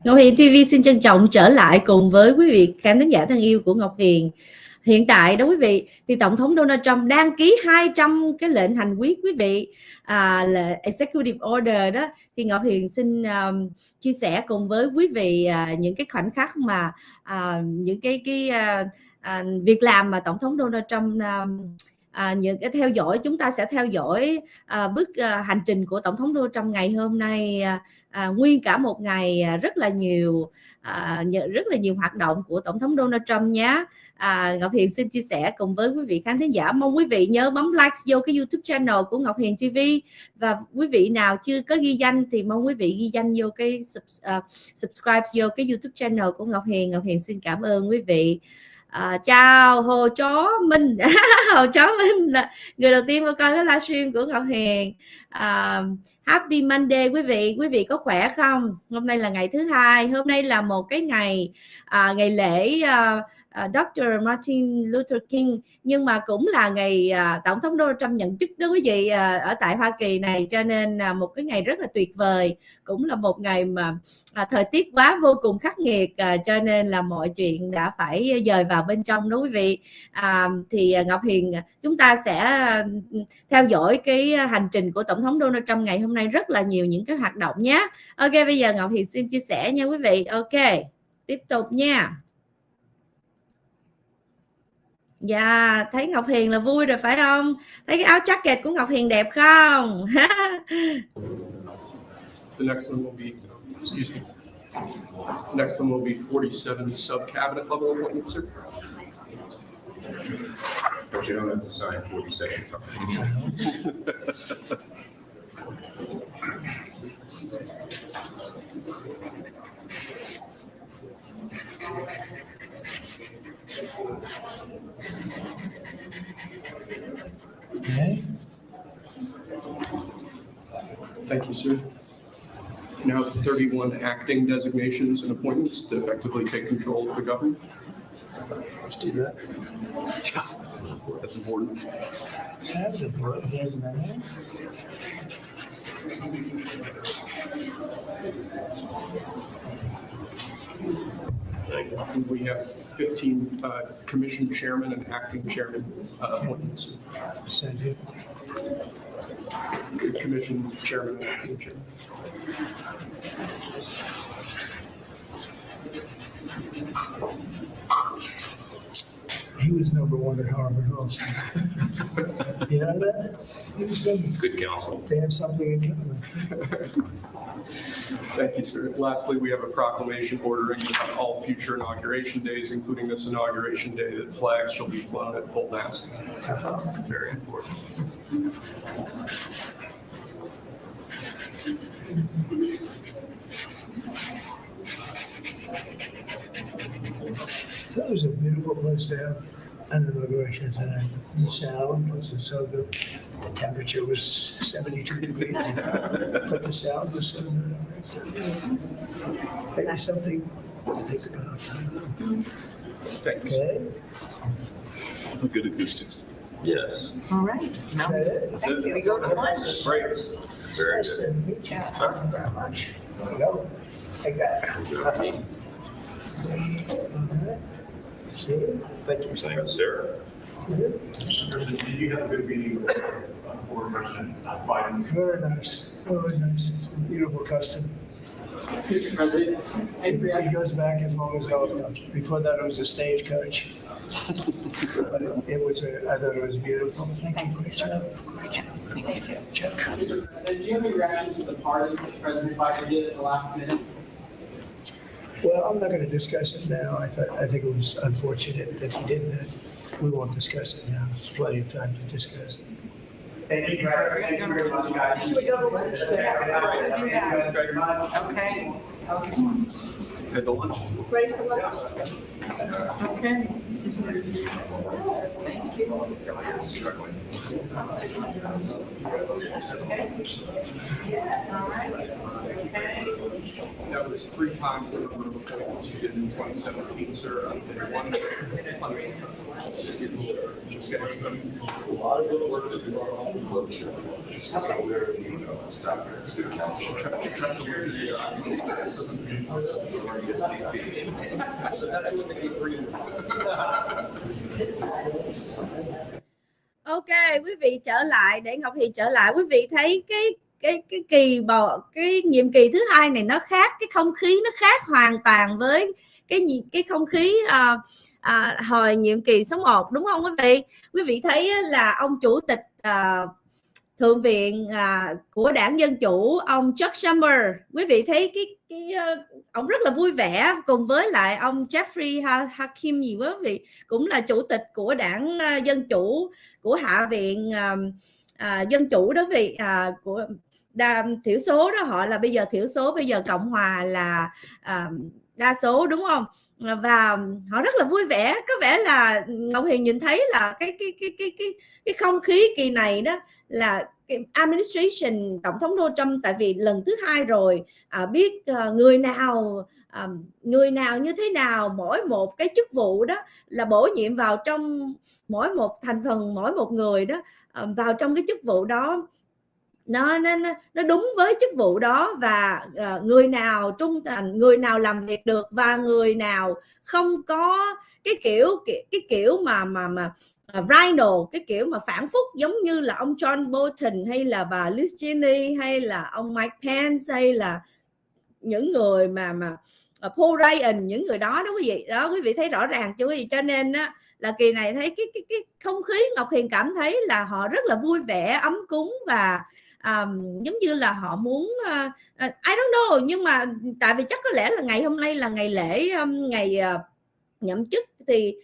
Ngọc Hiền TV xin trân trọng trở lại cùng với quý vị khán thính giả thân yêu của Ngọc Hiền. Hiện tại đó quý vị, thì Tổng thống Donald Trump đang ký 200 cái lệnh hành quyết quý vị, là Executive Order đó. Thì Ngọc Hiền xin chia sẻ cùng với quý vị những cái khoảnh khắc mà những cái việc làm mà Tổng thống Donald Trump những cái theo dõi, chúng ta sẽ theo dõi bước hành trình của Tổng thống Donald Trump ngày hôm nay, nguyên cả một ngày, rất là nhiều hoạt động của Tổng thống Donald Trump nhé. Ngọc Hiền xin chia sẻ cùng với quý vị khán thính giả, mong quý vị nhớ bấm like vô cái YouTube channel của Ngọc Hiền TV, và quý vị nào chưa có ghi danh thì mong quý vị ghi danh vô cái subscribe vô cái YouTube channel của Ngọc Hiền. Ngọc Hiền xin cảm ơn quý vị. Chào Hồ Chó Minh. Hồ Chó Minh là người đầu tiên vào coi cái livestream của Ngọc Hiền. Happy Monday quý vị có khỏe không? Hôm nay là ngày thứ hai, hôm nay là một cái ngày ngày lễ Dr. Martin Luther King, nhưng mà cũng là ngày Tổng thống Donald Trump nhận chức đó quý vị, ở tại Hoa Kỳ này, cho nên một cái ngày rất là tuyệt vời, cũng là một ngày mà thời tiết quá vô cùng khắc nghiệt, cho nên là mọi chuyện đã phải dời vào bên trong đó quý vị. Thì Ngọc Hiền, chúng ta sẽ theo dõi cái hành trình của Tổng thống Donald Trump ngày hôm nay, rất là nhiều những cái hoạt động nhé. Ok, bây giờ Ngọc Hiền xin chia sẻ nha quý vị. Ok, tiếp tục nha. Dạ, thấy Ngọc Hiền là vui rồi phải không? Thấy cái áo jacket của Ngọc Hiền đẹp không? The next one will be, excuse me. The next one will be 47 subcabinet level appointments, sir. But you don't have to sign 47. Okay. Thank you, sir. Now 31 acting designations and appointments to effectively take control of the government. Let's do that. Yeah, that's important. That's important, isn't it? And we have 15 commission chairman and acting chairman appointments. Send it. Commission chairman and acting chairman. He was #1 at Harvard also. You know that? He was Good counsel. They have something in common. Thank you, sir. Lastly, we have a proclamation ordering on all future inauguration days, including this inauguration day, that flags shall be flown at full mast. Very important. That was a beautiful place to have an inauguration tonight. The sound was so good. The temperature was 72 degrees, but the sound was so good. So, maybe something to think about. Thank you. Okay. Good acoustics. Yes. All right. Now, That's thank you. We go to lunch. Great. Very Nice good. to meet you. Thank you very much. There you go. Take that. See? Thank you for saying that, Sarah. Did you have a good meeting with board president Biden? Very nice. Very nice. It's a beautiful custom. Mr. President, It goes back as long as I was. Before that, it was a stagecoach. But it was, I thought it was beautiful. Thank you. Great job. Great job. Check. do you have any reaction to the pardons President Biden did at the last minute? Well, I'm not going to discuss it now. I think it was unfortunate that he did that. We won't discuss it now. There's plenty of time to discuss it. Thank you very much, guys. Should we go to lunch? Okay. Okay. Head to lunch. Ready for lunch? Okay. Thank you. Struggling. Yeah, all right. Okay. That was 3 times the number of appointments you did in 2017, sir. And one, just getting started. A lot of good work to do on the closure. Just so we're, stop it to council. Try to look at the documents. So that's what they agree with. Ok, quý vị trở lại để Ngọc Hiền trở lại. Quý vị thấy cái nhiệm kỳ thứ hai này nó khác, cái không khí nó khác hoàn toàn với cái không khí hồi nhiệm kỳ số 1, đúng không quý vị? Quý vị thấy là ông chủ tịch thượng viện của đảng Dân Chủ, ông Chuck Schumer, quý vị thấy ông rất là vui vẻ, cùng với lại ông Jeffrey Hakim gì quý vị, cũng là chủ tịch của đảng Dân Chủ của Hạ viện Dân Chủ đó quý vị, của thiểu số đó, họ là bây giờ thiểu số, bây giờ Cộng hòa là đa số, đúng không? Và họ rất là vui vẻ, có vẻ là Ngọc Hiền nhìn thấy là cái không khí kỳ này đó là cái administration tổng thống Donald Trump, tại vì lần thứ hai rồi, biết người nào như thế nào, mỗi một cái chức vụ đó là bổ nhiệm vào trong mỗi một thành phần, mỗi một người đó vào trong cái chức vụ đó nó đúng với chức vụ đó, và người nào trung thành, người nào làm việc được, và người nào không có cái kiểu mà rhino, cái kiểu mà phản phúc, giống như là ông John Bolton hay là bà Liz Cheney hay là ông Mike Pence hay là những người mà Paul Ryan, những người đó quý vị đó, quý vị thấy rõ ràng chưa quý vị? Cho nên á, là kỳ này thấy cái không khí Ngọc Hiền cảm thấy là họ rất là vui vẻ, ấm cúng, và giống như là họ muốn I don't know, nhưng mà tại vì chắc có lẽ là ngày hôm nay là ngày lễ ngày nhậm chức thì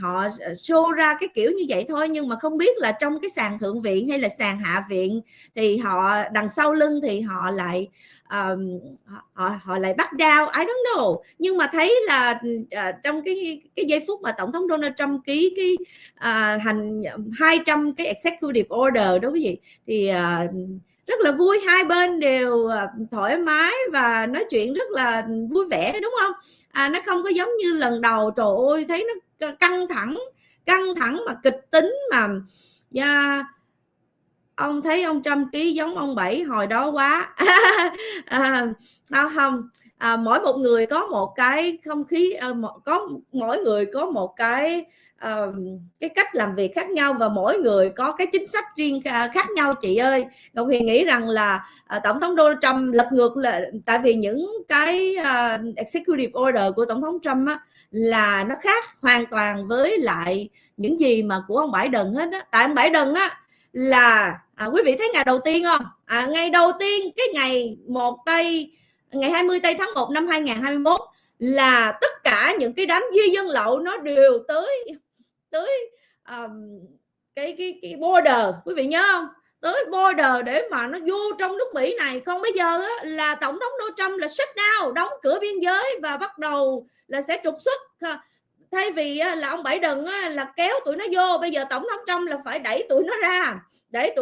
họ show ra cái kiểu như vậy thôi, nhưng mà không biết là trong cái sàn thượng viện hay là sàn hạ viện thì họ đằng sau lưng thì họ lại họ lại back down, I don't know. Nhưng mà thấy là trong cái giây phút mà tổng thống Donald Trump ký cái hành 200 cái executive order đó quý vị, thì rất là vui, hai bên đều thoải mái và nói chuyện rất là vui vẻ, đúng không? Nó không có giống như lần đầu, trời ơi thấy nó căng thẳng mà kịch tính mà. Ông thấy ông Trump ký giống ông Bảy hồi đó quá. Không, mỗi một người có một cái không khí, mỗi người có một cái cách làm việc khác nhau, và mỗi người có cái chính sách riêng khác nhau chị ơi. Ngọc Hiền nghĩ rằng là tổng thống Donald Trump lật ngược, là tại vì những cái executive order của tổng thống Trump á, là nó khác hoàn toàn với lại những gì mà của ông Biden hết á. Tại ông Biden á là quý vị thấy ngày đầu tiên không? Ngày đầu tiên, cái ngày 20 tây tháng 1 năm 2021 là tất cả những cái đám di dân lậu nó đều tới cái border, quý vị nhớ không? Tới border để mà nó vô trong nước Mỹ này. Không, bây giờ á, là tổng thống Donald Trump là shut down, đóng cửa biên giới và bắt đầu là sẽ trục xuất. Thay vì là ông Biden là kéo tụi nó vô, bây giờ tổng thống Trump là phải đẩy tụi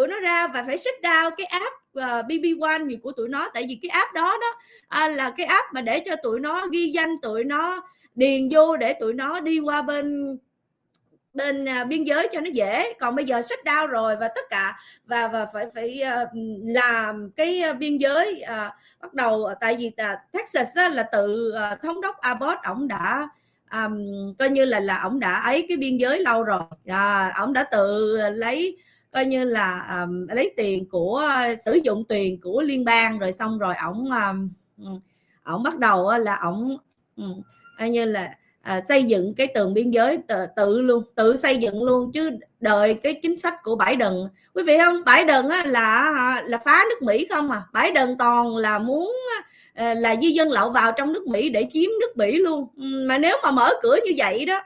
nó ra và phải shut down cái app BB1 gì của tụi nó. Tại vì cái app đó là cái app mà để cho tụi nó ghi danh, tụi nó điền vô để tụi nó đi qua bên biên giới cho nó dễ. Còn bây giờ shut down rồi, và tất cả và phải làm cái biên giới bắt đầu. Tại vì Texas là tự thống đốc Abbott, ổng đã coi như là ổng đã ấy cái biên giới lâu rồi, ổng đã tự lấy, coi như là lấy tiền của sử dụng tiền của liên bang, rồi xong rồi ổng bắt đầu là ổng như là xây dựng cái tường biên giới tự xây dựng luôn, chứ đợi cái chính sách của Biden. Quý vị không, Biden là phá nước Mỹ không Biden toàn là muốn là di dân lậu vào trong nước Mỹ để chiếm nước Mỹ luôn. Mà nếu mà mở cửa như vậy đó,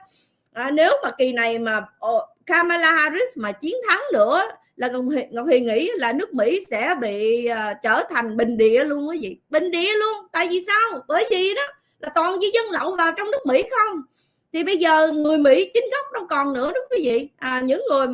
nếu mà kỳ này mà Kamala Harris mà chiến thắng nữa là Ngọc Hiền nghĩ là nước Mỹ sẽ bị trở thành bình địa luôn quý vị, bình địa luôn. Tại vì sao? Bởi vì đó là toàn di dân lậu vào trong nước Mỹ không, thì bây giờ người Mỹ chính gốc đâu còn nữa, đúng quý vị. Những người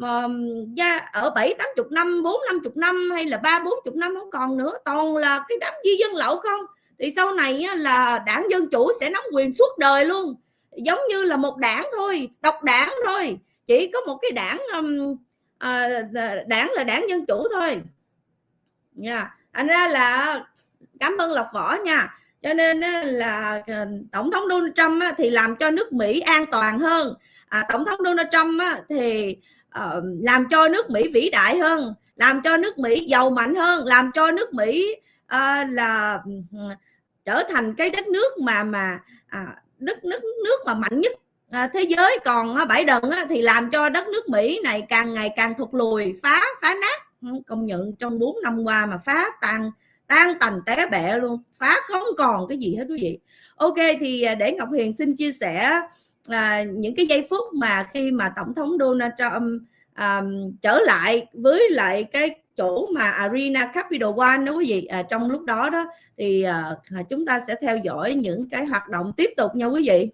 mà ở 70-80 năm, 40-50 năm hay là 30-40 năm không còn nữa, toàn là cái đám di dân lậu không. Thì sau này là đảng Dân Chủ sẽ nắm quyền suốt đời luôn, giống như là một đảng thôi, độc đảng thôi, chỉ có một cái đảng đảng là đảng Dân Chủ thôi nha. Thành ra là cảm ơn Lộc Võ nha. Cho nên là tổng thống Donald Trump thì làm cho nước Mỹ an toàn hơn, tổng thống Donald Trump thì làm cho nước Mỹ vĩ đại hơn, làm cho nước Mỹ giàu mạnh hơn, làm cho nước Mỹ là trở thành cái đất nước mà nước mà mạnh nhất thế giới. Còn Biden thì làm cho đất nước Mỹ này càng ngày càng thụt lùi, phá nát. Công nhận trong 4 năm qua mà phá tan tành té bẹ luôn, phá không còn cái gì hết quý vị. Ok, thì để Ngọc Hiền xin chia sẻ những cái giây phút mà khi mà tổng thống Donald Trump trở lại với lại cái chỗ mà Arena Capital One đó quý vị. Trong lúc đó đó thì chúng ta sẽ theo dõi những cái hoạt động tiếp tục nha quý vị.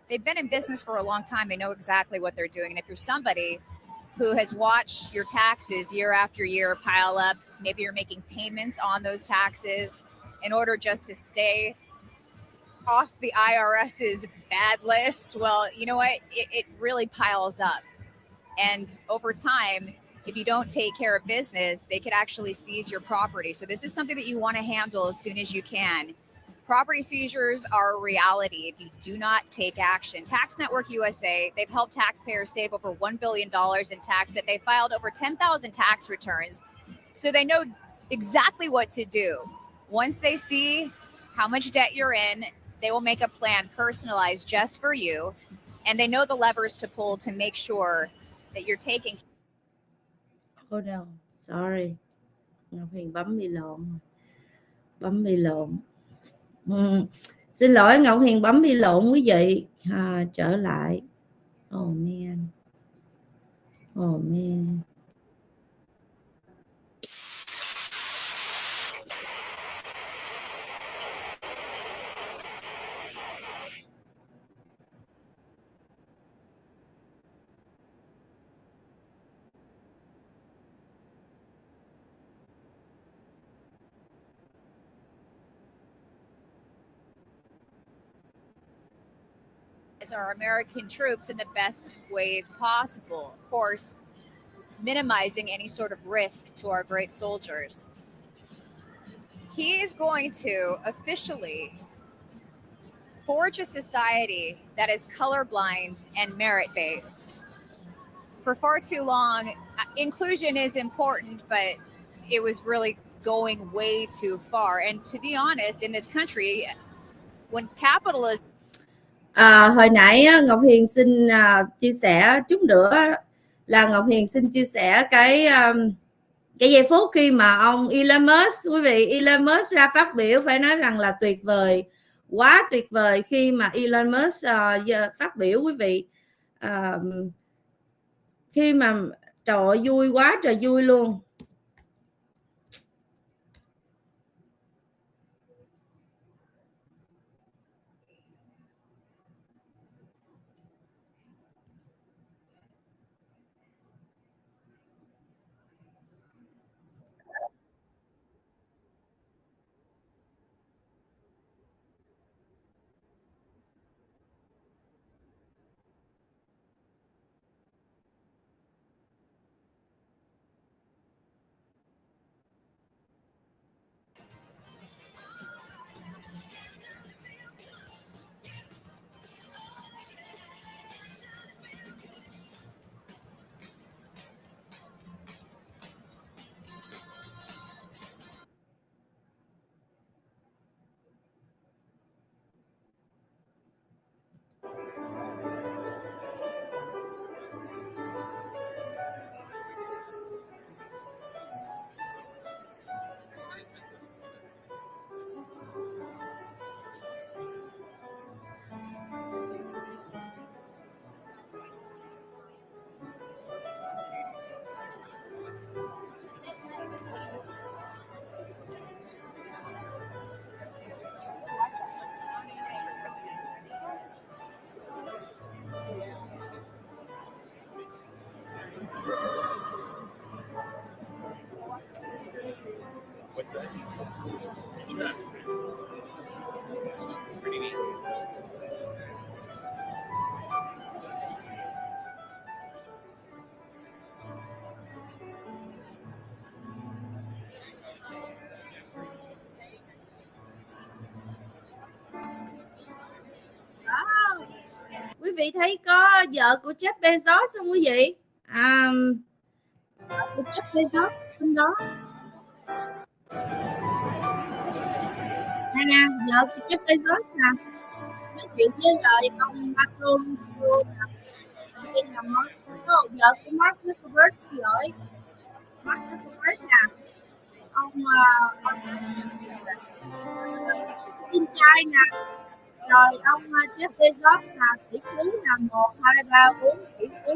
They've been in business for a long time. They know exactly what they're doing. And if you're somebody who has watched your taxes year after year pile up, maybe you're making payments on those taxes in order just to stay off the IRS's bad list. Well, you know what? It really piles up. And over time, if you don't take care of business, they could actually seize your property. So this is something that you want to handle as soon as you can. Property seizures are a reality if you do not take action. Tax Network USA, they've helped taxpayers save over $1 billion in tax debt. They filed over 10,000 tax returns. So they know exactly what to do. Once they see how much debt you're in, they will make a plan personalized just for you. And they know the levers to pull to make sure that you're taking. Oh no, sorry. Ngọc Hiền bấm bị lộn. Xin lỗi Ngọc Hiền bấm bị lộn quý vị. Trở lại. Oh man. Our American troops in the best ways possible. Of course, minimizing any sort of risk to our great soldiers. He is going to officially forge a society that is colorblind and merit-based. For far too long, inclusion is important, but it was really going way too far. And to be honest, in this country, when capitalism hồi nãy Ngọc Hiền xin chia sẻ chút nữa là Ngọc Hiền xin chia sẻ cái giây phút khi mà ông Elon Musk, quý vị, Elon Musk ra phát biểu, phải nói rằng là tuyệt vời, quá tuyệt vời khi mà Elon Musk phát biểu quý vị. Khi mà trời ơi, vui quá trời vui luôn. Quý vị thấy có vợ của Jeff Bezos không quý vị? Vợ của Jeff Bezos trong đó. Nè, vợ của Jeff Bezos nè. Nói chuyện với lời ông Macron đây là vợ của Mark Zuckerberg rồi. Mark Zuckerberg nè. Ông xin trai nè. Rồi ông Jeff Bezos là tỷ phú là 1, 2, 3, 4 tỷ phú.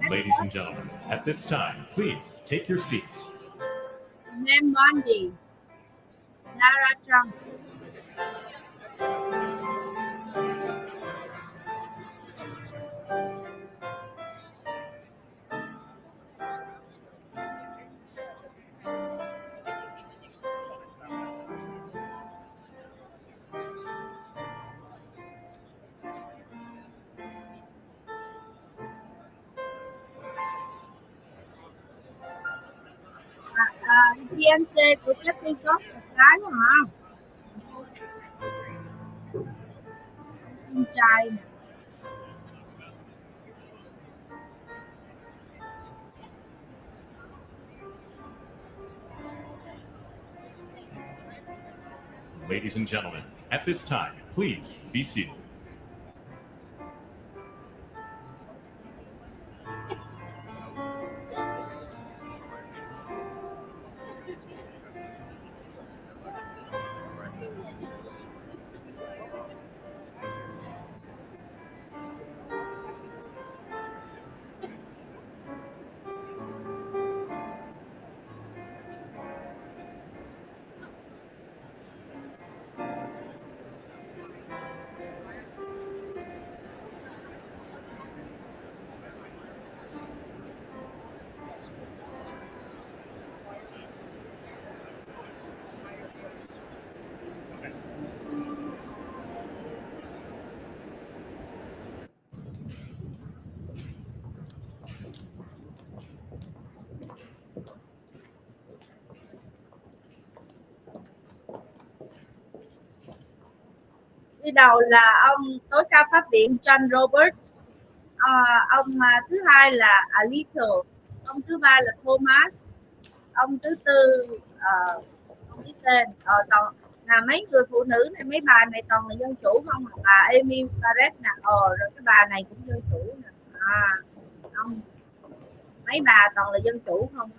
Ladies and gentlemen, at this time, please take your seats. Ma'am Bondi, Lara Trump. GNC của Jeff Bezos một cái hả? Xin trai nè. Ladies and gentlemen, at this time, please be seated. Đi đầu là ông tối cao pháp viện John Roberts, ông thứ hai là Alito, ông thứ ba là Thomas, ông thứ tư không biết tên. Toàn là mấy người phụ nữ này, mấy bà này toàn là dân chủ không, bà Amy Barrett nè, rồi cái bà này cũng dân chủ nè, ông mấy bà toàn là dân chủ không.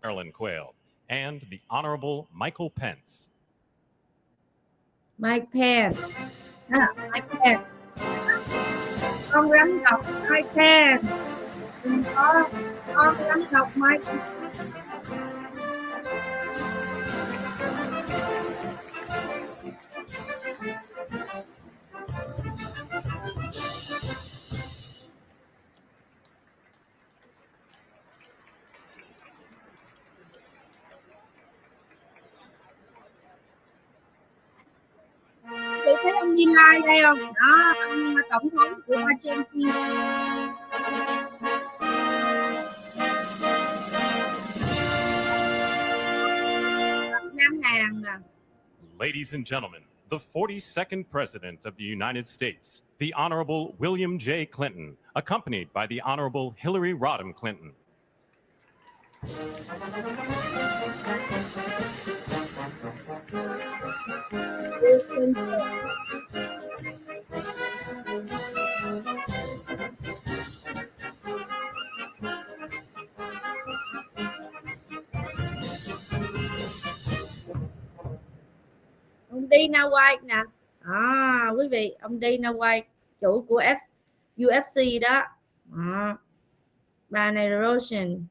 Marilyn Quayle and the Honorable Michael Pence. Mike Pence. Mike Pence. Con rắn độc Mike Pence. Đừng có con rắn độc Mike. Chị thấy ông Milai đây không? Đó, ông tổng thống của Argentina. Nam Hàn nè. Ladies and gentlemen, the 42nd President of the United States, the Honorable William J. Clinton, accompanied by the Honorable Hillary Rodham Clinton. Ông Dana White nè, quý vị, ông Dana White, chủ của UFC đó, Benediction.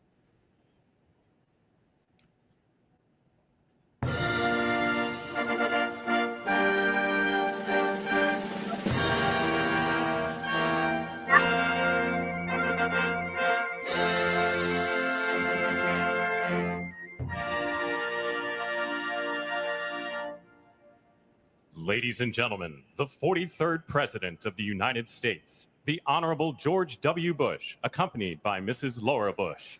Ladies and gentlemen, the 43rd President of the United States, the Honorable George W. Bush, accompanied by Mrs. Laura Bush.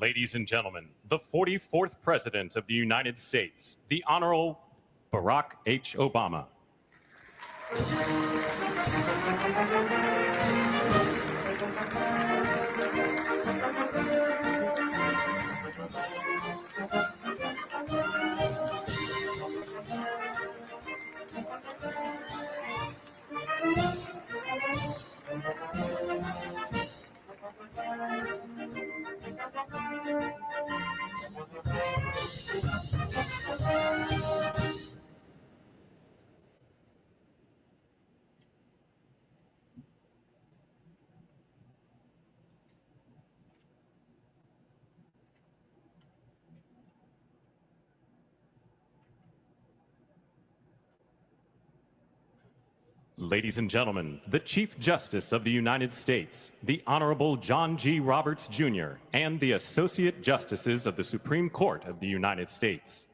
Ladies and gentlemen, the 44th President of the United States, the Honorable Barack H. Obama. Ladies and gentlemen, the Chief Justice of the United States, the Honorable John G. Roberts, Jr., and the Associate Justices of the Supreme Court of the United States.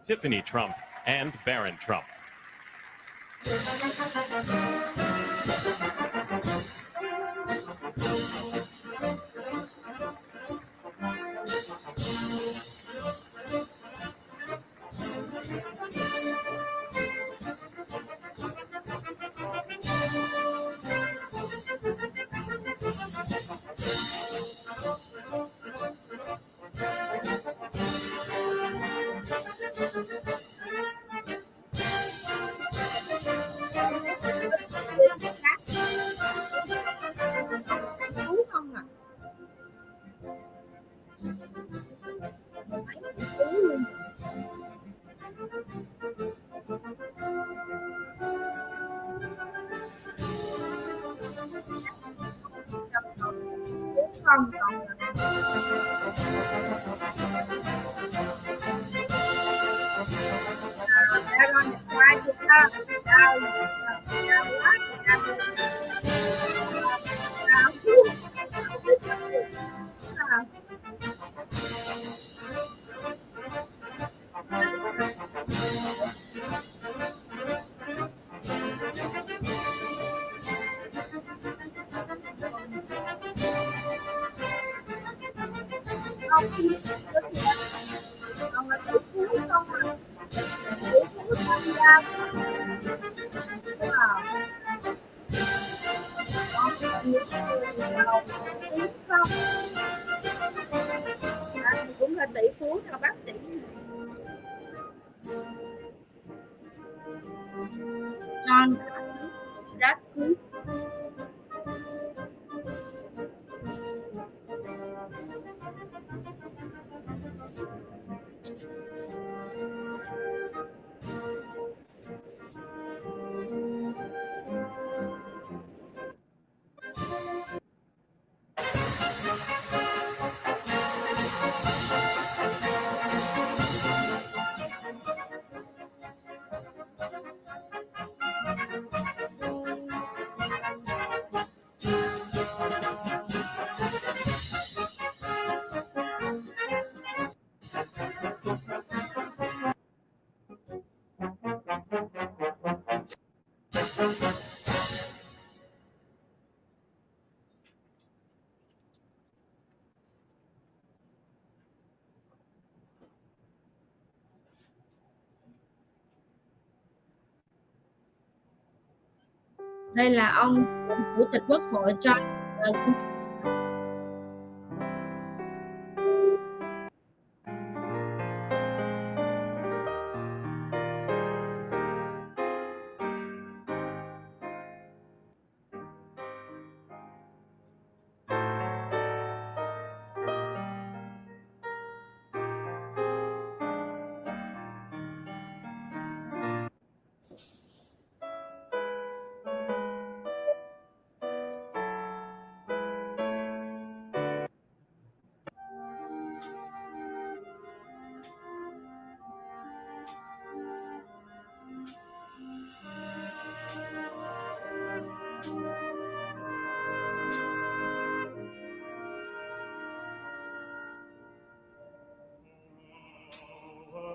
Tiffany Trump, and Barron Trump. Đúng không ạ? Không, cũng là tỷ phú cho bác sĩ. John Radcliffe. Đây là ông Chủ tịch Quốc hội John.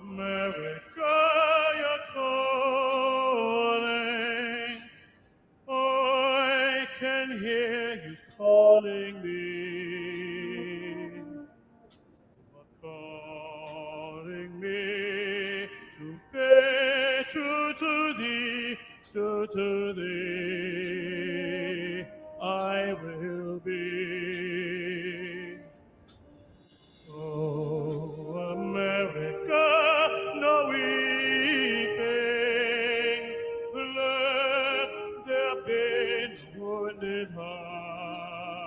America, you're calling. I can hear you calling me. You're calling me to be true to thee, true to thee. I will be. Oh, America, no weeping, let there be wounded heart.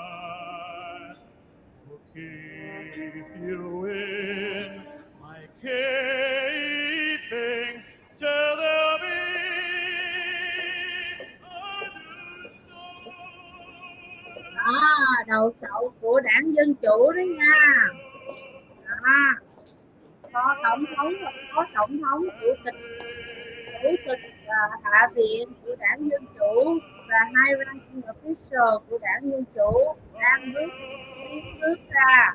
Will keep you in my keeping till there be a new start. Đầu sậu của Đảng Dân Chủ đó nha. Có tổng thống, có tổng thống, chủ tịch hạ viện của Đảng Dân Chủ và hai ranking official của Đảng Dân Chủ đang bước ra.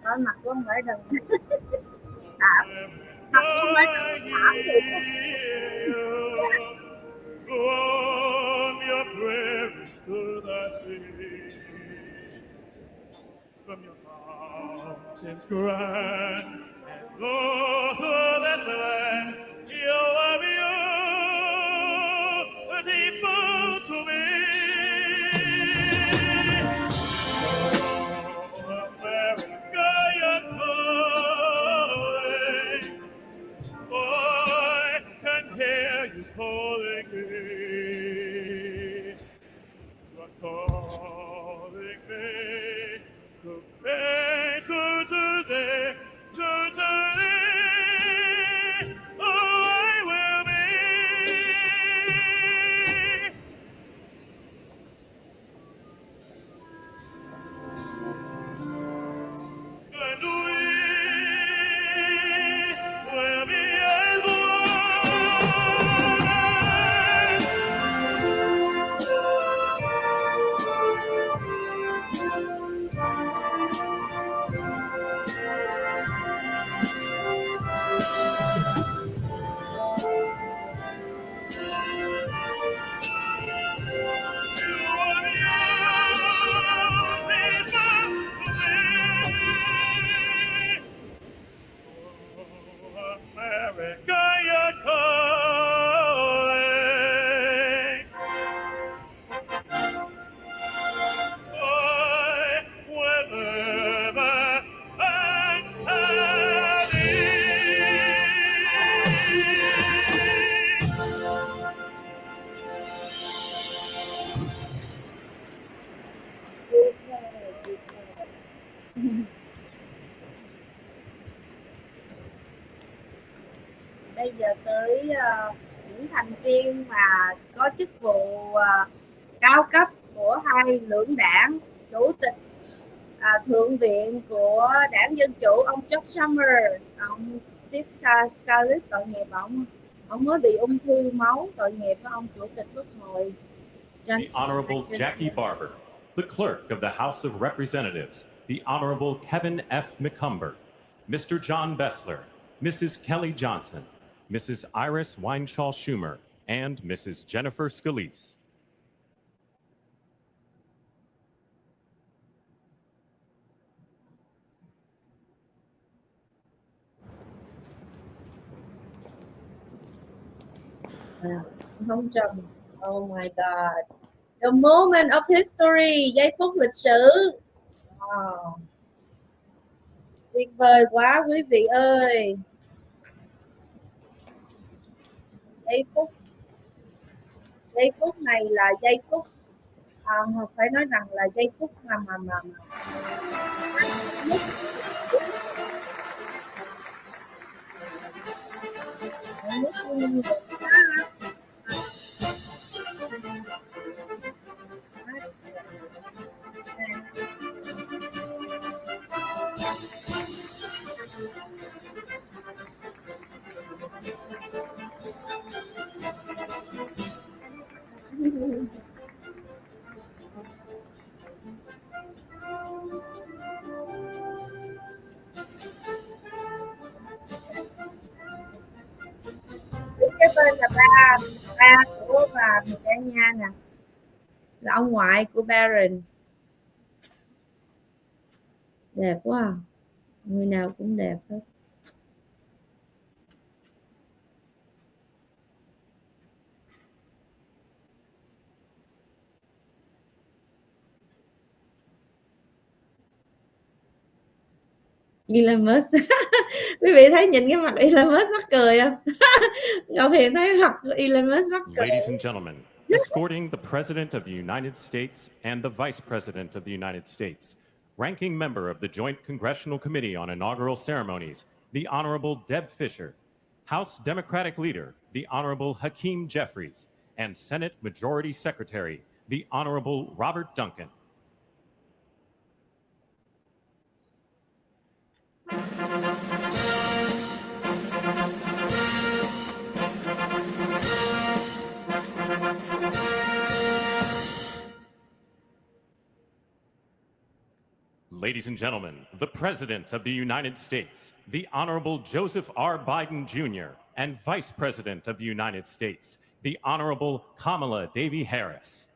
Đó, mặt của ông phải đừng thảm, mặt của ông phải đừng thảm thiệt. From your prairies to the sea, from your mountains grand and low to this land, you are beautiful to me. Oh, America, you're calling. I can hear you calling me. You're calling me to pay to thee, to thee. Oh, I will be. And we will be as America, you're calling. I will never answer thee. Bây giờ tới những thành viên mà có chức vụ cao cấp của hai lưỡng đảng, chủ tịch thượng viện của đảng Dân Chủ ông Chuck Schumer, ông Steve Scalise, tội nghiệp ông mới bị ung thư máu, tội nghiệp với ông chủ tịch Quốc hội. The Honorable Jackie Barber, the Clerk of the House of Representatives, the Honorable Kevin F. McCumber, Mr. John Bessler, Mrs. Kelly Johnson, Mrs. Iris Weinschall Schumer, and Mrs. Jennifer Scalise. Không trầm. Oh my God. The moment of history, giây phút lịch sử. Wow. Tuyệt vời quá quý vị ơi. Giây phút này là giây phút phải nói rằng là giây phút mà cái bên là ba của bà cả nhà nè, là ông ngoại của Baron. Đẹp quá à. Người nào cũng đẹp hết. Elon Musk. Quý vị thấy nhìn cái mặt Elon Musk mắc cười không? Ngọc Hiền thấy mặt Elon Musk mắc cười. Ladies and gentlemen, escorting the President of the United States and the Vice President of the United States, Ranking Member of the Joint Congressional Committee on Inaugural Ceremonies, the Honorable Deb Fischer, House Democratic Leader, the Honorable Hakeem Jeffries, and Senate Majority Secretary, the Honorable Robert Duncan. Ladies and gentlemen, the President of the United States, the Honorable Joseph R. Biden Jr., and Vice President of the United States, the Honorable Kamala Devi Harris.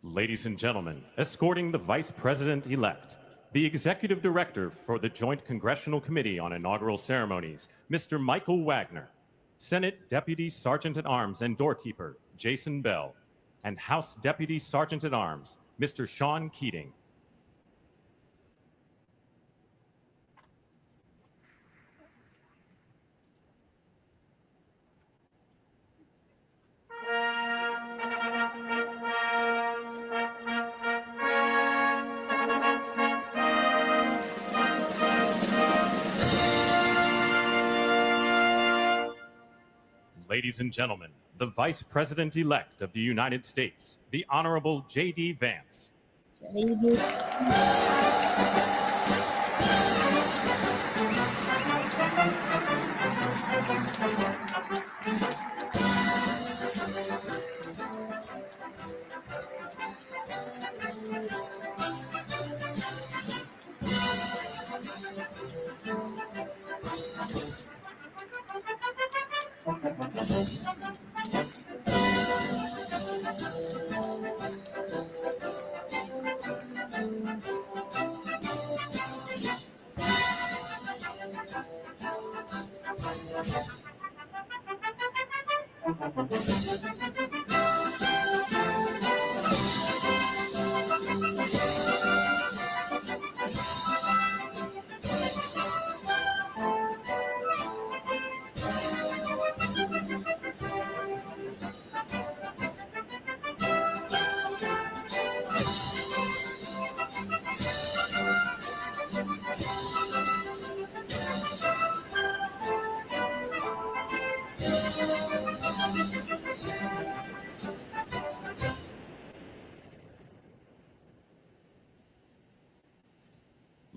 Ladies and gentlemen, escorting the Vice President-elect, the Executive Director for the Joint Congressional Committee on Inaugural Ceremonies, Mr. Michael Wagner, Senate Deputy Sergeant-at-Arms and Doorkeeper, Jason Bell, and House Deputy Sergeant-at-Arms, Mr. Sean Keating. Ladies and gentlemen, the Vice President-elect of the United States, the Honorable J.D. Vance.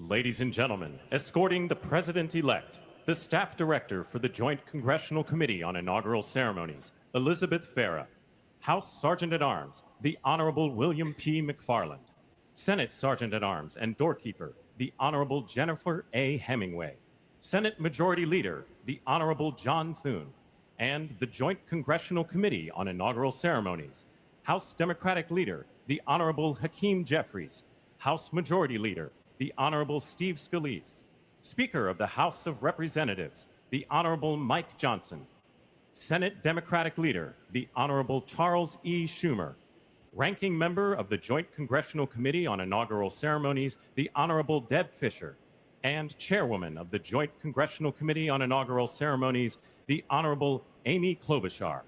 Ladies and gentlemen, escorting the President-elect, the Staff Director for the Joint Congressional Committee on Inaugural Ceremonies, Elizabeth Farah, House Sergeant-at-Arms, the Honorable William P. McFarland, Senate Sergeant-at-Arms and Doorkeeper, the Honorable Jennifer A. Hemingway, Senate Majority Leader, the Honorable John Thune, and the Joint Congressional Committee on Inaugural Ceremonies, House Democratic Leader, the Honorable Hakeem Jeffries, House Majority Leader, the Honorable Steve Scalise, Speaker of the House of Representatives, the Honorable Mike Johnson, Senate Democratic Leader, the Honorable Charles E. Schumer, Ranking Member of the Joint Congressional Committee on Inaugural Ceremonies, the Honorable Deb Fischer, and Chairwoman of the Joint Congressional Committee on Inaugural Ceremonies, the Honorable Amy Klobuchar.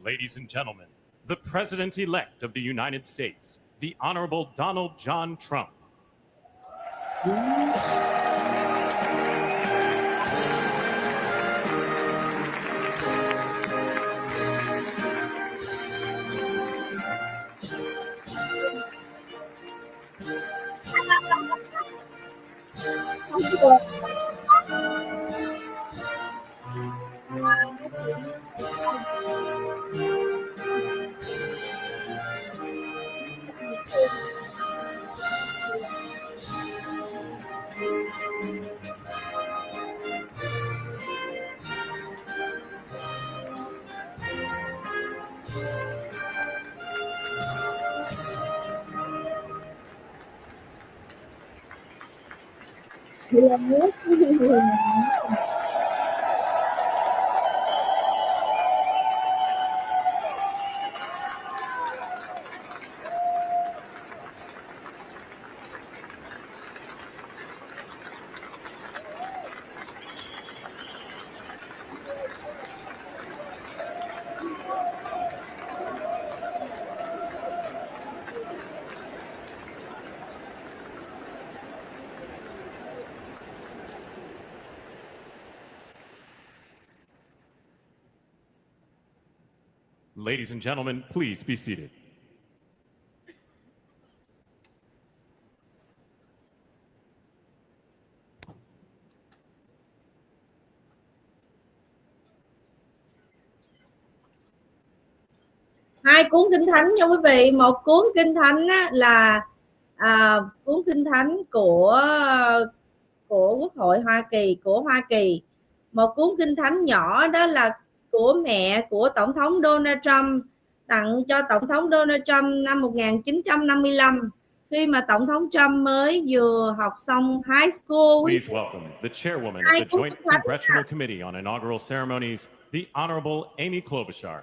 Ladies and gentlemen, the President-elect of the United States, the Honorable Donald John Trump. Ladies and gentlemen, please be seated. Hai cuốn kinh thánh nha quý vị. Một cuốn kinh thánh á, là cuốn kinh thánh của Quốc hội Hoa Kỳ, của Hoa Kỳ. Một cuốn kinh thánh nhỏ đó là của mẹ của Tổng thống Donald Trump, tặng cho Tổng thống Donald Trump năm 1955 khi mà Tổng thống Trump mới vừa học xong high school. Please welcome the chairwoman of the Joint Congressional Committee on Inaugural Ceremonies, the Honorable Amy Klobuchar.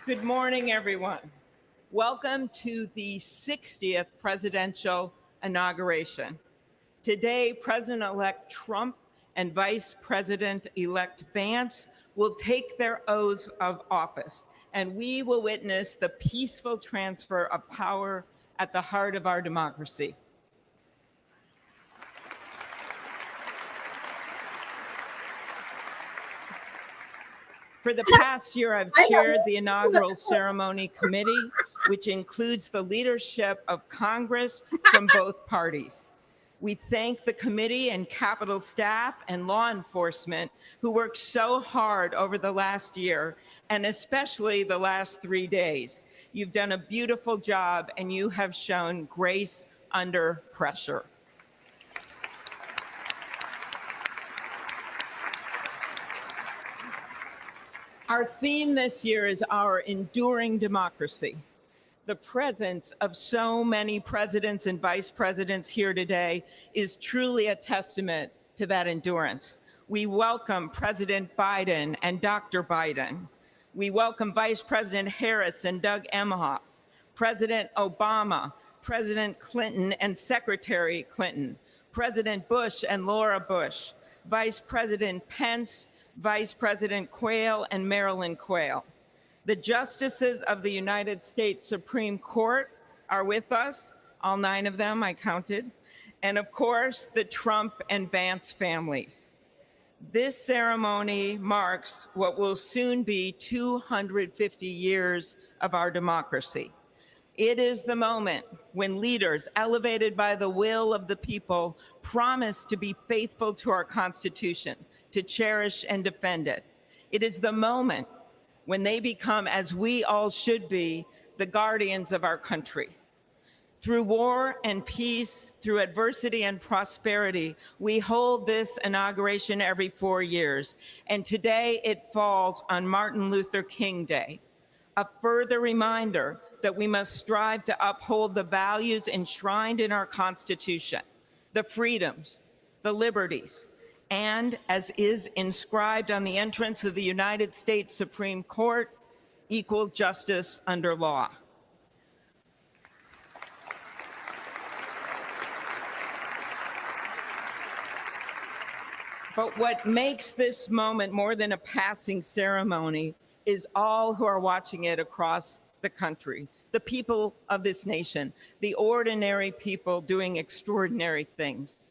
Good morning, everyone. Welcome to the 60th presidential inauguration. Today, President-elect Trump and Vice President-elect Vance will take their oaths of office, and we will witness the peaceful transfer of power at the heart of our democracy. For the past year, I've chaired the inaugural ceremony committee, which includes the leadership of Congress from both parties. We thank the committee and Capitol staff and law enforcement who worked so hard over the last year, and especially the last 3 days. You've done a beautiful job, and you have shown grace under pressure. Our theme this year is our enduring democracy. The presence of so many presidents and vice presidents here today is truly a testament to that endurance. We welcome President Biden and Dr. Biden. We welcome Vice President Harris and Doug Emhoff, President Obama, President Clinton and Secretary Clinton, President Bush and Laura Bush, Vice President Pence, Vice President Quayle and Marilyn Quayle. The justices of the United States Supreme Court are with us, all 9 of them I counted, and of course the Trump and Vance families. This ceremony marks what will soon be 250 years of our democracy. It is the moment when leaders elevated by the will of the people promise to be faithful to our Constitution, to cherish and defend it. It is the moment when they become, as we all should be, the guardians of our country. Through war and peace, through adversity and prosperity, we hold this inauguration every 4 years. And today it falls on Martin Luther King Day, a further reminder that we must strive to uphold the values enshrined in our Constitution, the freedoms, the liberties, and as is inscribed on the entrance of the United States Supreme Court, equal justice under law. But what makes this moment more than a passing ceremony is all who are watching it across the country, the people of this nation, the ordinary people doing extraordinary things.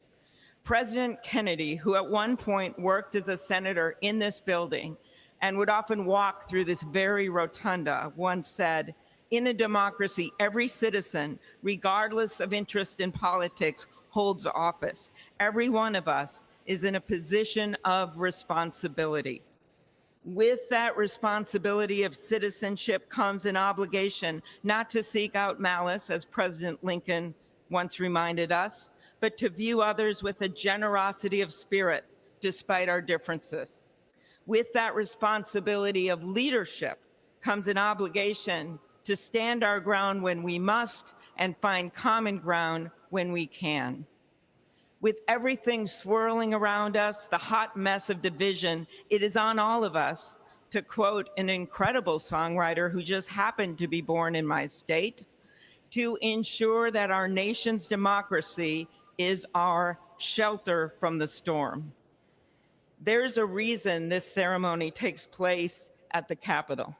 President Kennedy, who at one point worked as a senator in this building and would often walk through this very rotunda, once said, "In a democracy, every citizen, regardless of interest in politics, holds office. Every one of us is in a position of responsibility." With that responsibility of citizenship comes an obligation not to seek out malice, as President Lincoln once reminded us, but to view others with a generosity of spirit, despite our differences. With that responsibility of leadership comes an obligation to stand our ground when we must and find common ground when we can. With everything swirling around us, the hot mess of division, it is on all of us, to quote an incredible songwriter who just happened to be born in my state, to ensure that our nation's democracy is our shelter from the storm. There's a reason this ceremony takes place at the Capitol.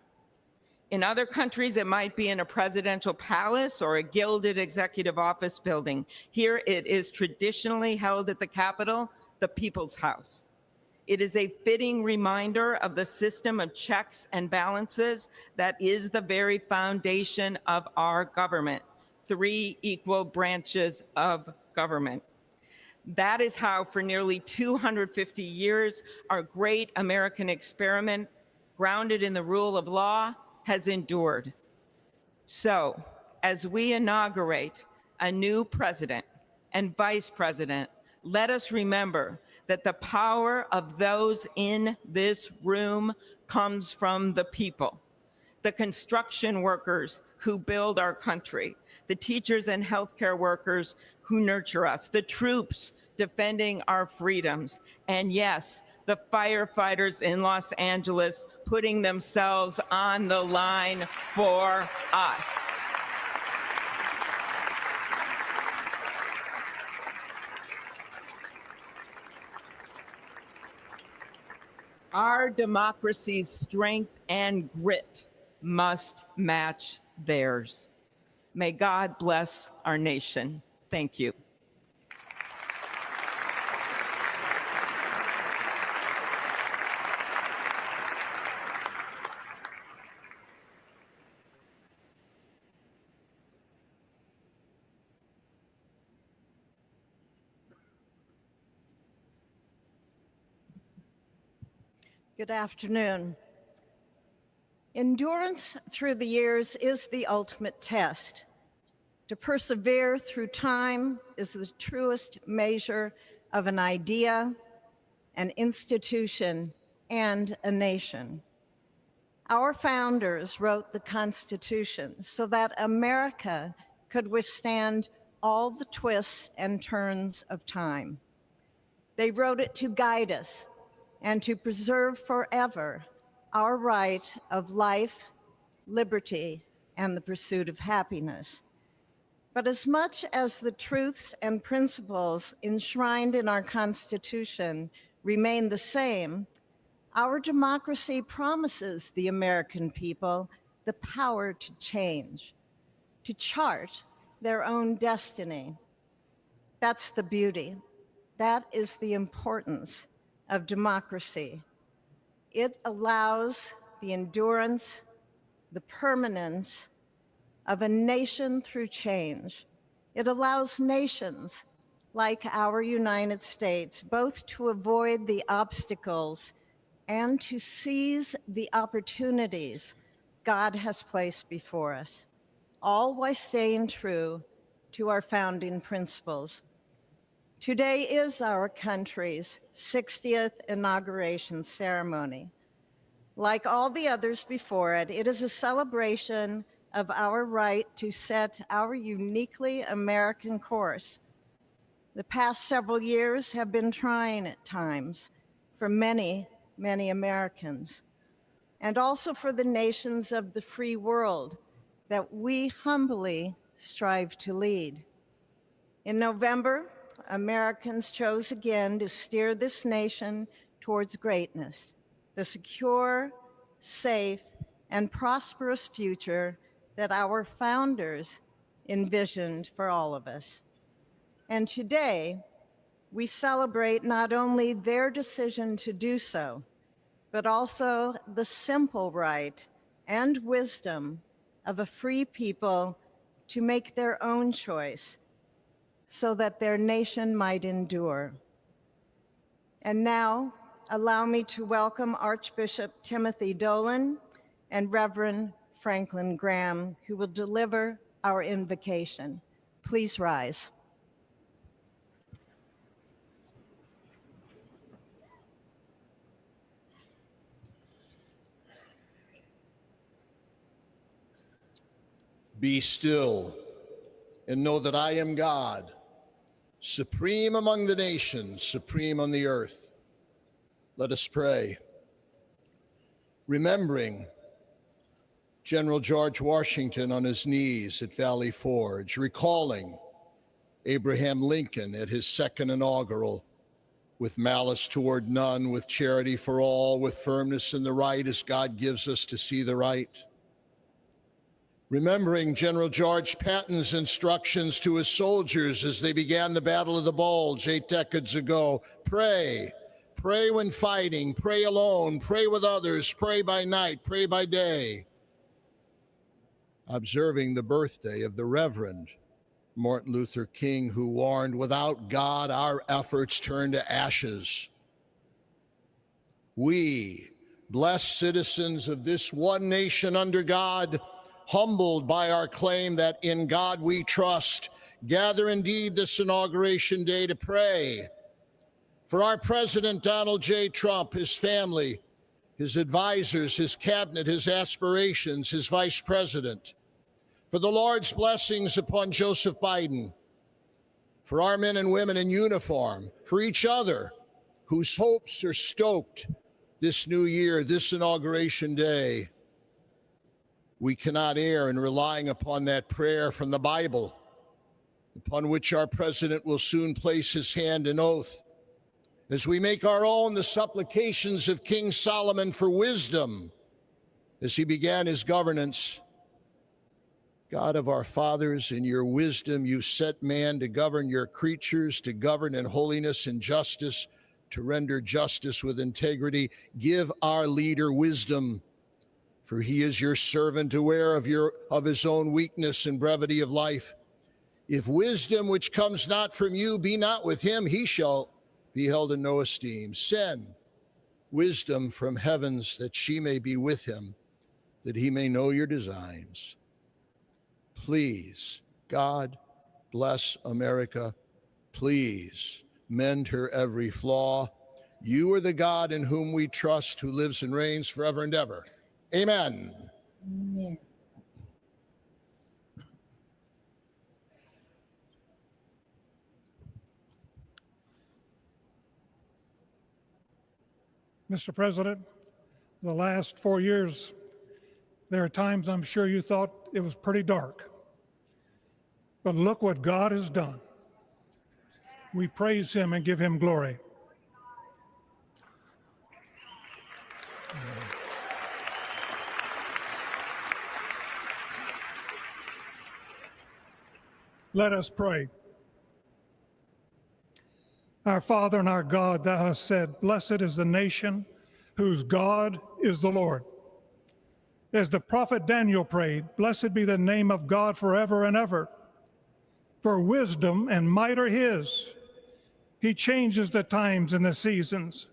In other countries, it might be in a presidential palace or a gilded executive office building. Here it is traditionally held at the Capitol, the People's House. It is a fitting reminder of the system of checks and balances that is the very foundation of our government, 3 equal branches of government. That is how, for nearly 250 years, our great American experiment, grounded in the rule of law, has endured. So, as we inaugurate a new president and vice president, let us remember that the power of those in this room comes from the people. The construction workers who build our country, the teachers and healthcare workers who nurture us, the troops defending our freedoms, and yes, the firefighters in Los Angeles putting themselves on the line for us. Our democracy's strength and grit must match theirs. May God bless our nation. Thank you. Good afternoon. Endurance through the years is the ultimate test. To persevere through time is the truest measure of an idea, an institution, and a nation. Our founders wrote the Constitution so that America could withstand all the twists and turns of time. They wrote it to guide us and to preserve forever our right of life, liberty, and the pursuit of happiness. But as much as the truths and principles enshrined in our Constitution remain the same, our democracy promises the American people the power to change, to chart their own destiny. That's the beauty. That is the importance of democracy. It allows the endurance, the permanence of a nation through change. It allows nations like our United States both to avoid the obstacles and to seize the opportunities God has placed before us, all while staying true to our founding principles. Today is our country's 60th inauguration ceremony. Like all the others before it, it is a celebration of our right to set our uniquely American course. The past several years have been trying at times for many, many Americans, and also for the nations of the free world that we humbly strive to lead. In November, Americans chose again to steer this nation towards greatness, the secure, safe, and prosperous future that our founders envisioned for all of us. And today, we celebrate not only their decision to do so, but also the simple right and wisdom of a free people to make their own choice so that their nation might endure. And now, allow me to welcome Archbishop Timothy Dolan and Reverend Franklin Graham, who will deliver our invocation. Please rise. Be still and know that I am God, supreme among the nations, supreme on the earth. Let us pray. Remembering General George Washington on his knees at Valley Forge, recalling Abraham Lincoln at his second inaugural, with malice toward none, with charity for all, with firmness in the right as God gives us to see the right. Remembering General George Patton's instructions to his soldiers as they began the Battle of the Bulge 8 decades ago. Pray. Pray when fighting. Pray alone. Pray with others. Pray by night. Pray by day. Observing the birthday of the Reverend Martin Luther King, who warned, without God, our efforts turn to ashes. We, blessed citizens of this one nation under God, humbled by our claim that in God we trust, gather indeed this Inauguration Day to pray for our President Donald J. Trump, his family, his advisors, his cabinet, his aspirations, his vice president, for the Lord's blessings upon Joseph Biden, for our men and women in uniform, for each other whose hopes are stoked this new year, this Inauguration Day. We cannot err in relying upon that prayer from the Bible, upon which our president will soon place his hand in oath, as we make our own the supplications of King Solomon for wisdom as he began his governance. God of our fathers, in your wisdom you set man to govern your creatures, to govern in holiness and justice, to render justice with integrity. Give our leader wisdom, for he is your servant, aware of his own weakness and brevity of life. If wisdom which comes not from you be not with him, he shall be held in no esteem. Send wisdom from heavens that she may be with him, that he may know your designs. Please, God, bless America. Please mend her every flaw. You are the God in whom we trust, who lives and reigns forever and ever. Amen. Amen. Mr. President, the last 4 years, there are times I'm sure you thought it was pretty dark. But look what God has done. We praise him and give him glory. Let us pray. Our Father and our God, thou hast said, blessed is the nation whose God is the Lord. As the prophet Daniel prayed, blessed be the name of God forever and ever. For wisdom and might are his. He changes the times and the seasons.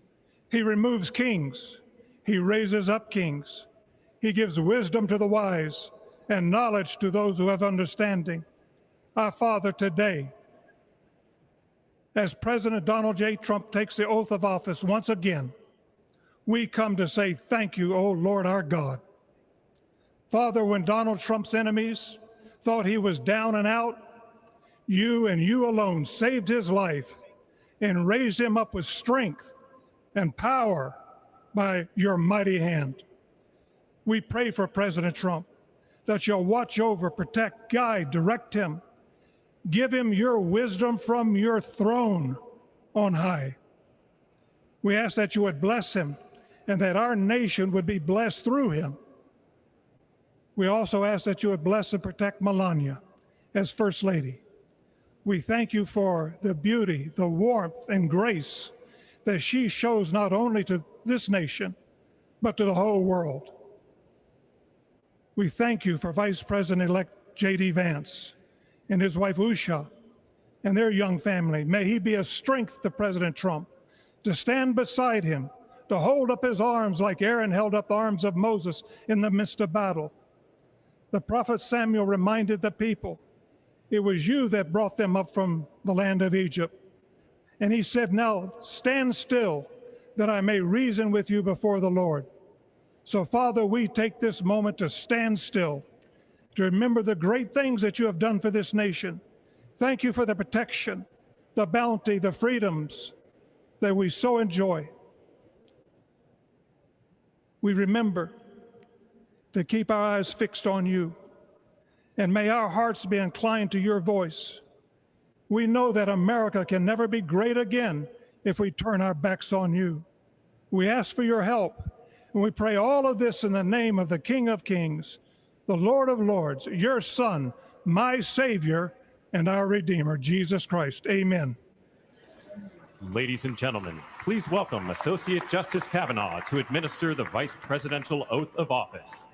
He removes kings. He raises up kings. He gives wisdom to the wise and knowledge to those who have understanding. Our Father, today, as President Donald J. Trump takes the oath of office once again, we come to say thank you, O Lord our God. Father, when Donald Trump's enemies thought he was down and out, you and you alone saved his life and raised him up with strength and power by your mighty hand. We pray for President Trump that you'll watch over, protect, guide, direct him. Give him your wisdom from your throne on high. We ask that you would bless him and that our nation would be blessed through him. We also ask that you would bless and protect Melania as First Lady. We thank you for the beauty, the warmth, and grace that she shows not only to this nation, but to the whole world. We thank you for Vice President-elect J.D. Vance and his wife Usha and their young family. May he be a strength to President Trump, to stand beside him, to hold up his arms like Aaron held up the arms of Moses in the midst of battle. The prophet Samuel reminded the people, it was you that brought them up from the land of Egypt. And he said, now stand still that I may reason with you before the Lord. So Father, we take this moment to stand still, to remember the great things that you have done for this nation. Thank you for the protection, the bounty, the freedoms that we so enjoy. We remember to keep our eyes fixed on you, and may our hearts be inclined to your voice. We know that America can never be great again if we turn our backs on you. We ask for your help, and we pray all of this in the name of the King of Kings, the Lord of Lords, your Son, my Savior, and our Redeemer, Jesus Christ. Amen. Ladies and gentlemen, please welcome Associate Justice Kavanaugh to administer the Vice Presidential Oath of Office.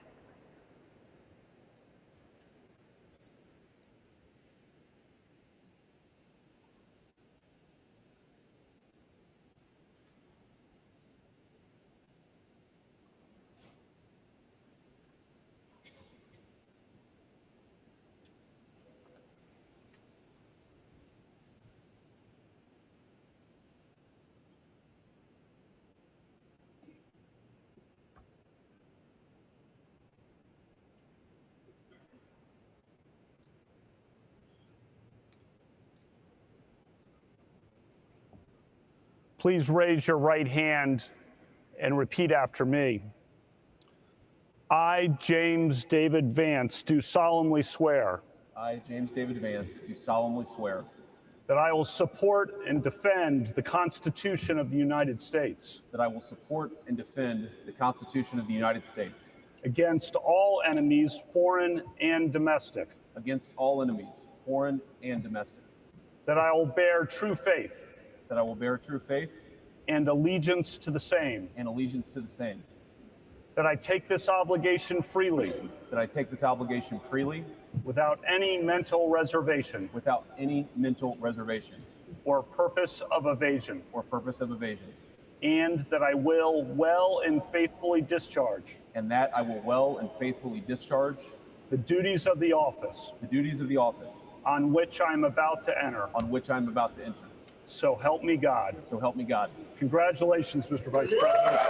Please raise your right hand and repeat after me. I, James David Vance, do solemnly swear. I, James David Vance, do solemnly swear that I will support and defend the Constitution of the United States. That I will support and defend the Constitution of the United States. Against all enemies, foreign and domestic. Against all enemies, foreign and domestic. That I will bear true faith. That I will bear true faith. And allegiance to the same. And allegiance to the same. That I take this obligation freely. That I take this obligation freely. Without any mental reservation. Without any mental reservation. Or purpose of evasion. Or purpose of evasion. And that I will well and faithfully discharge. And that I will well and faithfully discharge. The duties of the office. The duties of the office. On which I am about to enter. On which I am about to enter. So help me God. So help me God. Congratulations, Mr. Vice President.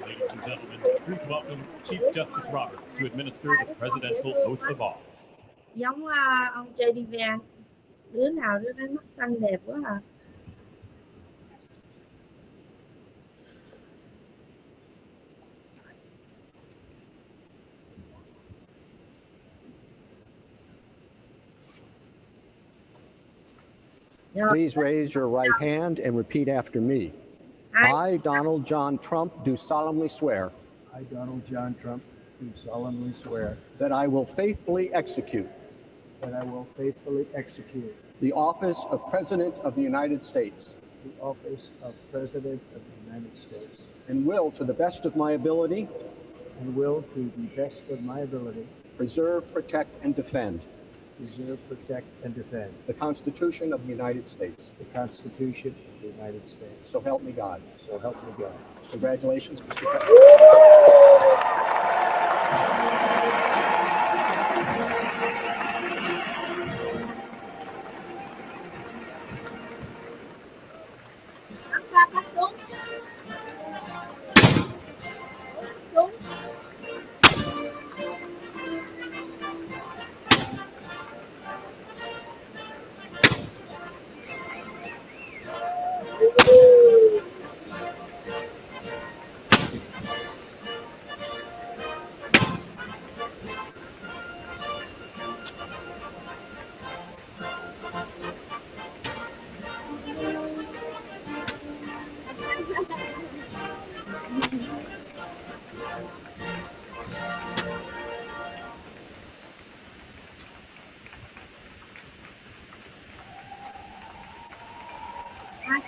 Ladies and gentlemen, please welcome Chief Justice Roberts to administer the Presidential Oath of Office. Giống ông J.D. Vance, đứa nào đứa đấy mắt xanh đẹp quá à. Please raise your right hand and repeat after me. I, Donald John Trump, do solemnly swear. I, Donald John Trump, do solemnly swear that I will faithfully execute that I will faithfully execute the office of President of the United States the office of President of the United States and will, to the best of my ability, to the best of my ability, preserve, protect, and defend the Constitution of the United States. The Constitution of the United States. So help me God. So help me God. Congratulations, Mr. President.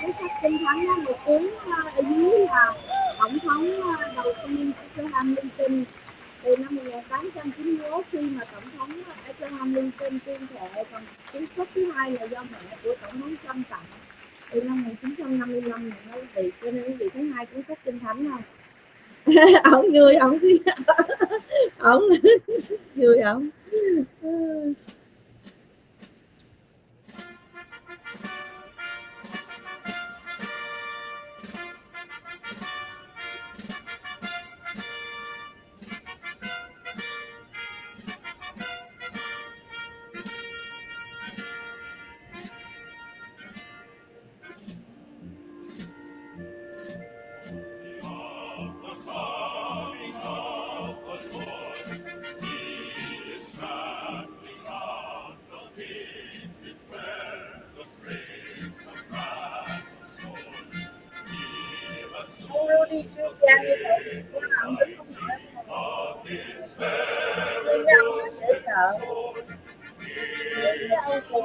Cái sách kinh thánh đó, một cuốn ở dưới là tổng thống đầu tiên của Hamilton Từ năm 1891 khi mà tổng thống Abraham Lincoln tuyên thệ, còn cuốn sách thứ hai là do mẹ của tổng thống Trump tặng từ năm 1955 này quý vị. Cho nên quý vị thấy hai cuốn sách Kinh Thánh không? Ổng người ổng ổng người ổng. Đi ra đi thôi, ông đứng không đi ra ông dễ sợ. Ông cụ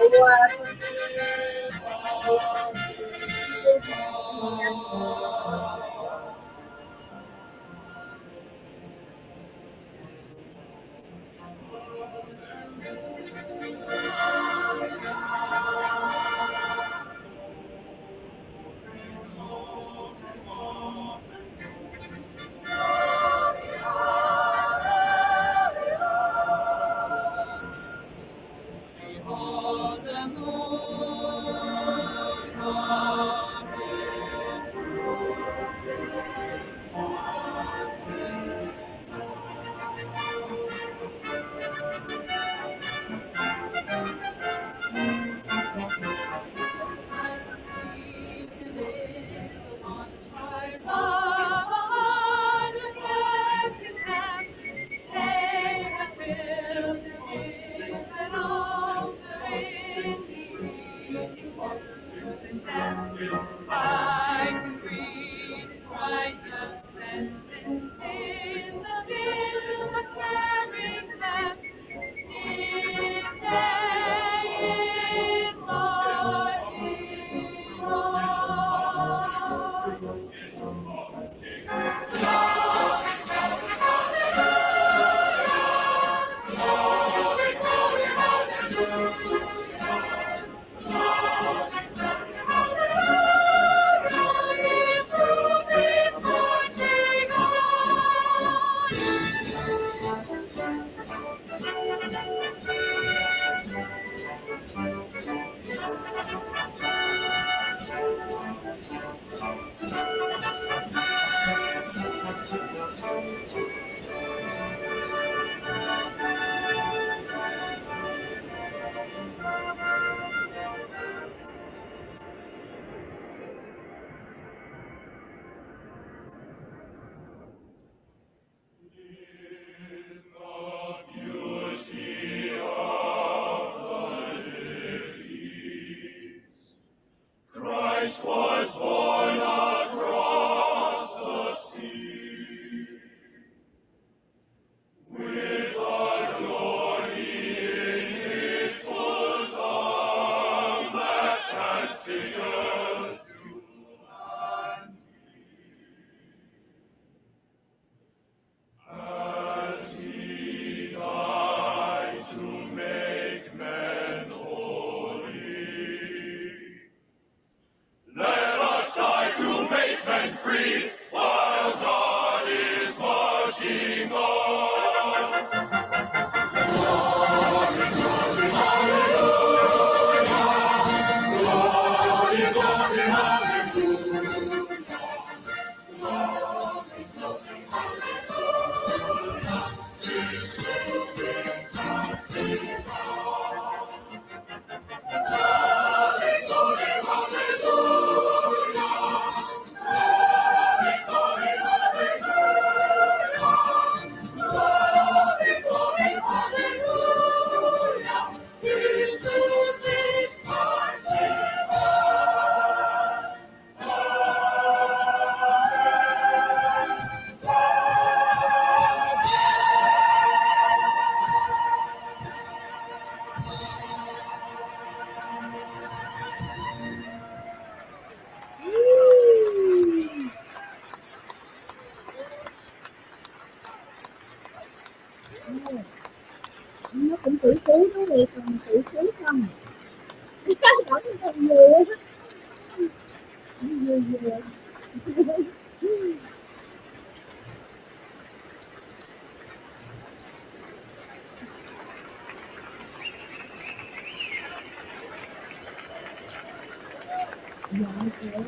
Nó cũng tỷ phú đó thì còn tỷ phú không? Vẫn còn vừa. Vừa vừa. Dạ của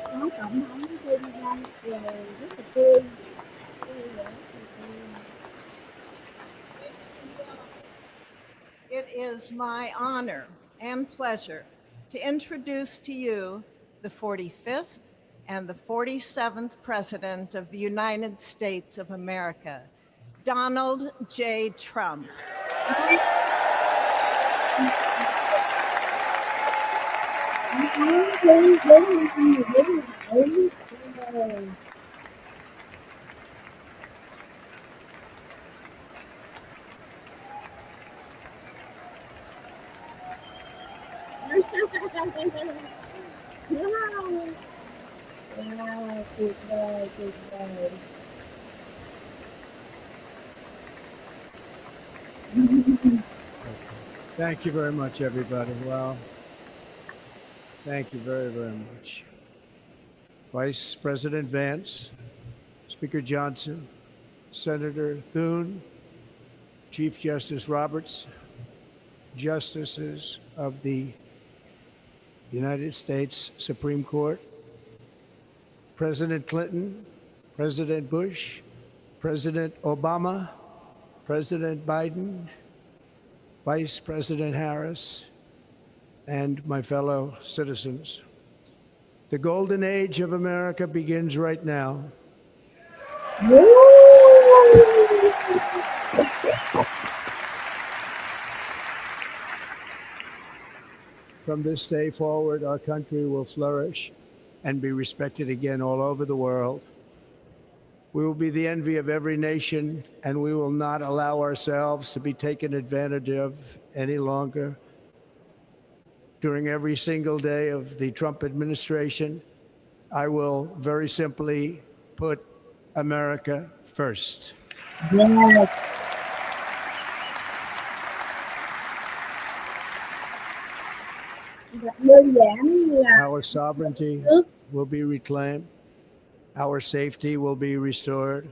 có tổng thống trên đây rồi rất là vui. It is my honor and pleasure to introduce to you the 45th and the 47th President of the United States of America, Donald J. Trump. Wow, tuyệt vời, tuyệt vời. Thank you very much, everybody. Well, thank you very, very much. Vice President Vance, Speaker Johnson, Senator Thune, Chief Justice Roberts, Justices of the United States Supreme Court, President Clinton, President Bush, President Obama, President Biden, Vice President Harris, and my fellow citizens. The golden age of America begins right now. From this day forward, our country will flourish and be respected again all over the world. We will be the envy of every nation, and we will not allow ourselves to be taken advantage of any longer. During every single day of the Trump administration, I will very simply put America first. Yes. Đơn giản là Our sovereignty will be reclaimed. Our safety will be restored.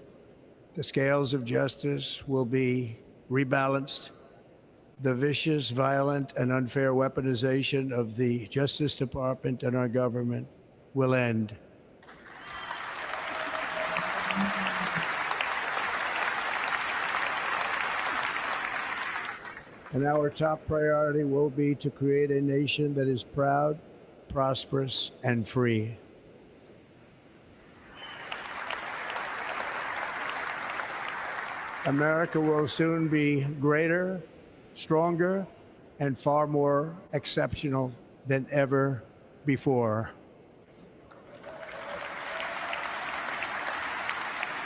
The scales of justice will be rebalanced. The vicious, violent, and unfair weaponization of the Justice Department and our government will end. And our top priority will be to create a nation that is proud, prosperous, and free. America will soon be greater, stronger, and far more exceptional than ever before.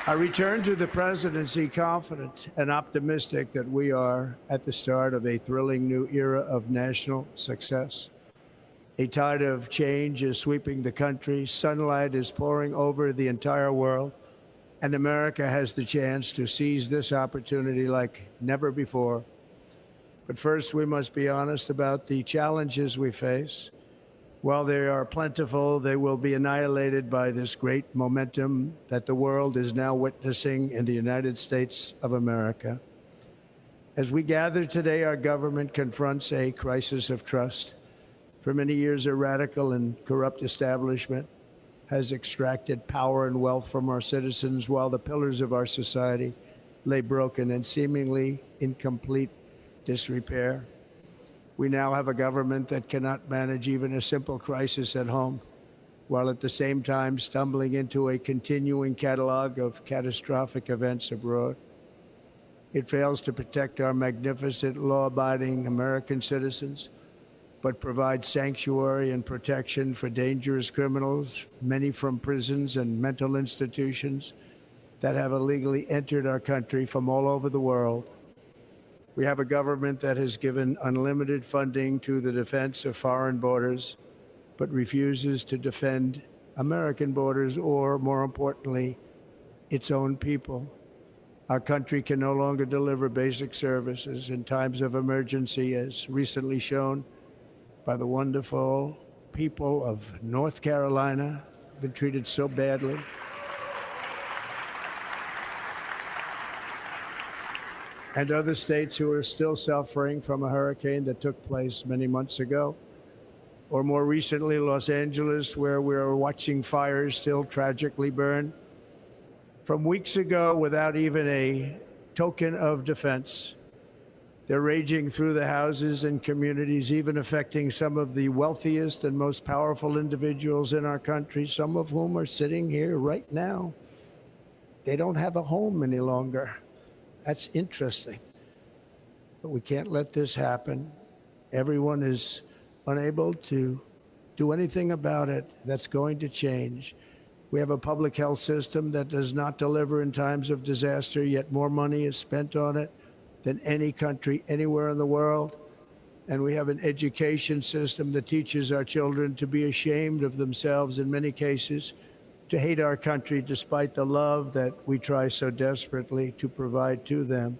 I return to the presidency confident and optimistic that we are at the start of a thrilling new era of national success. A tide of change is sweeping the country. Sunlight is pouring over the entire world. And America has the chance to seize this opportunity like never before. But first, we must be honest about the challenges we face. While they are plentiful, they will be annihilated by this great momentum that the world is now witnessing in the United States of America. As we gather today, our government confronts a crisis of trust. For many years, a radical and corrupt establishment has extracted power and wealth from our citizens while the pillars of our society lay broken and seemingly in complete disrepair. We now have a government that cannot manage even a simple crisis at home, while at the same time stumbling into a continuing catalog of catastrophic events abroad. It fails to protect our magnificent, law-abiding American citizens, but provides sanctuary and protection for dangerous criminals, many from prisons and mental institutions that have illegally entered our country from all over the world. We have a government that has given unlimited funding to the defense of foreign borders, but refuses to defend American borders or, more importantly, its own people. Our country can no longer deliver basic services in times of emergency, as recently shown by the wonderful people of North Carolina, been treated so badly. And other states who are still suffering from a hurricane that took place many months ago. Or more recently, Los Angeles, where we're watching fires still tragically burn. From weeks ago, without even a token of defense, they're raging through the houses and communities, even affecting some of the wealthiest and most powerful individuals in our country, some of whom are sitting here right now. They don't have a home any longer. That's interesting. But we can't let this happen. Everyone is unable to do anything about it. That's going to change. We have a public health system that does not deliver in times of disaster, yet more money is spent on it than any country anywhere in the world. And we have an education system that teaches our children to be ashamed of themselves in many cases, to hate our country despite the love that we try so desperately to provide to them.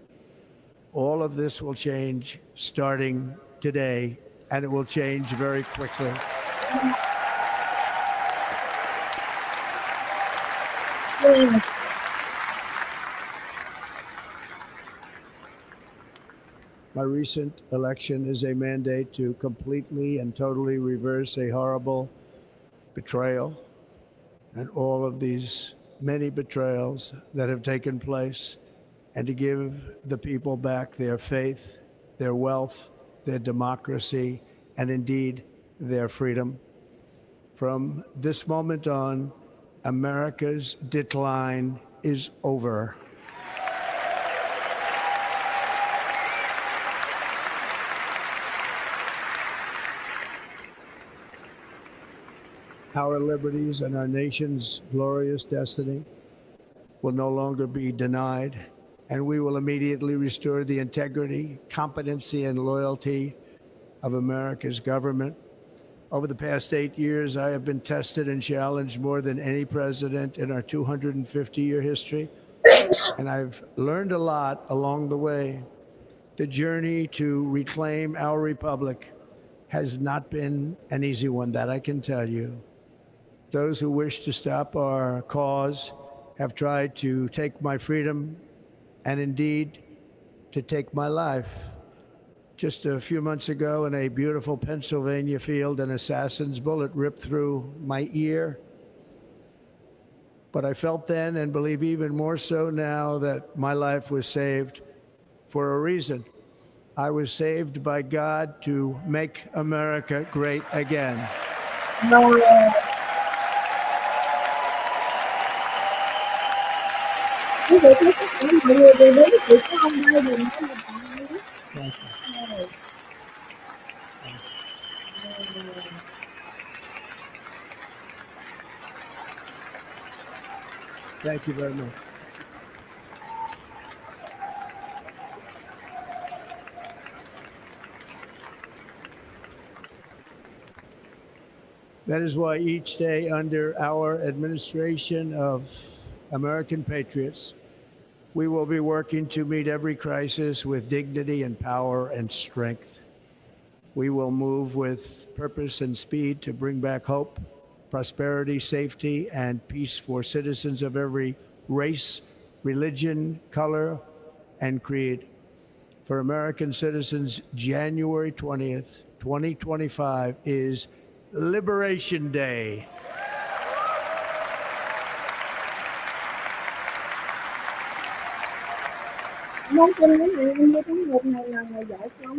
All of this will change starting today, and it will change very quickly. My recent election is a mandate to completely and totally reverse a horrible betrayal and all of these many betrayals that have taken place, and to give the people back their faith, their wealth, their democracy, and indeed their freedom. From this moment on, America's decline is over. Our liberties and our nation's glorious destiny will no longer be denied, and we will immediately restore the integrity, competency, and loyalty of America's government. Over the past 8 years, I have been tested and challenged more than any president in our 250-year history, and I've learned a lot along the way. The journey to reclaim our republic has not been an easy one, that I can tell you. Those who wish to stop our cause have tried to take my freedom and indeed to take my life. Just a few months ago in a beautiful Pennsylvania field, an assassin's bullet ripped through my ear. But I felt then, and believe even more so now, that my life was saved for a reason. I was saved by God to make America great again. Quý vị thấy tất cả mọi người đều đến sự của ông Biden đó là bạn ấy. Thank you very much. That is why each day under our administration of American patriots, we will be working to meet every crisis with dignity and power and strength. We will move with purpose and speed to bring back hope, prosperity, safety, and peace for citizens of every race, religion, color, and creed. For American citizens, January 20th, 2025 is Liberation Day.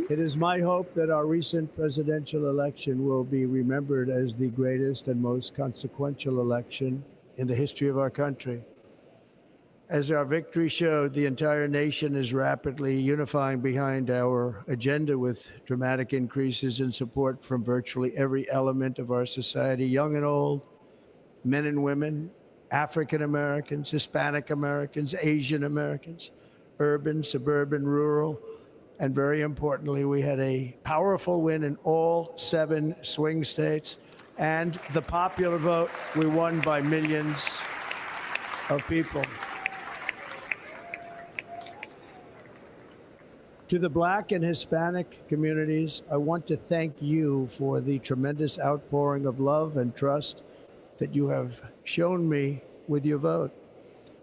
It is my hope that our recent presidential election will be remembered as the greatest and most consequential election in the history of our country. As our victory showed, the entire nation is rapidly unifying behind our agenda with dramatic increases in support from virtually every element of our society, young and old, men and women, African Americans, Hispanic Americans, Asian Americans, urban, suburban, rural, and very importantly, we had a powerful win in all 7 swing states. And the popular vote, we won by millions of people. To the Black and Hispanic communities, I want to thank you for the tremendous outpouring of love and trust that you have shown me with your vote.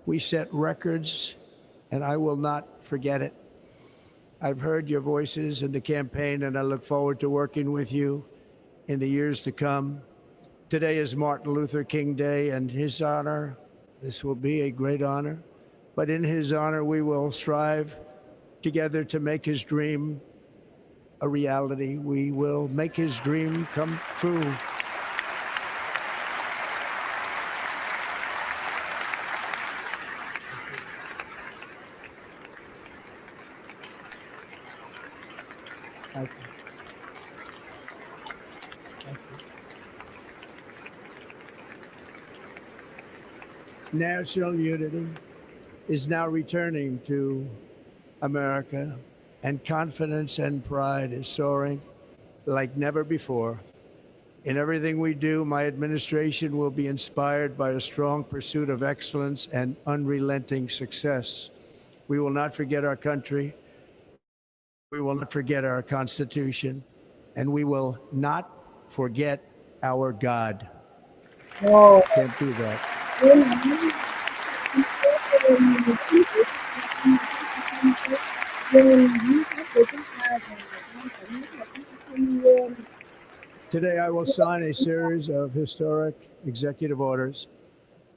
We set records, and I will not forget it. I've heard your voices in the campaign, and I look forward to working with you in the years to come. Today is Martin Luther King Day, and his honor, this will be a great honor, but in his honor, we will strive together to make his dream a reality. We will make his dream come true. Thank you. Thank you. National unity is now returning to America, and confidence and pride is soaring like never before. In everything we do, my administration will be inspired by a strong pursuit of excellence and unrelenting success. We will not forget our country. We will not forget our Constitution, and we will not forget our God. Ồ. Can't do that. Today, I will sign a series of historic executive orders.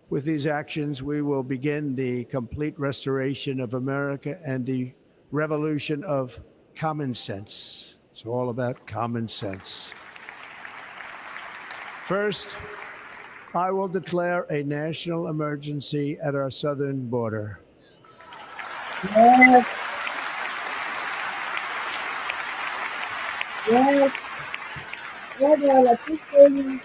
With these actions, we will begin the complete restoration of America and the revolution of common sense. It's all about common sense. First, I will declare a national emergency at our southern border. Yes. Yes. Bây giờ là trước tiên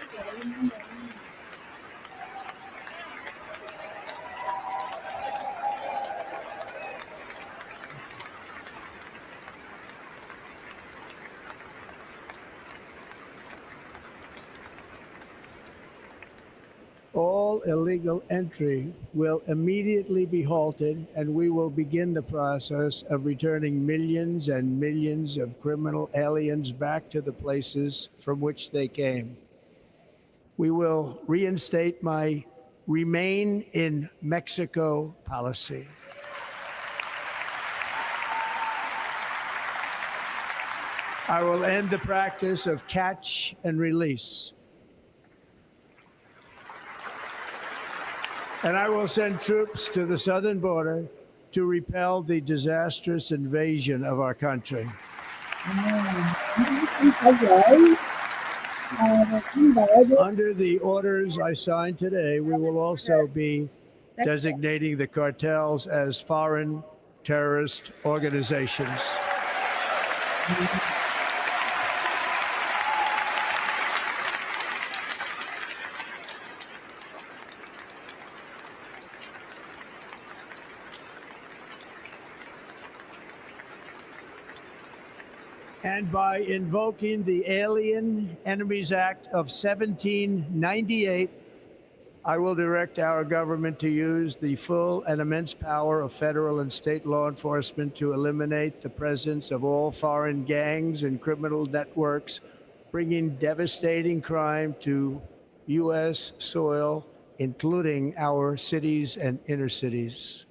All illegal entry will immediately be halted, and we will begin the process of returning millions and millions of criminal aliens back to the places from which they came. We will reinstate my Remain in Mexico policy. I will end the practice of catch and release. And I will send troops to the southern border to repel the disastrous invasion of our country. Under the orders I signed today, we will also be designating the cartels as foreign terrorist organizations. And by invoking the Alien Enemies Act of 1798, I will direct our government to use the full and immense power of federal and state law enforcement to eliminate the presence of all foreign gangs and criminal networks, bringing devastating crime to U.S. soil, including our cities and inner cities.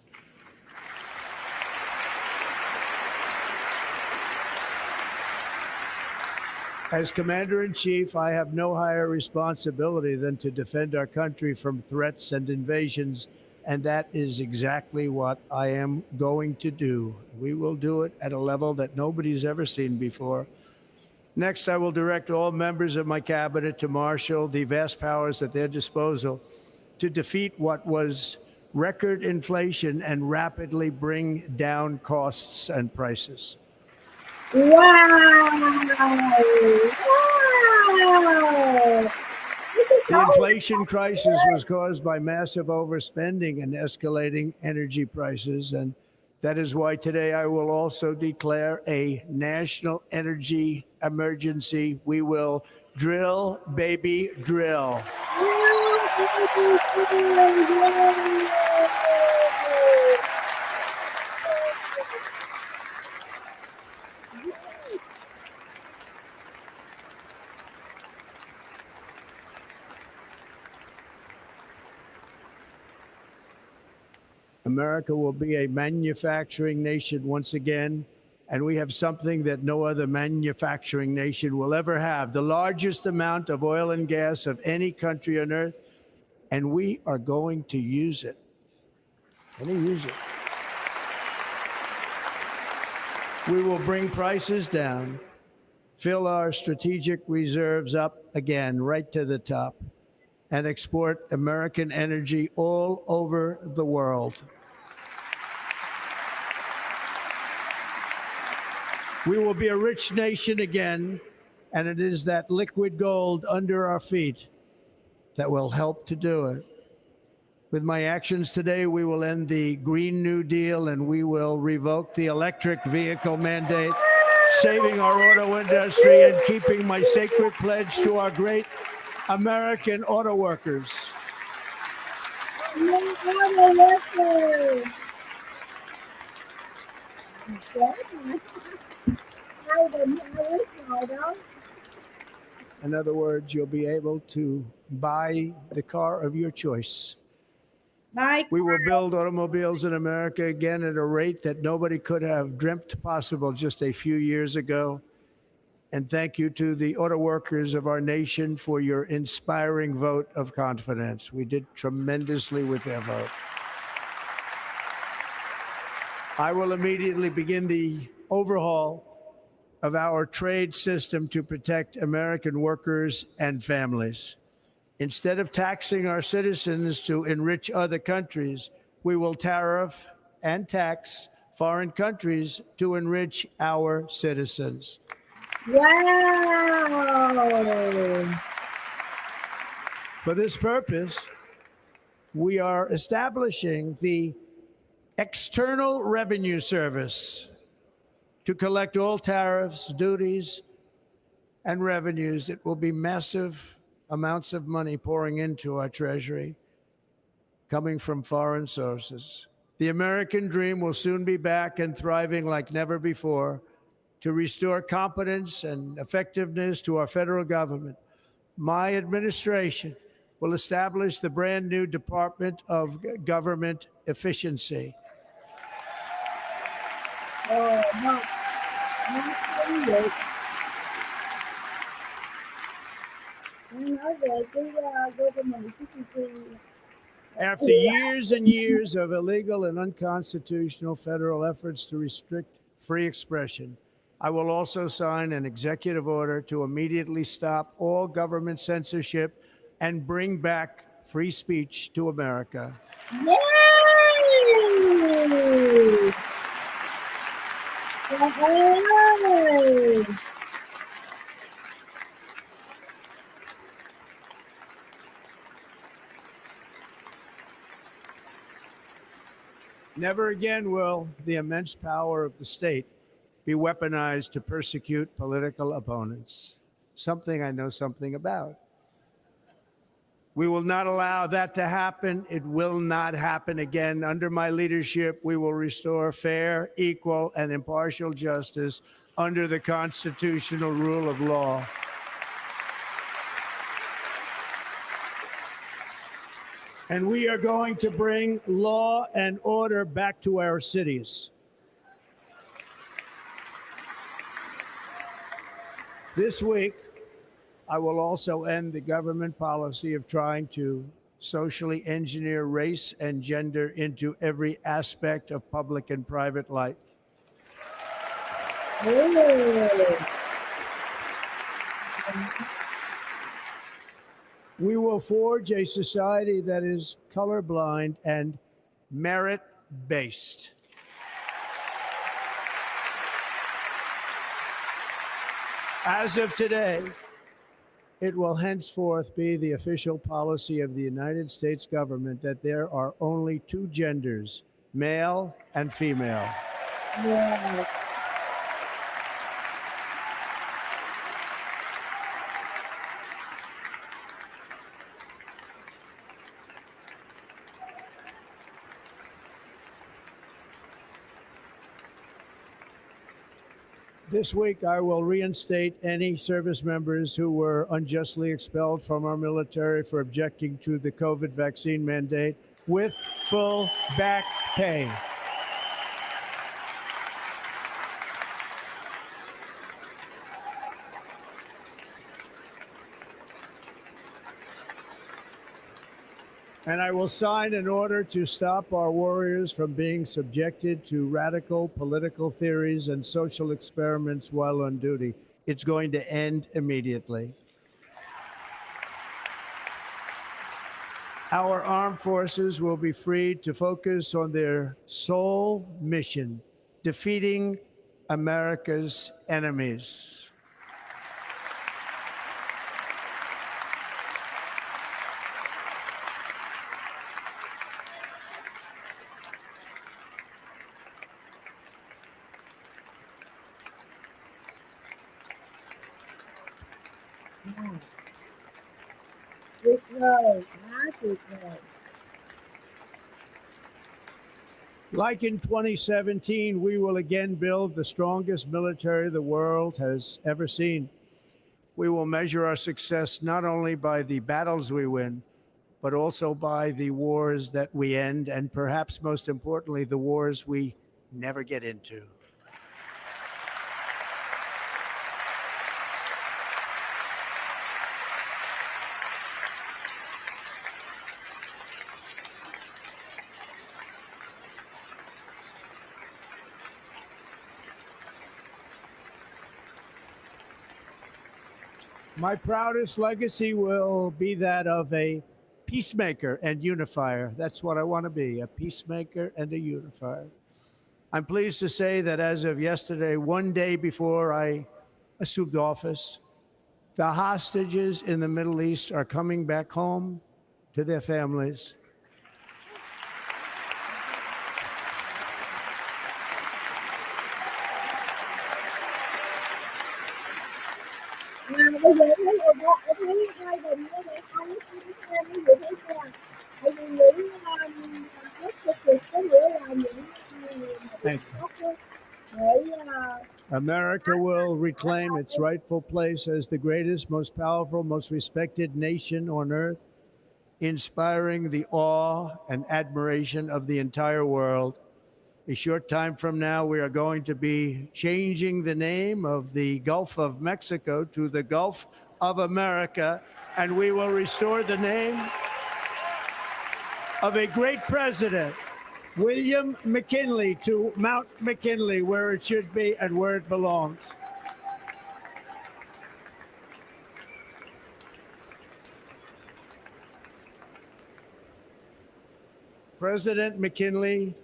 As Commander-in-Chief, I have no higher responsibility than to defend our country from threats and invasions, and that is exactly what I am going to do. We will do it at a level that nobody's ever seen before. Next, I will direct all members of my cabinet to marshal the vast powers at their disposal to defeat what was record inflation and rapidly bring down costs and prices. Wow! The inflation crisis was caused by massive overspending and escalating energy prices, and that is why today I will also declare a national energy emergency. We will drill, baby, drill. America will be a manufacturing nation once again, and we have something that no other manufacturing nation will ever have, the largest amount of oil and gas of any country on earth, and we are going to use it. We will bring prices down, fill our strategic reserves up again right to the top, and export American energy all over the world. We will be a rich nation again, and it is that liquid gold under our feet that will help to do it. With my actions today, we will end the Green New Deal and we will revoke the electric vehicle mandate, saving our auto industry and keeping my sacred pledge to our great American auto workers. In other words, you'll be able to buy the car of your choice. We will build automobiles in America again at a rate that nobody could have dreamt possible just a few years ago. And thank you to the auto workers of our nation for your inspiring vote of confidence. We did tremendously with their vote. I will immediately begin the overhaul of our trade system to protect American workers and families. Instead of taxing our citizens to enrich other countries, we will tariff and tax foreign countries to enrich our citizens. Wow! For this purpose, we are establishing the External Revenue Service to collect all tariffs, duties, and revenues. It will be massive amounts of money pouring into our treasury, coming from foreign sources. The American dream will soon be back and thriving like never before to restore competence and effectiveness to our federal government. My administration will establish the brand new Department of Government Efficiency. After years and years of illegal and unconstitutional federal efforts to restrict free expression, I will also sign an executive order to immediately stop all government censorship and bring back free speech to America. Yay! Yay! Never again will the immense power of the state be weaponized to persecute political opponents, something I know something about. We will not allow that to happen. It will not happen again. Under my leadership, we will restore fair, equal, and impartial justice under the constitutional rule of law. And we are going to bring law and order back to our cities. This week, I will also end the government policy of trying to socially engineer race and gender into every aspect of public and private life. We will forge a society that is colorblind and merit-based. As of today, it will henceforth be the official policy of the United States government that there are only two genders, male and female. Yeah. This week, I will reinstate any service members who were unjustly expelled from our military for objecting to the COVID vaccine mandate with full back pay. And I will sign an order to stop our warriors from being subjected to radical political theories and social experiments while on duty. It's going to end immediately. Our armed forces will be freed to focus on their sole mission, defeating America's enemies. Tuyệt vời, quá tuyệt vời. Like in 2017, we will again build the strongest military the world has ever seen. We will measure our success not only by the battles we win, but also by the wars that we end, and perhaps most importantly, the wars we never get into. My proudest legacy will be that of a peacemaker and unifier. That's what I want to be, a peacemaker and a unifier. I'm pleased to say that as of yesterday, one day before I assumed office, the hostages in the Middle East are coming back home to their families. Bây giờ thấy ở đây hai Bình với lại không xem ví dụ thấy sao? Tại vì nghĩ rất tích cực có nghĩa là những America will reclaim its rightful place as the greatest, most powerful, most respected nation on earth, inspiring the awe and admiration of the entire world. A short time from now, we are going to be changing the name of the Gulf of Mexico to the Gulf of America, and we will restore the name of a great president, William McKinley, to Mount McKinley, where it should be and where it belongs. President McKinley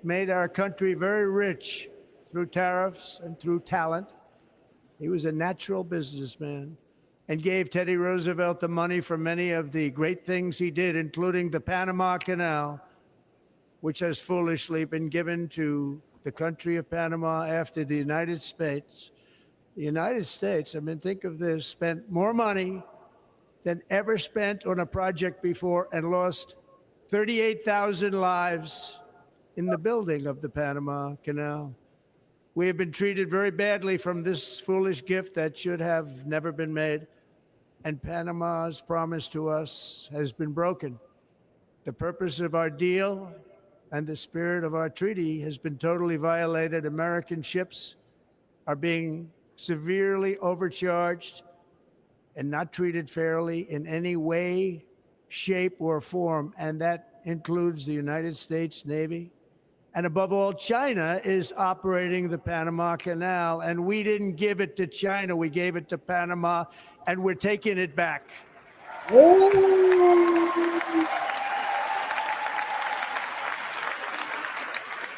made our country very rich through tariffs and through talent. He was a natural businessman and gave Teddy Roosevelt the money for many of the great things he did, including the Panama Canal, which has foolishly been given to the country of Panama after the United States. The United States, I mean, think of this, spent more money than ever spent on a project before and lost 38,000 lives in the building of the Panama Canal. We have been treated very badly from this foolish gift that should have never been made, and Panama's promise to us has been broken. The purpose of our deal and the spirit of our treaty has been totally violated. American ships are being severely overcharged and not treated fairly in any way, shape, or form, and that includes the United States Navy. And above all, China is operating the Panama Canal, and we didn't give it to China, we gave it to Panama, and we're taking it back.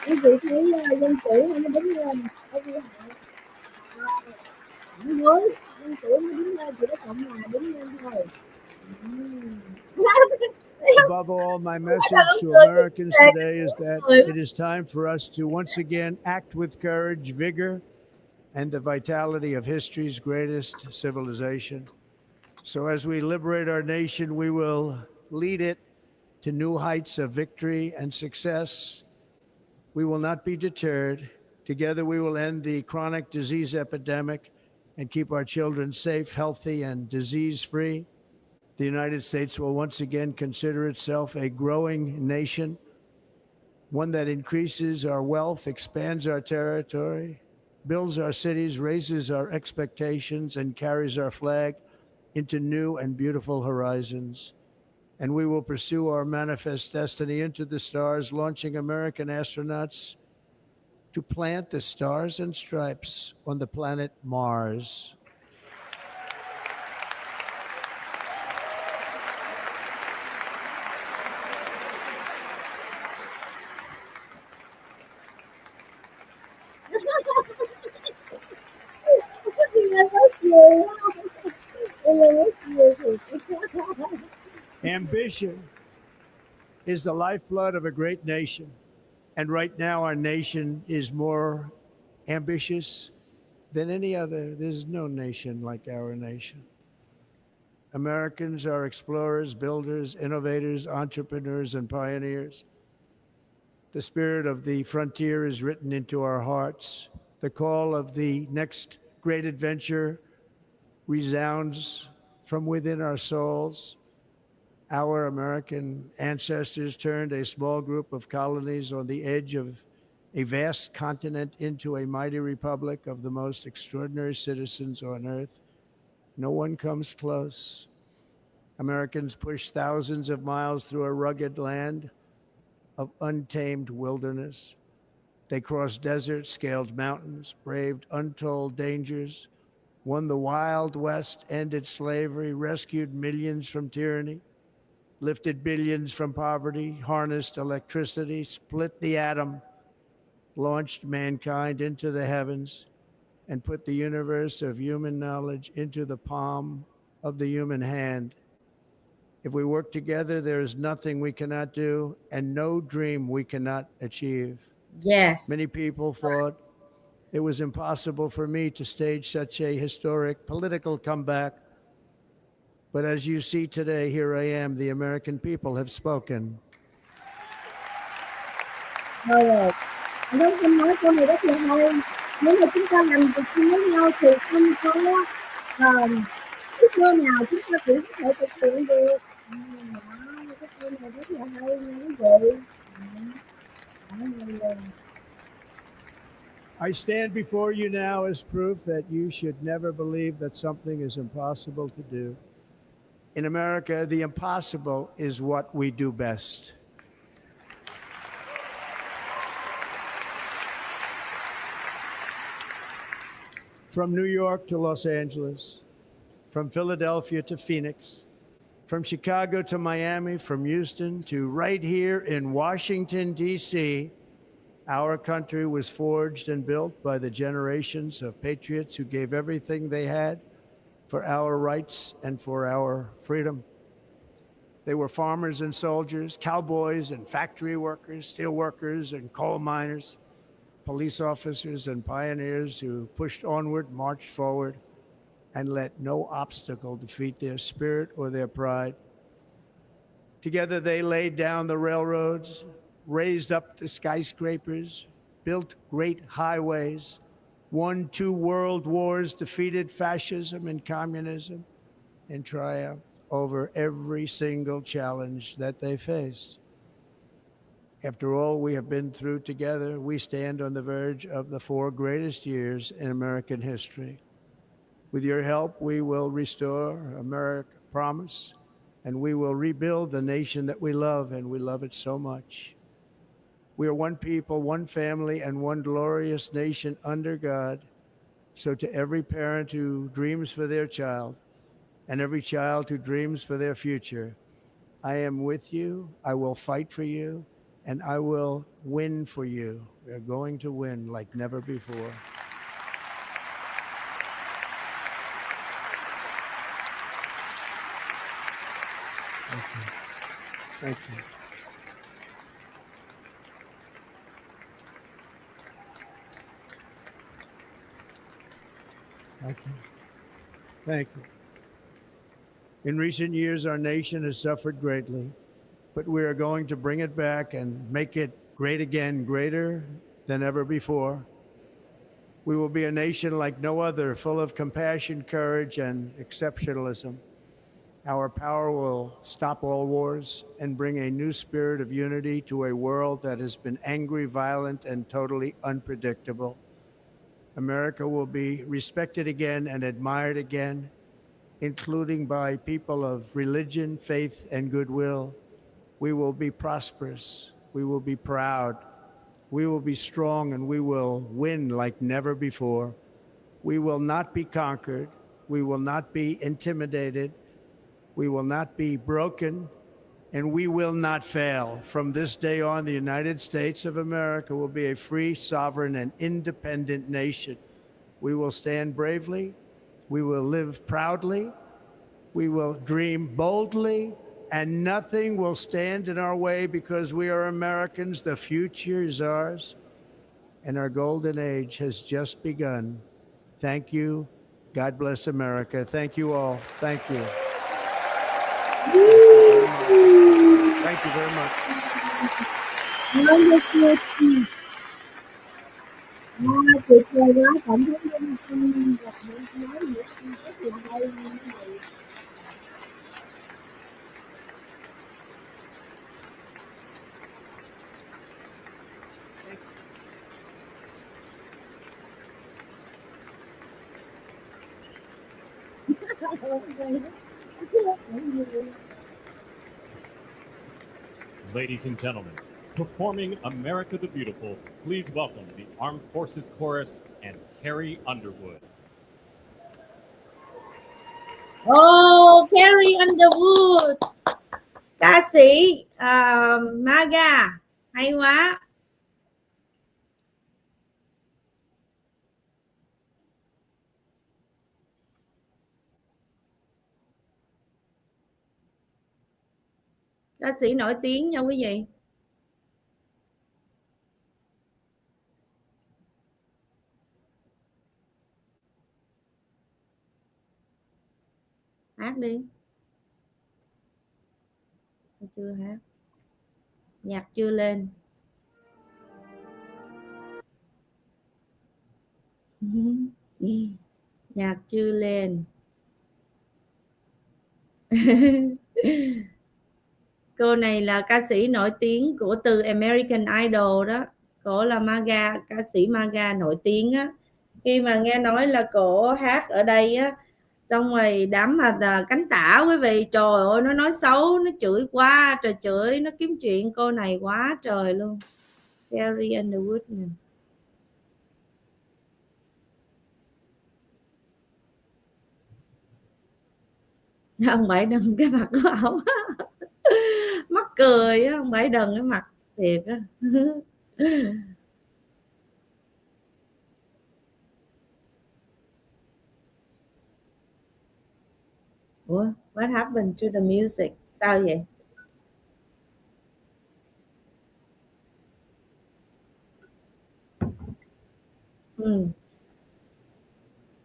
quý vị thấy dân chủ nó đứng lên ở phía nó mới dân chủ nó đứng lên chỉ có cộng hòa đứng lên thôi. Above all, my message to Americans today is that it is time for us to once again act with courage, vigor, and the vitality of history's greatest civilization. So as we liberate our nation, we will lead it to new heights of victory and success. We will not be deterred. Together, we will end the chronic disease epidemic and keep our children safe, healthy, and disease-free. The United States will once again consider itself a growing nation one that increases our wealth, expands our territory, builds our cities, raises our expectations, and carries our flag into new and beautiful horizons. And we will pursue our manifest destiny into the stars, launching American astronauts to plant the stars and stripes on the planet Mars. Ambition is the lifeblood of a great nation. And right now, our nation is more ambitious than any other. There's no nation like our nation. Americans are explorers, builders, innovators, entrepreneurs, and pioneers. The spirit of the frontier is written into our hearts. The call of the next great adventure resounds from within our souls. Our American ancestors turned a small group of colonies on the edge of a vast continent into a mighty republic of the most extraordinary citizens on earth. No one comes close. Americans pushed thousands of miles through a rugged land of untamed wilderness. They crossed deserts, scaled mountains, braved untold dangers, won the Wild West, ended slavery, rescued millions from tyranny, lifted billions from poverty, harnessed electricity, split the atom, launched mankind into the heavens, and put the universe of human knowledge into the palm of the human hand. If we work together, there is nothing we cannot do and no dream we cannot achieve. Yes. Many people thought it was impossible for me to stage such a historic political comeback. But as you see today, here I am. The American people have spoken. Rồi, nếu anh nói câu này rất là hay. Nếu mà chúng ta làm việc chung với nhau thì không có ước mơ nào chúng ta cũng có thể thực hiện được. Đó, cái câu này rất là hay nha quý vị. I stand before you now as proof that you should never believe that something is impossible to do. In America, the impossible is what we do best. From New York to Los Angeles, from Philadelphia to Phoenix, from Chicago to Miami, from Houston to right here in Washington, D.C., our country was forged and built by the generations of patriots who gave everything they had for our rights and for our freedom. They were farmers and soldiers, cowboys and factory workers, steel workers and coal miners, police officers and pioneers who pushed onward, marched forward, and let no obstacle defeat their spirit or their pride. Together they laid down the railroads, raised up the skyscrapers, built great highways, won 2 world wars, defeated fascism and communism, and triumphed over every single challenge that they faced. After all we have been through together, we stand on the verge of the 4 greatest years in American history. With your help, we will restore America's promise, and we will rebuild the nation that we love, and we love it so much. We are one people, one family, and one glorious nation under God. So to every parent who dreams for their child and every child who dreams for their future, I am with you, I will fight for you, and I will win for you. We are going to win like never before. Thank you. Thank you. Thank you. Thank you. In recent years, our nation has suffered greatly, but we are going to bring it back and make it great again, greater than ever before. We will be a nation like no other, full of compassion, courage, and exceptionalism. Our power will stop all wars and bring a new spirit of unity to a world that has been angry, violent, and totally unpredictable. America will be respected again and admired again, including by people of religion, faith, and goodwill. We will be prosperous. We will be proud. We will be strong, and we will win like never before. We will not be conquered. We will not be intimidated. We will not be broken, and we will not fail. From this day on, the United States of America will be a free, sovereign, and independent nation. We will stand bravely. We will live proudly. We will dream boldly, and nothing will stand in our way because we are Americans. The future is ours, and our golden age has just begun. Thank you. God bless America. Thank you all. Thank you. Thank you very much. Tuyệt vời quá, Tổng thống Donald Trump gặp những nói những tin rất là hay như thế này. Ladies and gentlemen, performing America the Beautiful, please welcome the Armed Forces Chorus and Carrie Underwood. Oh, Carrie Underwood, ca sĩ MAGA, hay quá. Ca sĩ nổi tiếng nha quý vị. Hát đi. Chưa hát. Nhạc chưa lên. Nhạc chưa lên. Cô này là ca sĩ nổi tiếng của từ American Idol đó. Cổ là MAGA, ca sĩ MAGA nổi tiếng á. Khi mà nghe nói là cổ hát ở đây á, xong rồi đám mà cánh tả quý vị, trời ơi nó nói xấu, nó chửi quá trời chửi, nó kiếm chuyện cô này quá trời luôn. Carrie Underwood nè. Ông Bảy đừng cái mặt của ổng mắc cười á, ông Bảy đừng cái mặt thiệt á. Ủa, what happened to the music? Sao vậy?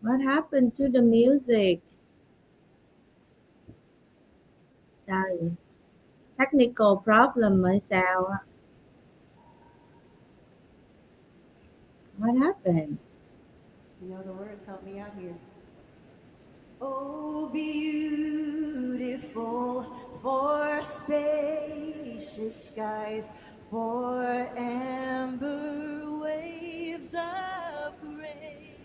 What happened to the music? Sao vậy? Technical problem hay sao á? What happened? You know the words, help me out here. Oh, beautiful for spacious skies, for amber waves of gray,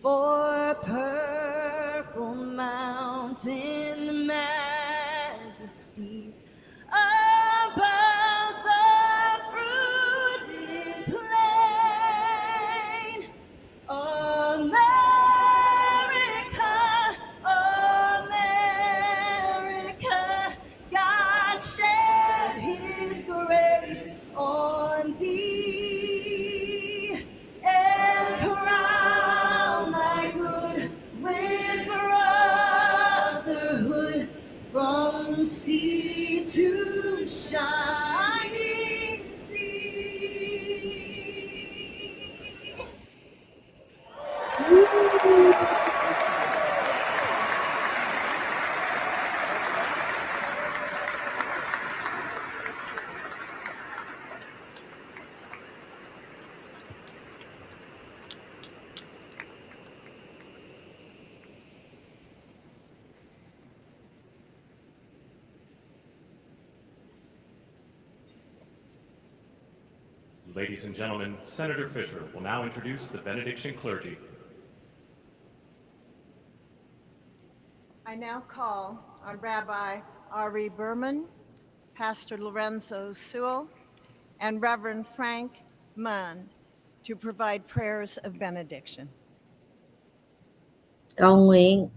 for purple mountain majesties above the fruited plain. America, America, God shed His grace on thee and crown thy good with brotherly Ladies and gentlemen, Senator Fisher will now introduce the Benediction Clergy. I now call on Rabbi Ari Berman, Pastor Lorenzo Sewell, and Reverend Frank Munn to provide prayers of benediction. Cầu nguyện.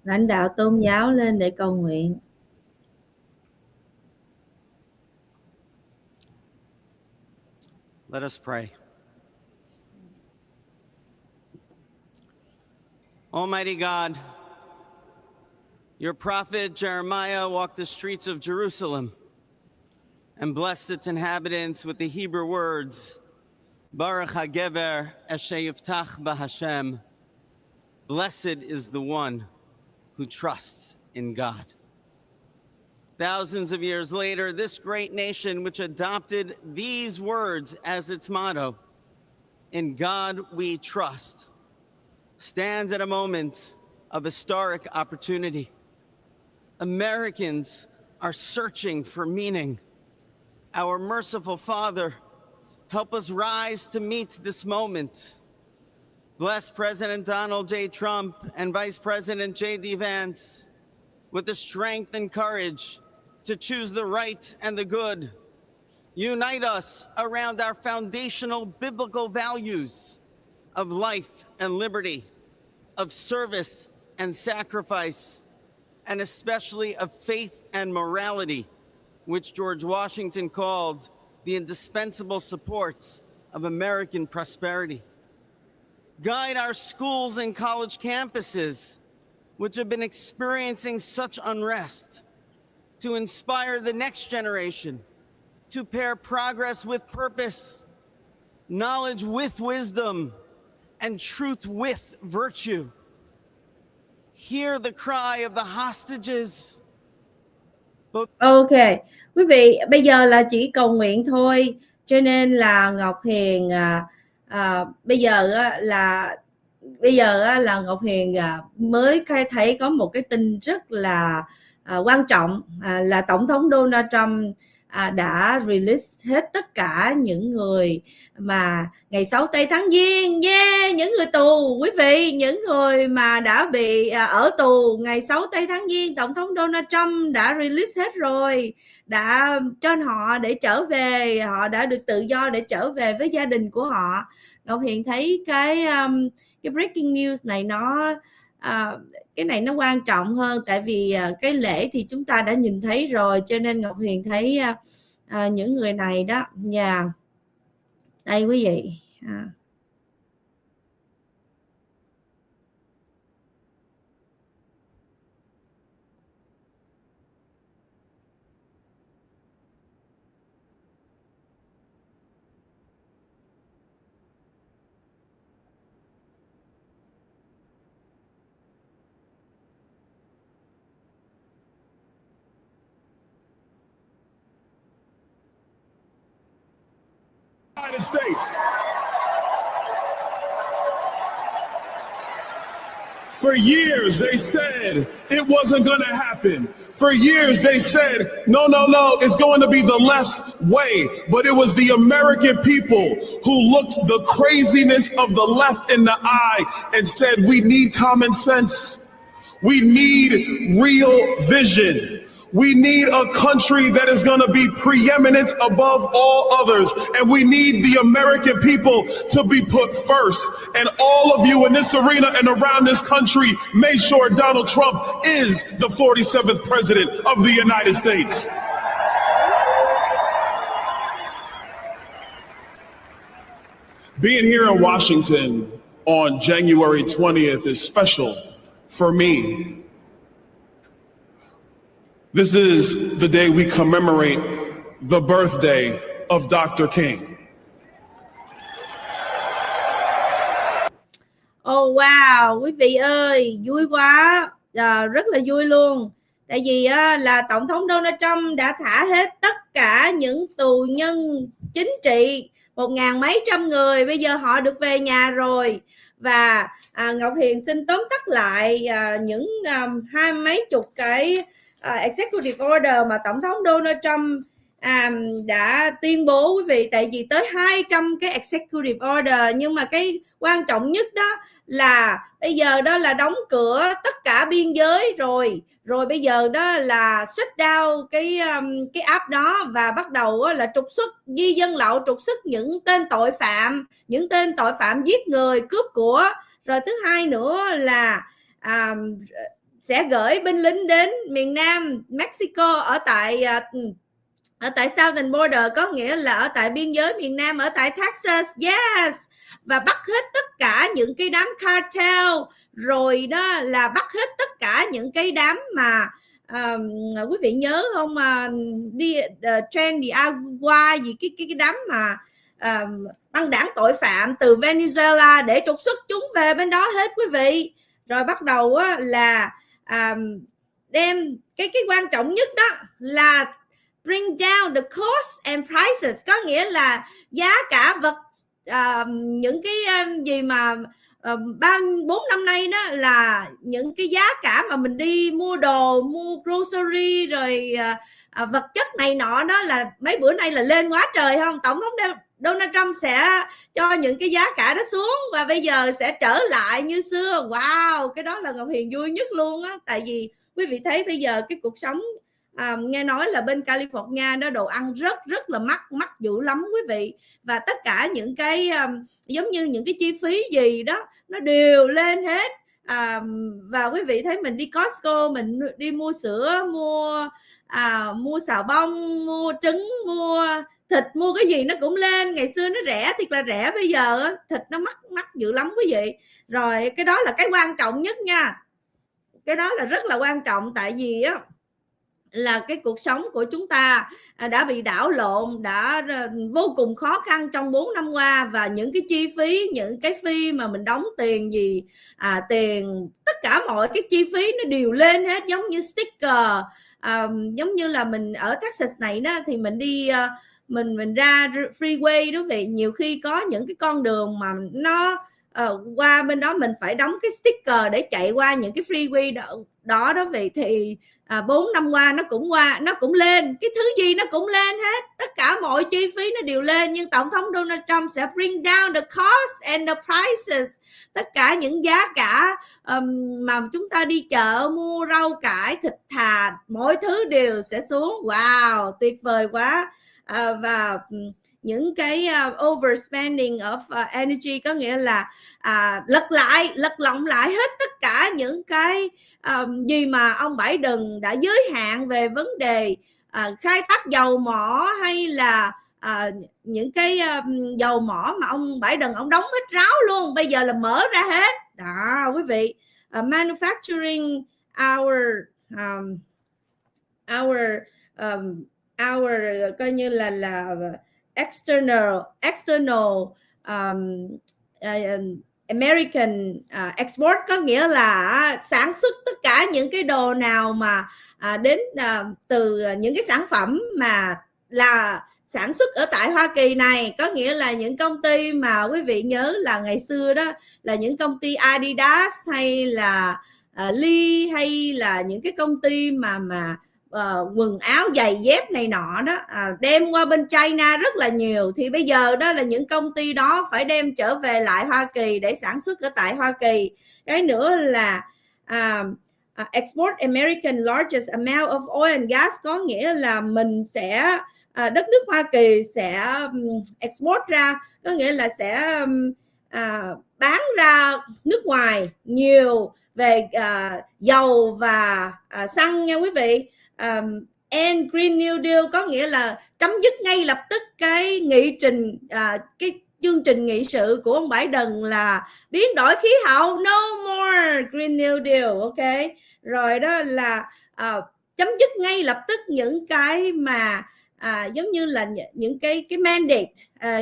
Lãnh đạo tôn giáo lên để cầu nguyện. Let us pray. Almighty God, your prophet Jeremiah walked the streets of Jerusalem and blessed its inhabitants with the Hebrew words, Baruch HaGever Asher Yiftach BaHashem. Blessed is the one who trusts in God. Thousands of years later, this great nation, which adopted these words as its motto, in God we trust, stands at a moment of historic opportunity. Americans are searching for meaning. Our merciful Father, help us rise to meet this moment. Bless President Donald J. Trump and Vice President J.D. Vance with the strength and courage to choose the right and the good. Unite us around our foundational biblical values of life and liberty, of service and sacrifice, and especially of faith and morality, which George Washington called the indispensable supports of American prosperity. Guide our schools and college campuses, which have been experiencing such unrest, to inspire the next generation, to pair progress with purpose, knowledge with wisdom, and truth with virtue. Hear the cry of the hostages. Ok, quý vị, bây giờ là chỉ cầu nguyện thôi, cho nên là Ngọc Hiền bây giờ là Ngọc Hiền mới thấy có một cái tin rất là quan trọng, là Tổng thống Donald Trump đã release hết tất cả những người mà ngày 6 tây tháng Giêng, những người tù, quý vị, những người mà đã bị ở tù ngày 6 tây tháng Giêng, Tổng thống Donald Trump đã release hết rồi, đã cho họ để trở về, họ đã được tự do để trở về với gia đình của họ. Ngọc Hiền thấy cái breaking news này cái này nó quan trọng hơn, tại vì cái lễ thì chúng ta đã nhìn thấy rồi, cho nên Ngọc Hiền thấy những người này đó nhà đây quý vị. United States. For years, they said it wasn't going to happen. For years, they said, no, it's going to be the left's way. But it was the American people who looked the craziness of the left in the eye and said, we need common sense. We need real vision. We need a country that is going to be preeminent above all others. And we need the American people to be put first. And all of you in this arena and around this country, make sure Donald Trump is the 47th president of the United States. Being here in Washington on January 20th is special for me. This is the day we commemorate the birthday of Dr. King. Oh wow, quý vị ơi, vui quá, rất là vui luôn. Tại vì là Tổng thống Donald Trump đã thả hết tất cả những tù nhân chính trị, 1.000 mấy trăm người, bây giờ họ được về nhà rồi. Và Ngọc Hiền xin tóm tắt lại những hai mấy chục cái executive order mà Tổng thống Donald Trump đã tuyên bố quý vị, tại vì tới 200 cái executive order, nhưng mà cái quan trọng nhất đó là bây giờ đó là đóng cửa tất cả biên giới rồi bây giờ đó là shut down cái app đó và bắt đầu là trục xuất di dân lậu, trục xuất những tên tội phạm giết người, cướp của. Rồi thứ hai nữa là sẽ gửi binh lính đến miền Nam Mexico ở tại Southern Border, có nghĩa là ở tại biên giới miền Nam, ở tại Texas, yes, và bắt hết tất cả những cái đám cartel, rồi đó là bắt hết tất cả những cái đám mà quý vị nhớ không, đi Trên, envoy gì cái đám mà băng đảng tội phạm từ Venezuela để trục xuất chúng về bên đó hết quý vị. Rồi bắt đầu là đem cái quan trọng nhất đó là bring down the cost and prices, có nghĩa là giá cả vật, những cái gì mà 4 năm nay đó là những cái giá cả mà mình đi mua đồ, mua grocery rồi vật chất này nọ đó, là mấy bữa nay là lên quá trời không? Tổng thống Donald Trump sẽ cho những cái giá cả đó xuống và bây giờ sẽ trở lại như xưa. Wow, cái đó là Ngọc Hiền vui nhất luôn á, tại vì quý vị thấy bây giờ cái cuộc sống nghe nói là bên California đó đồ ăn rất là mắc dữ lắm quý vị, và tất cả những cái giống như những cái chi phí gì đó nó đều lên hết. Và quý vị thấy mình đi Costco, mình đi mua sữa, mua xà bông, mua trứng, mua thịt, mua cái gì nó cũng lên. Ngày xưa nó rẻ thiệt là rẻ, bây giờ thịt nó mắc dữ lắm quý vị. Rồi cái đó là cái quan trọng nhất nha, cái đó là rất là quan trọng, tại vì á là cái cuộc sống của chúng ta đã bị đảo lộn, đã vô cùng khó khăn trong 4 năm qua, và những cái chi phí, những cái fee mà mình đóng tiền gì, tiền, tất cả mọi cái chi phí nó đều lên hết, giống như sticker, giống như là mình ở Texas này đó thì mình đi mình ra freeway đó vị, nhiều khi có những cái con đường mà nó qua bên đó mình phải đóng cái sticker để chạy qua những cái freeway đó vị, thì 4 năm qua nó cũng lên, cái thứ gì nó cũng lên hết, tất cả mọi chi phí nó đều lên. Nhưng Tổng thống Donald Trump sẽ bring down the cost and the prices, tất cả những giá cả mà chúng ta đi chợ mua rau cải, thịt thà, mọi thứ đều sẽ xuống. Wow, tuyệt vời quá. Và những cái overspending of energy, có nghĩa là lật lọng lại hết tất cả những cái gì mà ông Biden đã giới hạn về vấn đề khai thác dầu mỏ, hay là những cái dầu mỏ mà ông Biden ông đóng hết ráo luôn, bây giờ là mở ra hết đó quý vị. Manufacturing our coi như là external American export, có nghĩa là sản xuất tất cả những cái đồ nào mà đến từ những cái sản phẩm mà là sản xuất ở tại Hoa Kỳ này, có nghĩa là những công ty mà quý vị nhớ là ngày xưa đó là những công ty Adidas hay là Lee, hay là những cái công ty mà quần áo giày dép này nọ đó đem qua bên China rất là nhiều, thì bây giờ đó là những công ty đó phải đem trở về lại Hoa Kỳ để sản xuất ở tại Hoa Kỳ. Cái nữa là export American largest amount of oil and gas, có nghĩa là mình sẽ đất nước Hoa Kỳ sẽ export ra, có nghĩa là sẽ bán ra nước ngoài nhiều về dầu và xăng nha quý vị. And Green New Deal, có nghĩa là chấm dứt ngay lập tức cái nghị trình, cái chương trình nghị sự của ông Biden là biến đổi khí hậu, no more Green New Deal, ok. Rồi đó là chấm dứt ngay lập tức những cái mà giống như là những cái mandate,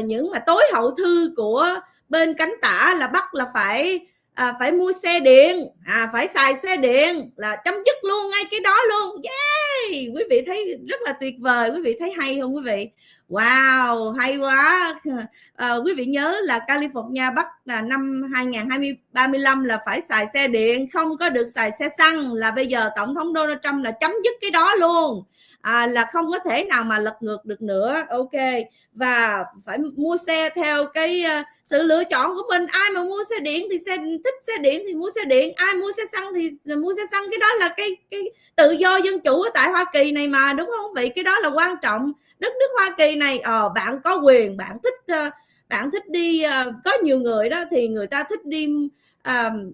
những mà tối hậu thư của bên cánh tả là bắt là phải phải mua xe điện, phải xài xe điện, là chấm dứt luôn ngay cái đó luôn. Yeah! Quý vị thấy rất là tuyệt vời, quý vị thấy hay không quý vị? Wow, hay quá. Quý vị nhớ là California bắt là năm 2035 là phải xài xe điện, không có được xài xe xăng, là bây giờ Tổng thống Donald Trump là chấm dứt cái đó luôn. Là không có thể nào mà lật ngược được nữa. Ok, và phải mua xe theo cái sự lựa chọn của mình. Ai mà mua xe điện thì thích xe điện thì mua xe điện, ai mua xe xăng thì mua xe xăng. Cái đó là cái tự do dân chủ ở tại Hoa Kỳ này mà, đúng không vị? Cái đó là quan trọng. Đất nước Hoa Kỳ này bạn có quyền, bạn thích đi, có nhiều người đó thì người ta thích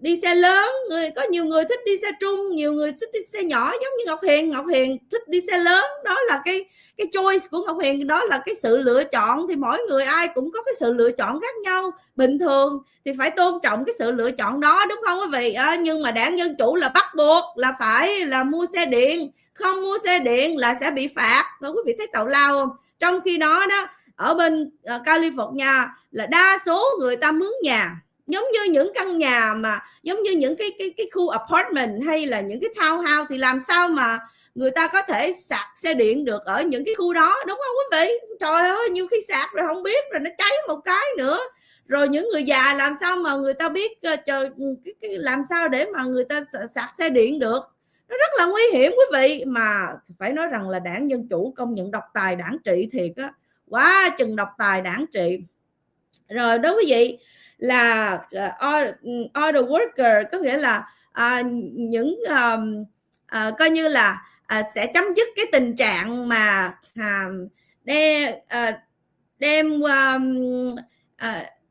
đi xe lớn, có nhiều người thích đi xe trung, nhiều người thích đi xe nhỏ, giống như Ngọc Hiền thích đi xe lớn. Đó là cái choice của Ngọc Hiền, đó là cái sự lựa chọn. Thì mỗi người ai cũng có cái sự lựa chọn khác nhau, bình thường thì phải tôn trọng cái sự lựa chọn đó, đúng không quý vị? Nhưng mà đảng Dân Chủ là bắt buộc là phải là mua xe điện, không mua xe điện là sẽ bị phạt. Đó, quý vị thấy tào lao không? Trong khi đó đó, ở bên California là đa số người ta mướn nhà, giống như những căn nhà mà giống như những cái khu apartment hay là những cái townhouse, thì làm sao mà người ta có thể sạc xe điện được ở những cái khu đó, đúng không quý vị? Trời ơi, nhiều khi sạc rồi không biết, rồi nó cháy một cái nữa. Rồi những người già làm sao mà người ta biết làm sao để mà người ta sạc xe điện được? Nó rất là nguy hiểm quý vị. Mà phải nói rằng là đảng Dân Chủ công nhận độc tài đảng trị thiệt á, quá chừng độc tài đảng trị. Rồi đó quý vị, là order worker có nghĩa là những coi như là sẽ chấm dứt cái tình trạng mà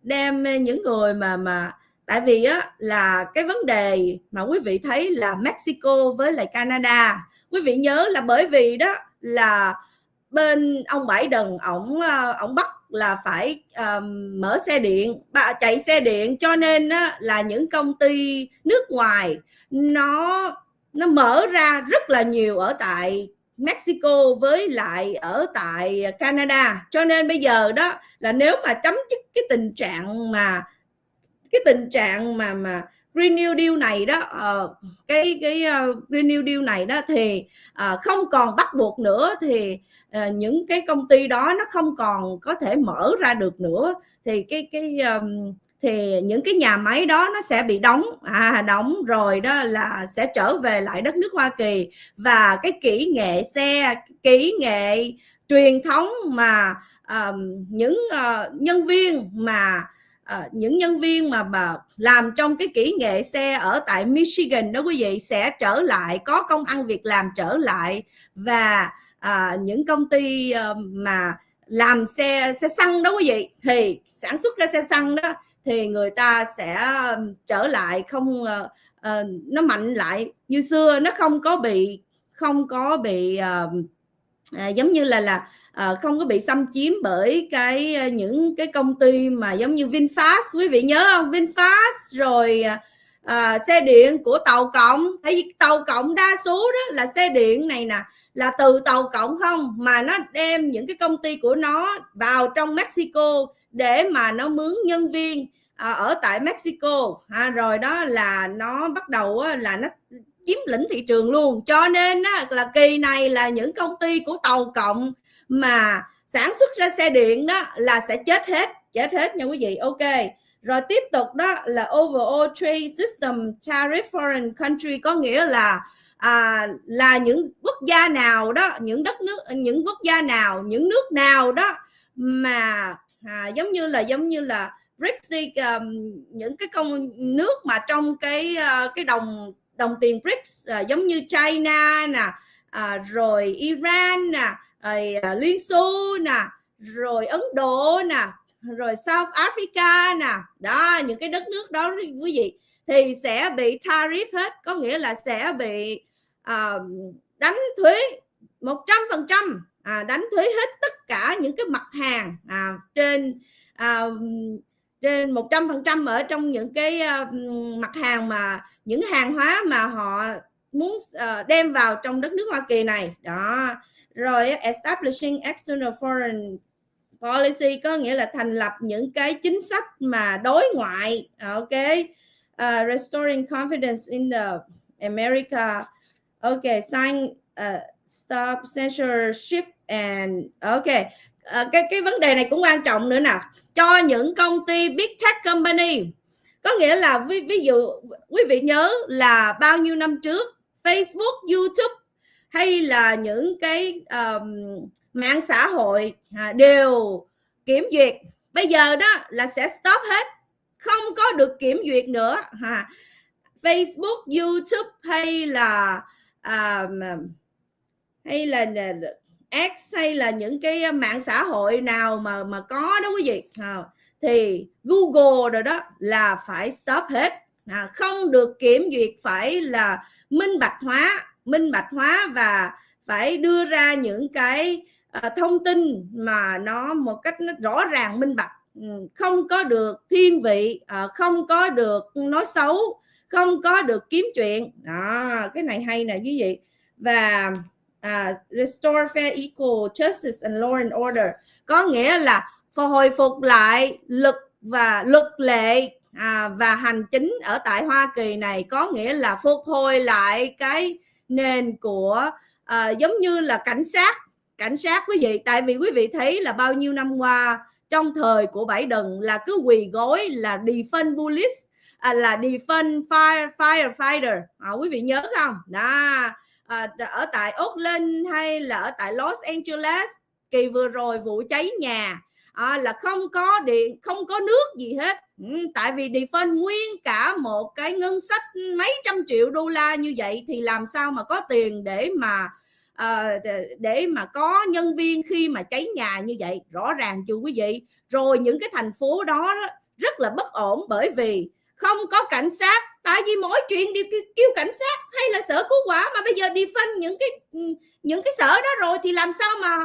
đem những người mà tại vì á là cái vấn đề mà quý vị thấy là Mexico với lại Canada, quý vị nhớ là bởi vì đó là bên ông Biden ổng bắt là phải mở xe điện, chạy xe điện, cho nên á, là những công ty nước ngoài nó mở ra rất là nhiều ở tại Mexico với lại ở tại Canada. Cho nên bây giờ đó là nếu mà chấm dứt cái tình trạng mà Green New Deal này đó, cái Green New Deal này đó thì không còn bắt buộc nữa, thì những cái công ty đó nó không còn có thể mở ra được nữa, thì thì những cái nhà máy đó nó sẽ bị đóng rồi đó là sẽ trở về lại đất nước Hoa Kỳ. Và cái kỹ nghệ xe, kỹ nghệ truyền thống mà những nhân viên mà làm trong cái kỹ nghệ xe ở tại Michigan đó quý vị sẽ trở lại, có công ăn việc làm trở lại. Và những công ty mà làm xe xăng đó quý vị, thì sản xuất ra xe xăng đó, thì người ta sẽ trở lại, không nó mạnh lại như xưa, nó không có bị giống như là không có bị xâm chiếm bởi những cái công ty mà giống như VinFast, quý vị nhớ không? VinFast rồi xe điện của tàu cộng. Tại vì tàu cộng đa số đó là xe điện này nè, là từ tàu cộng không, mà nó đem những cái công ty của nó vào trong Mexico để mà nó mướn nhân viên ở tại Mexico, rồi đó là nó bắt đầu là nó chiếm lĩnh thị trường luôn. Cho nên là kỳ này là những công ty của tàu cộng mà sản xuất ra xe điện đó là sẽ chết hết nha quý vị. Ok, rồi tiếp tục đó là overall trade system tariff foreign country, có nghĩa là những quốc gia nào đó, những quốc gia nào, những nước nào đó mà giống như là BRICS, những cái nước mà trong cái đồng tiền BRICS, giống như China nè, rồi Iran nè, rồi Liên Xô nè, rồi Ấn Độ nè, rồi South Africa nè, đó, những cái đất nước đó quý vị thì sẽ bị tariff hết, có nghĩa là sẽ bị đánh thuế 100%, đánh thuế hết tất cả những cái mặt hàng trên 100% ở trong những cái mặt hàng mà những hàng hóa mà họ muốn đem vào trong đất nước Hoa Kỳ này đó. Rồi establishing external foreign policy, có nghĩa là thành lập những cái chính sách mà đối ngoại. Ok, restoring confidence in the America. Okay, sign stop censorship and okay. Cái vấn đề này cũng quan trọng nữa nè, cho những công ty big tech company. Có nghĩa là ví dụ quý vị nhớ là bao nhiêu năm trước Facebook, YouTube hay là những cái mạng xã hội đều kiểm duyệt, bây giờ đó là sẽ stop hết, không có được kiểm duyệt nữa. Facebook, YouTube hay là X hay là những cái mạng xã hội nào mà có đó quý vị, thì Google rồi đó là phải stop hết, không được kiểm duyệt, phải là minh bạch hóa và phải đưa ra những cái thông tin mà nó một cách nó rõ ràng minh bạch, không có được thiên vị, không có được nói xấu, không có được kiếm chuyện. Cái này hay nè quý vị. Và restore fair, equal justice and law and order, có nghĩa là hồi phục lại luật lệ và hành chính ở tại Hoa Kỳ này, có nghĩa là phục hồi lại cái nền của giống như là cảnh sát quý vị. Tại vì quý vị thấy là bao nhiêu năm qua trong thời của Biden là cứ quỳ gối là defund police, là defund firefighter, quý vị nhớ không đó. Ở tại Oakland hay là ở tại Los Angeles kỳ vừa rồi vụ cháy nhà là không có điện, không có nước gì hết, tại vì defund nguyên cả một cái ngân sách mấy trăm triệu đô la như vậy thì làm sao mà có tiền để mà có nhân viên khi mà cháy nhà như vậy, rõ ràng chưa quý vị. Rồi những cái thành phố đó rất là bất ổn bởi vì không có cảnh sát, tại vì mỗi chuyện đi kêu cảnh sát hay là sở cứu hỏa, mà bây giờ defund những cái sở đó rồi thì làm sao mà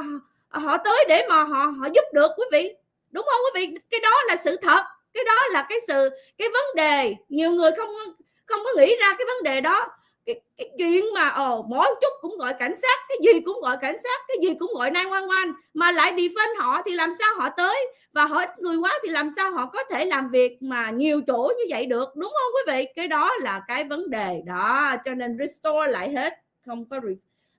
họ tới để mà họ giúp được quý vị, đúng không quý vị? Cái đó là sự thật, cái đó là cái vấn đề nhiều người không có nghĩ ra cái vấn đề đó. Cái chuyện mà mỗi chút cũng gọi cảnh sát, cái gì cũng gọi cảnh sát, cái gì cũng gọi 911, mà lại defund họ thì làm sao họ tới, và họ ít người quá thì làm sao họ có thể làm việc mà nhiều chỗ như vậy được, đúng không quý vị? Cái đó là cái vấn đề đó, cho nên restore lại hết, không có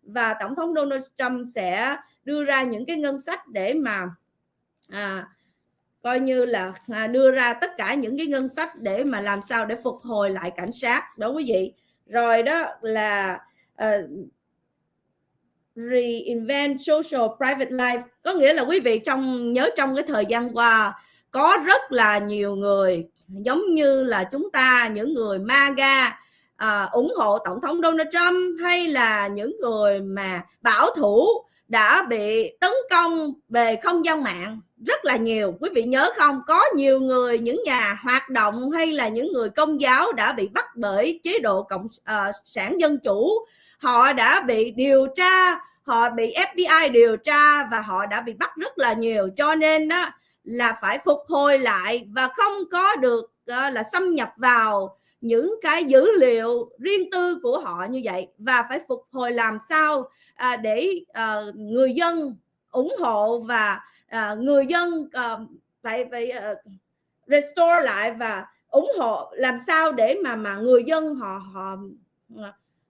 và Tổng thống Donald Trump sẽ đưa ra những cái ngân sách để mà coi như là đưa ra tất cả những cái ngân sách để mà làm sao để phục hồi lại cảnh sát đó quý vị. Rồi đó là reinvent social private life, có nghĩa là quý vị nhớ trong cái thời gian qua có rất là nhiều người giống như là chúng ta, những người MAGA ủng hộ Tổng thống Donald Trump, hay là những người mà bảo thủ đã bị tấn công về không gian mạng rất là nhiều. Quý vị nhớ không, có nhiều người, những nhà hoạt động hay là những người công giáo đã bị bắt bởi chế độ cộng sản dân chủ, họ đã bị điều tra, họ bị FBI điều tra và họ đã bị bắt rất là nhiều. Cho nên đó là phải phục hồi lại và không có được là xâm nhập vào những cái dữ liệu riêng tư của họ như vậy, và phải phục hồi làm sao để người dân ủng hộ và người dân phải restore lại và ủng hộ làm sao để mà người dân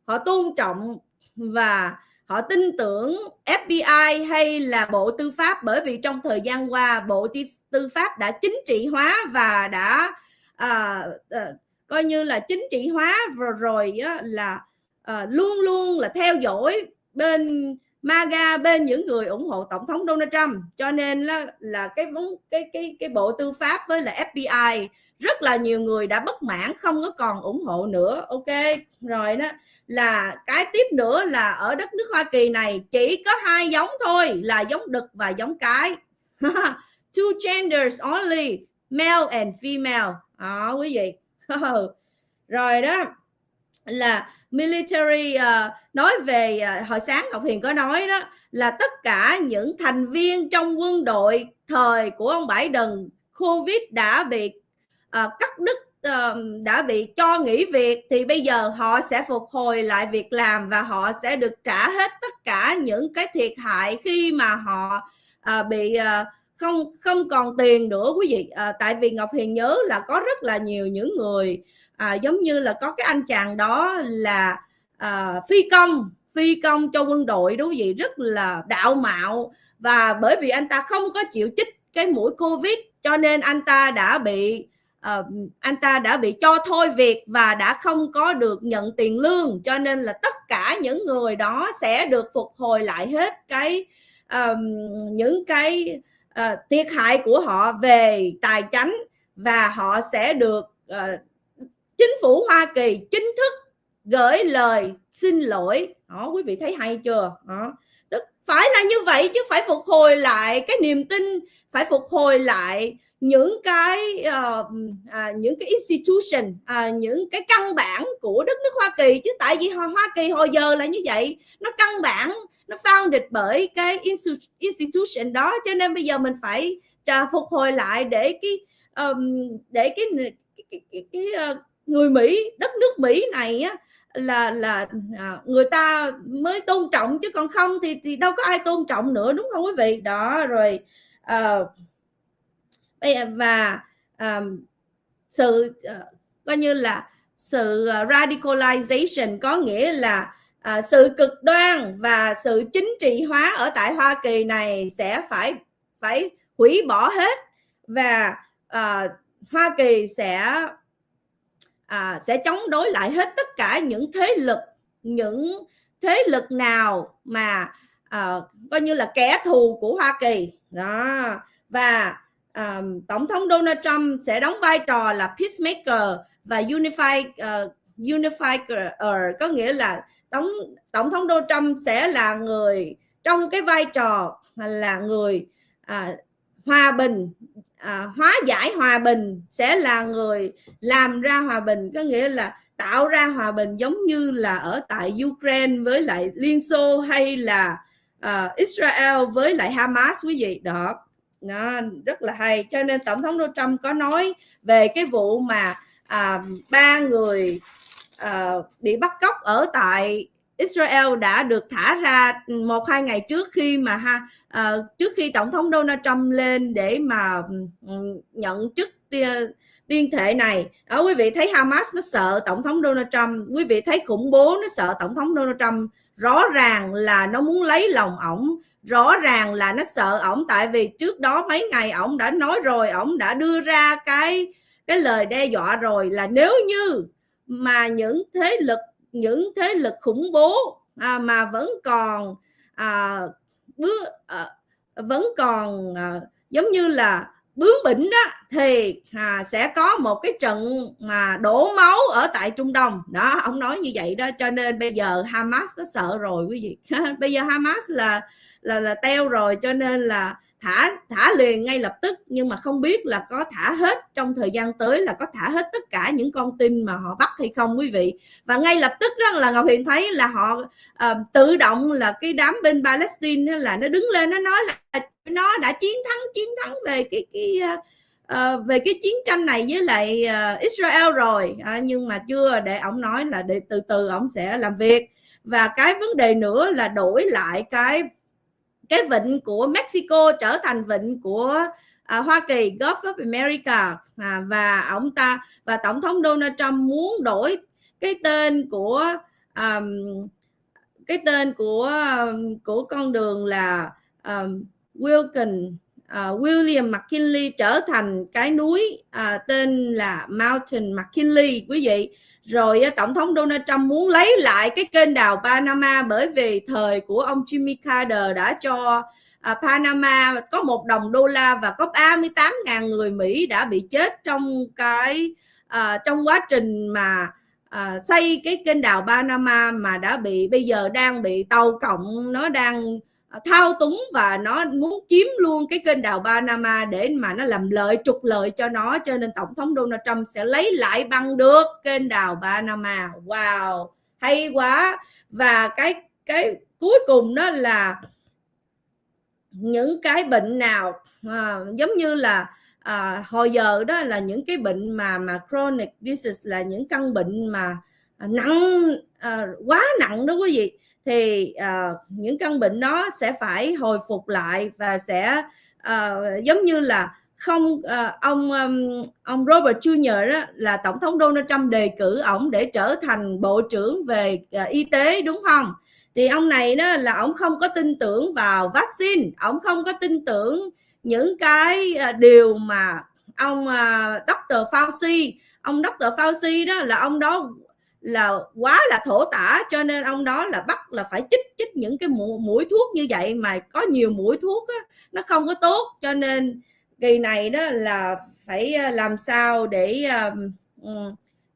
họ tôn trọng và họ tin tưởng FBI hay là Bộ Tư pháp, bởi vì trong thời gian qua Bộ Tư pháp đã chính trị hóa và đã coi như là chính trị hóa rồi là luôn luôn là theo dõi bên MAGA, bên những người ủng hộ Tổng thống Donald Trump. Cho nên là cái Bộ Tư pháp với là FBI rất là nhiều người đã bất mãn, không có còn ủng hộ nữa. Ok, rồi đó là cái tiếp nữa là ở đất nước Hoa Kỳ này chỉ có hai giống thôi, là giống đực và giống cái. Two genders only, male and female. Quý vị. Rồi đó là military, nói về hồi sáng Ngọc Hiền có nói đó là tất cả những thành viên trong quân đội thời của ông Biden, Covid đã bị cắt đứt, đã bị cho nghỉ việc, thì bây giờ họ sẽ phục hồi lại việc làm và họ sẽ được trả hết tất cả những cái thiệt hại khi mà họ bị không còn tiền nữa quý vị. Tại vì Ngọc Hiền nhớ là có rất là nhiều những người giống như là có cái anh chàng đó là phi công cho quân đội, đúng không? Rất là đạo mạo, và bởi vì anh ta không có chịu chích cái mũi Covid cho nên anh ta đã bị cho thôi việc và đã không có được nhận tiền lương, cho nên là tất cả những người đó sẽ được phục hồi lại hết những cái thiệt hại của họ về tài chánh, và họ sẽ được chính phủ Hoa Kỳ chính thức gửi lời xin lỗi. Đó, quý vị thấy hay chưa? Đó, phải là như vậy chứ, phải phục hồi lại cái niềm tin, phải phục hồi lại những cái institution, những cái căn bản của đất nước Hoa Kỳ chứ. Tại vì Hoa Kỳ hồi giờ là như vậy, nó căn bản, nó founded bởi cái institution đó, cho nên bây giờ mình phải phục hồi lại để người Mỹ, đất nước Mỹ này á, là người ta mới tôn trọng, chứ còn không thì đâu có ai tôn trọng nữa, đúng không quý vị? Đó rồi, và sự coi như là sự radicalization, có nghĩa là sự cực đoan và sự chính trị hóa ở tại Hoa Kỳ này sẽ phải hủy bỏ hết, và Hoa Kỳ sẽ chống đối lại hết tất cả những thế lực nào mà coi như là kẻ thù của Hoa Kỳ đó. Và Tổng thống Donald Trump sẽ đóng vai trò là peacemaker và unifier, có nghĩa là Tổng thống Donald Trump sẽ là người trong cái vai trò là người hòa bình, hóa giải hòa bình, sẽ là người làm ra hòa bình, có nghĩa là tạo ra hòa bình, giống như là ở tại Ukraine với lại Liên Xô, hay là Israel với lại Hamas, quý vị. Đó, nó rất là hay. Cho nên Tổng thống Donald Trump có nói về cái vụ mà 3 người bị bắt cóc ở tại Israel đã được thả ra 1-2 ngày trước khi Tổng thống Donald Trump lên để mà nhận chức tuyên thệ này. Đó, quý vị thấy Hamas nó sợ Tổng thống Donald Trump, quý vị thấy khủng bố nó sợ Tổng thống Donald Trump, rõ ràng là nó muốn lấy lòng ổng, rõ ràng là nó sợ ổng, tại vì trước đó mấy ngày ổng đã nói rồi, ổng đã đưa ra cái lời đe dọa rồi, là nếu như mà những thế lực khủng bố mà vẫn còn giống như là bướng bỉnh đó, thì sẽ có một cái trận mà đổ máu ở tại Trung Đông đó, ông nói như vậy đó. Cho nên bây giờ Hamas nó sợ rồi quý vị. Bây giờ Hamas là teo rồi, cho nên là thả liền ngay lập tức, nhưng mà không biết là có thả hết trong thời gian tới, là có thả hết tất cả những con tin mà họ bắt hay không, quý vị. Và ngay lập tức đó là Ngọc Hiền thấy là họ tự động là cái đám bên Palestine là nó đứng lên, nó nói là nó đã chiến thắng về cái chiến tranh này với lại Israel rồi, nhưng mà chưa, để ổng nói là để từ từ ổng sẽ làm việc. Và cái vấn đề nữa là đổi lại cái vịnh của Mexico trở thành vịnh của Hoa Kỳ, Gulf of America, và Tổng thống Donald Trump muốn đổi cái tên của con đường là William McKinley trở thành cái núi tên là Mountain McKinley, quý vị. Rồi Tổng thống Donald Trump muốn lấy lại cái kênh đào Panama, bởi vì thời của ông Jimmy Carter đã cho Panama có $1 và có 38.000 người Mỹ đã bị chết trong quá trình mà xây cái kênh đào Panama, mà bây giờ đang bị tàu cộng nó đang thao túng, và nó muốn chiếm luôn cái kênh đào Panama để mà nó làm trục lợi cho nó. Cho nên Tổng thống Donald Trump sẽ lấy lại bằng được kênh đào Panama. Wow, hay quá. Và cái cuối cùng đó là những cái bệnh nào giống như là hồi giờ đó là những cái bệnh mà chronic disease, là những căn bệnh mà nặng, quá nặng đó quý vị, thì những căn bệnh đó sẽ phải hồi phục lại, và sẽ giống như là không ông Robert Jr. đó là tổng thống Donald Trump đề cử ổng để trở thành bộ trưởng về y tế, đúng không? Thì ông này đó là ông không có tin tưởng vào vaccine, ông không có tin tưởng những cái điều mà ông Dr. Fauci, ông Dr. Fauci đó là ông đó là quá là thổ tả, cho nên ông đó là bắt là phải chích những cái mũi thuốc như vậy, mà có nhiều mũi thuốc á, nó không có tốt, cho nên kỳ này đó là phải làm sao để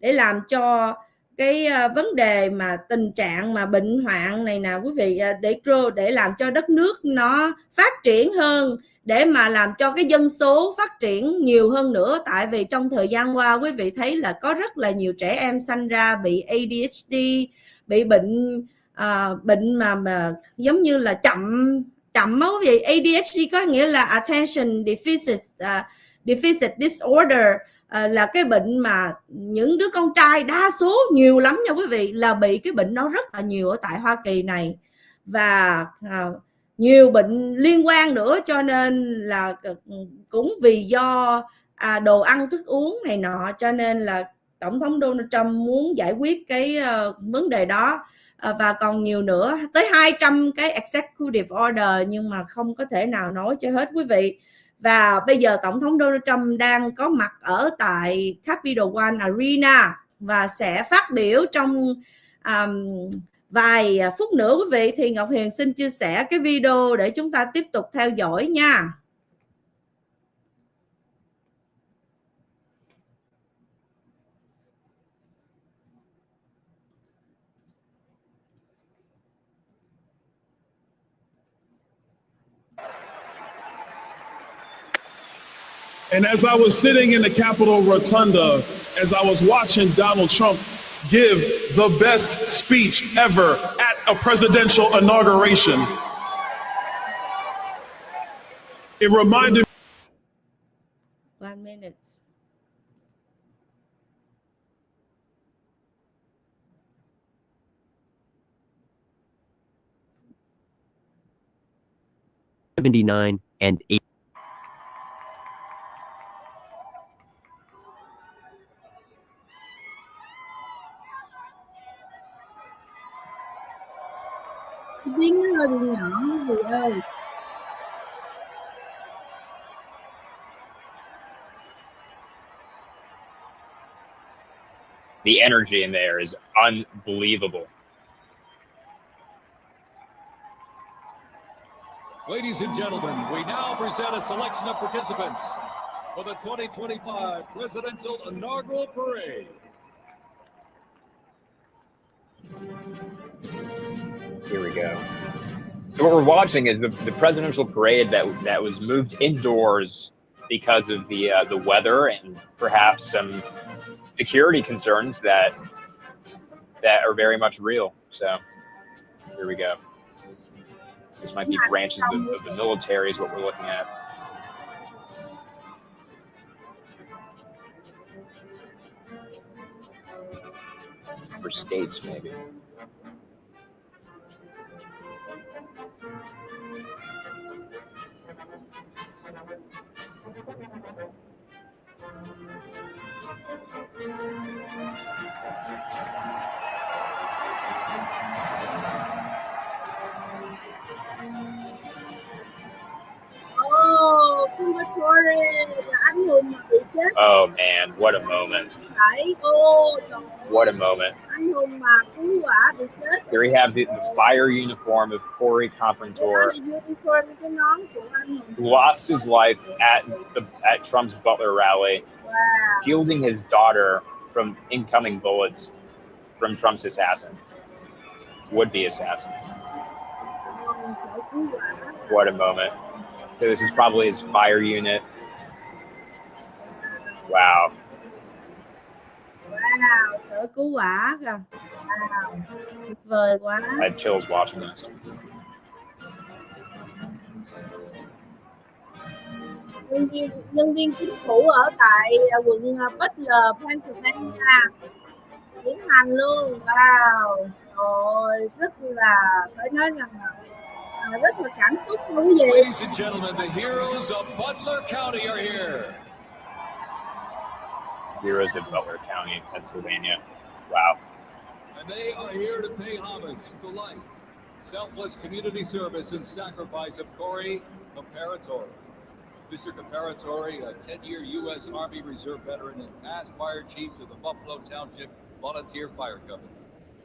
làm cho cái vấn đề mà tình trạng mà bệnh hoạn này nè quý vị, để làm cho đất nước nó phát triển hơn, để mà làm cho cái dân số phát triển nhiều hơn nữa. Tại vì trong thời gian qua quý vị thấy là có rất là nhiều trẻ em sanh ra bị ADHD, bị bệnh mà giống như là chậm á quý vị. ADHD có nghĩa là attention deficit disorder, là cái bệnh mà những đứa con trai đa số nhiều lắm nha quý vị, là bị cái bệnh đó rất là nhiều ở tại Hoa Kỳ này, và nhiều bệnh liên quan nữa, cho nên là cũng vì do đồ ăn thức uống này nọ, cho nên là tổng thống Donald Trump muốn giải quyết cái vấn đề đó, và còn nhiều nữa, tới 200 cái executive order, nhưng mà không có thể nào nói cho hết quý vị. Và bây giờ tổng thống Donald Trump đang có mặt ở tại Capital One Arena và sẽ phát biểu trong vài phút nữa quý vị. Thì Ngọc Huyền xin chia sẻ cái video để chúng ta tiếp tục theo dõi nha. And as I was sitting in the Capitol Rotunda, as I was watching Donald Trump give the best speech ever at a presidential inauguration, it reminded me. 1 minute. $79 and $8. Tiếng nó hơi bị nhỏ quý vị ơi. The energy in there is unbelievable. Ladies and gentlemen, we now present a selection of participants for the 2025 Presidential Inaugural Parade. Here we go. So what we're watching is the presidential parade that was moved indoors because of the weather and perhaps some security concerns that are very much real. So here we go. This might be branches of the military is what we're looking at. For states, maybe. Anh hùng mà bị chết. Oh man, what a moment. What a moment. Anh hùng mà cứu hỏa bị chết. Here we have the fire uniform of Corey Carpenter, who lost his life at Trump's Butler rally, shielding his daughter from incoming bullets from Trump's assassin, would-be assassin. What a moment. So this is probably his fire unit. Wow. Wow, sở cứu hỏa kìa. Wow, tuyệt vời quá. I had chills watching this. Nhân viên chính phủ ở tại quận Butler, Pennsylvania, tiến hành luôn. Wow, rồi rất là phải nói rằng là rất là cảm xúc luôn quý vị. Ladies and gentlemen, the heroes of Butler County are here. Heroes of Butler County, Pennsylvania. Wow. And they are here to pay homage to the life, selfless community service and sacrifice of Corey Comparatore. Mr. Comparatore, a 10-year U.S. Army Reserve veteran and past fire chief to the Buffalo Township Volunteer Fire Company,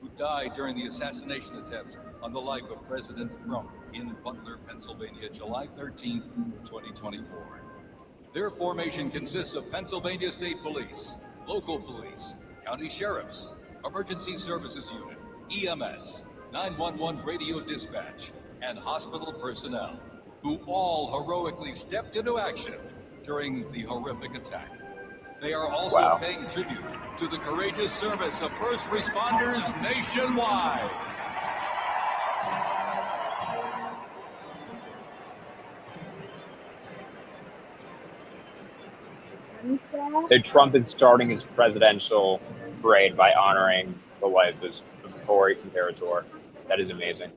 who died during the assassination attempt on the life of President Trump in Butler, Pennsylvania, July 13th, 2024. Their formation consists of Pennsylvania State Police, local police, county sheriffs, emergency services unit, EMS, 911 radio dispatch, and hospital personnel, who all heroically stepped into action during the horrific attack. They are also paying tribute to the courageous service of first responders nationwide. So Trump is starting his presidential parade by honoring the life of Corey Comparatore. That is amazing.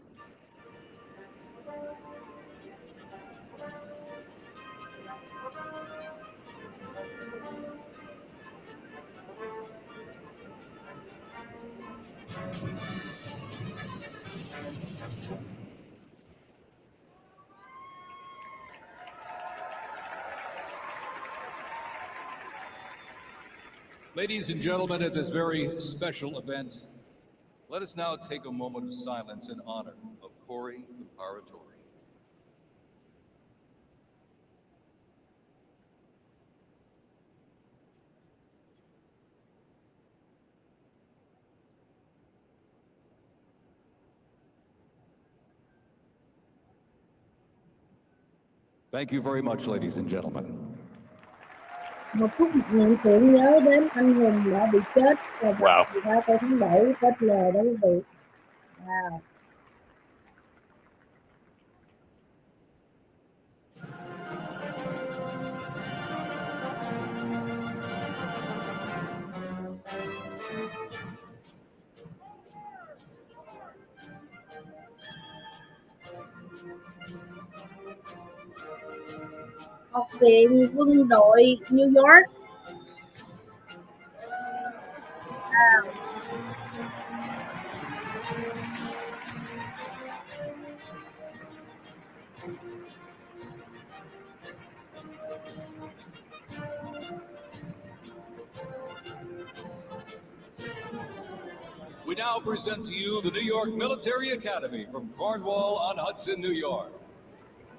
Ladies and gentlemen, at this very special event, let us now take a moment of silence in honor of Corey Comparatore. Thank you very much, ladies and gentlemen. Một phút mặc niệm tưởng nhớ đến anh hùng đã bị chết vào 13 tháng 7 Tết lề đó quý vị. Wow. Học viện quân đội New York. We now present to you the New York Military Academy from Cornwall-on-Hudson, New York.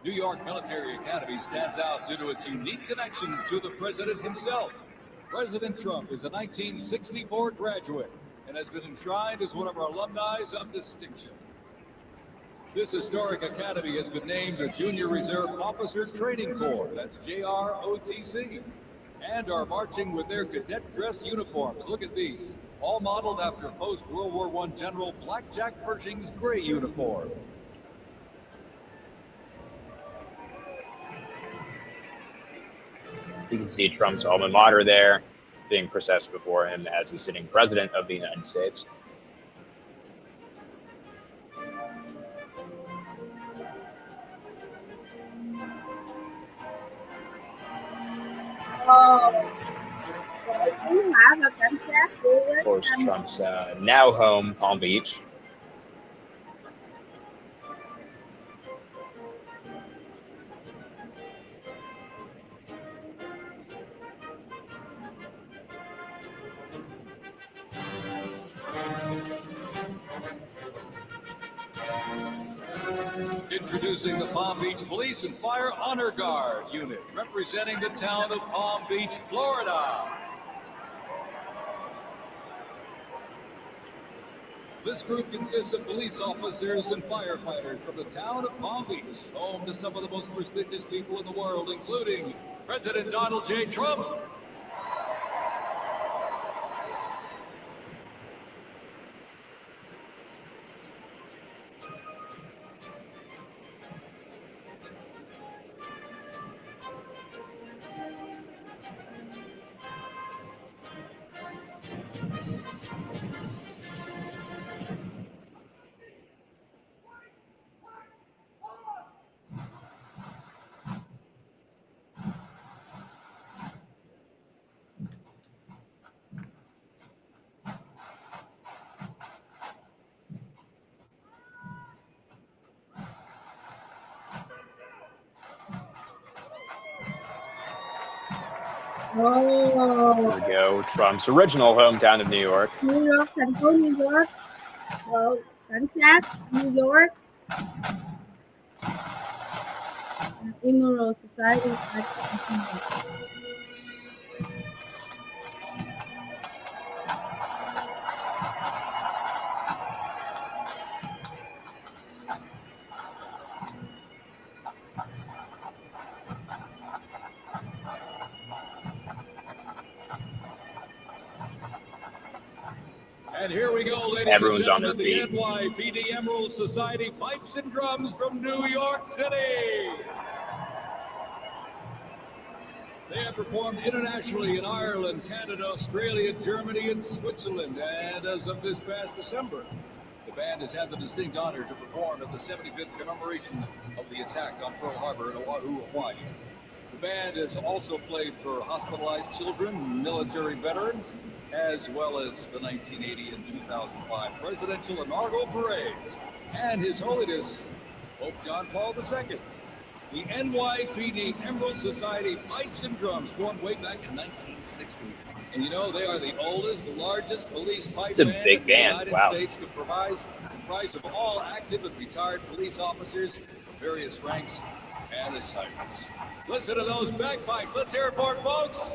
New York Military Academy stands out due to its unique connection to the president himself. President Trump is a 1964 graduate and has been enshrined as one of our alumni of distinction. This historic academy has been named the Junior Reserve Officer Training Corps, that's JROTC, and are marching with their cadet dress uniforms. Look at these, all modeled after post-World War I General Blackjack Pershing's gray uniform. You can see Trump's alma mater there being processed before him as the sitting president of the United States. Of course, Trump's now home, Palm Beach. Introducing the Palm Beach Police and Fire Honor Guard unit, representing the town of Palm Beach, Florida. This group consists of police officers and firefighters from the town of Palm Beach, home to some of the most prestigious people in the world, including President Donald J. Trump, Oh. Here we go. Trump's original hometown of New York. New York, thành phố New York. Cảnh sát New York. Immoral Society. And here we go, ladies Everyone's and on their gentlemen, the NYPD Emerald Society Pipes and Drums from New York City. They have performed internationally in Ireland, Canada, Australia, Germany, and Switzerland. And as of this past December, the band has had the distinct honor to perform at the 75th commemoration of the attack on Pearl Harbor in Oahu, Hawaii. The band has also played for hospitalized children, military veterans, as well as the 1980 and 2005 presidential inaugural parades, and His Holiness Pope John Paul II. The NYPD Emerald Society Pipes and Drums formed way back in 1960. And you know, they are the oldest, the largest police pipe band in the United States, comprised of all active and retired police officers of various ranks and assignments. Listen to those bagpipes. Let's hear it for it, folks.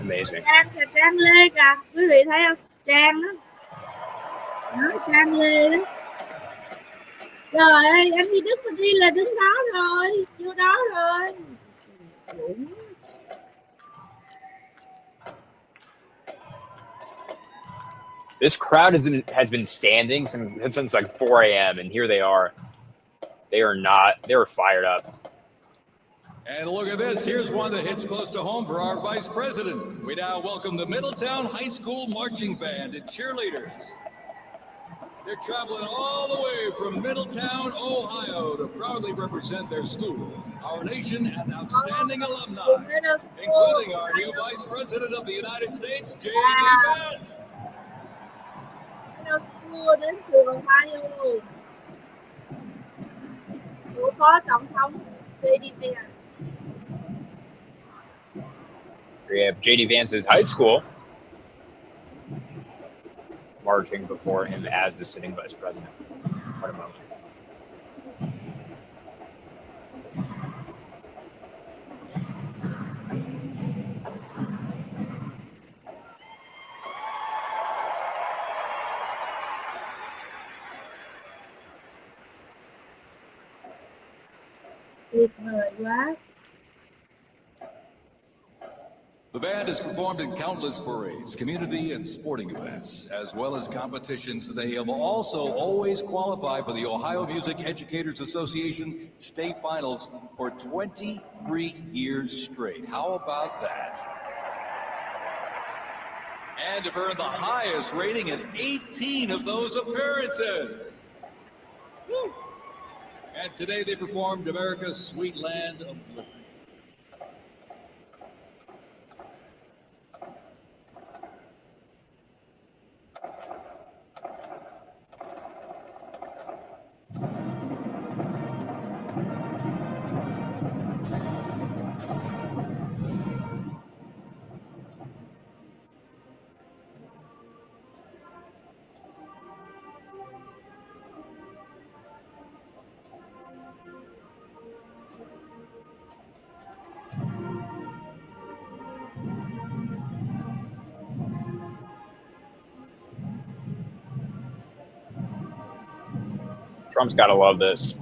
Amazing. Trang Lê kìa, quý vị thấy không? Trang đó. Đó, Trang Lê đó. Trời ơi, anh đi Đức đi là đứng đó rồi, vô đó rồi. This crowd has been standing since like 4 a.m. and here they are. They are fired up. And look at this. Here's one that hits close to home for our vice president. We now welcome the Middletown High School Marching Band and cheerleaders. They're traveling all the way from Middletown, Ohio to proudly represent their school, our nation, and outstanding alumni, including our new vice president of the United States, J.D. Vance. School đến từ Ohio. Của Phó Tổng thống J.D. Vance. We have J.D. Vance's high school marching before him as the sitting vice president. What a moment. Tuyệt vời quá. The band has performed in countless parades, community and sporting events, as well as competitions. They have also always qualified for the Ohio Music Educators Association state finals for 23 years straight. How about that? And have earned the highest rating in 18 of those appearances. Woo! And today they performed America's Sweet Land of Liberty. Trump's got to love this.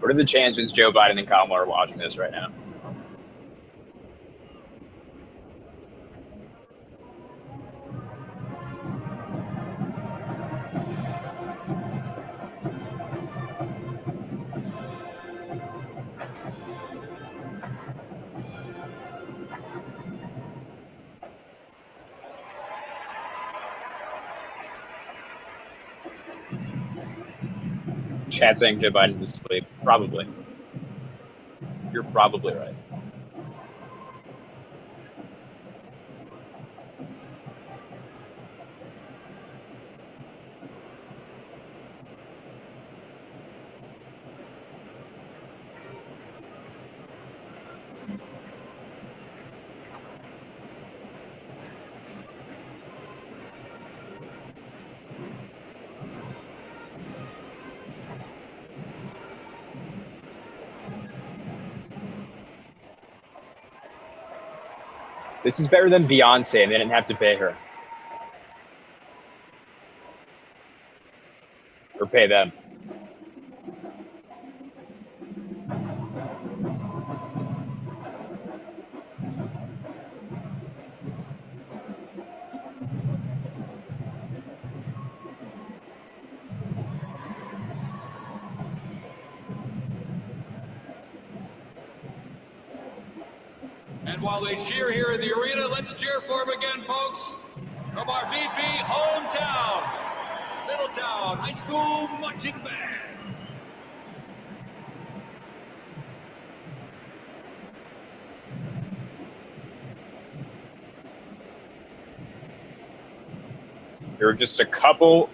What are the chances Joe Biden and Kamala are watching this right now? Chat saying Joe Biden's asleep. Probably. You're probably right. This is better than Beyonce, and they didn't have to pay her. Or pay them. And while they cheer here in the arena, let's cheer for him again, folks. From our VP hometown, Middletown High School Marching Band. There are just a couple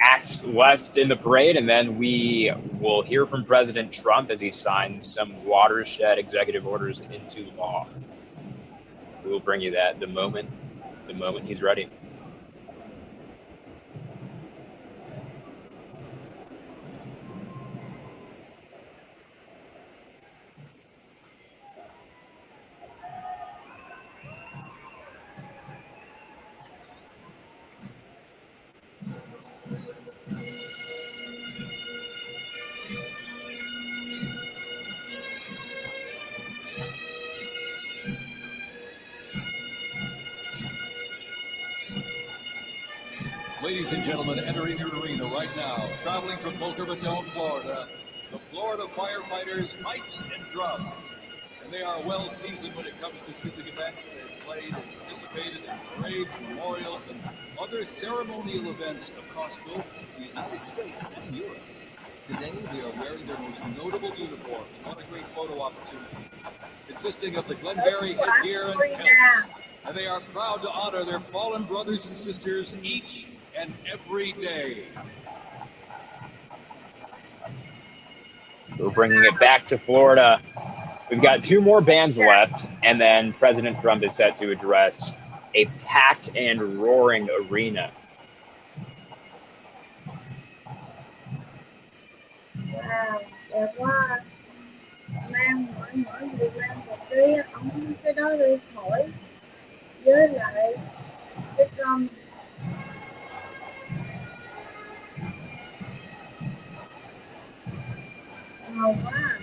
acts left in the parade, and then we will hear from President Trump as he signs some watershed executive orders into law. We will bring you that the moment he's ready. Ladies and gentlemen, entering your arena right now, traveling from Boca Raton, Florida, the Florida firefighters, pipes and drums. And they are well seasoned when it comes to civic events. They've played and participated in parades, memorials, and other ceremonial events across both the United States and Europe. Today, they are wearing their most notable uniforms. What a great photo opportunity. Consisting of the Glenberry headgear and kilts. And they are proud to honor their fallen brothers and sisters each and every day. We're bringing it back to Florida. We've got two more bands left, and then President Trump is set to address a packed and roaring arena. Wow, đẹp quá. Mang mỗi người mang một cái đó đi thổi với lại cái drum. Ngầu quá.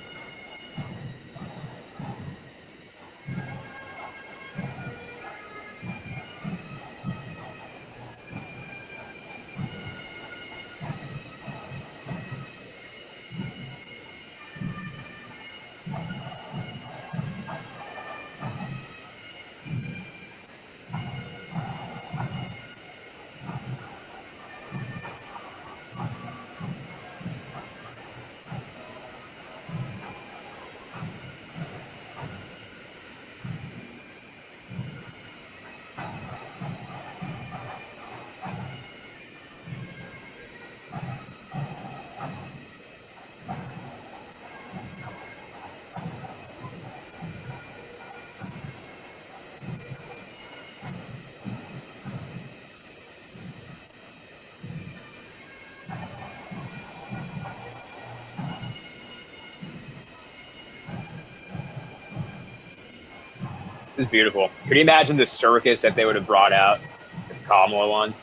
This is beautiful. Could you imagine the circus that they would have brought out if Kamala won?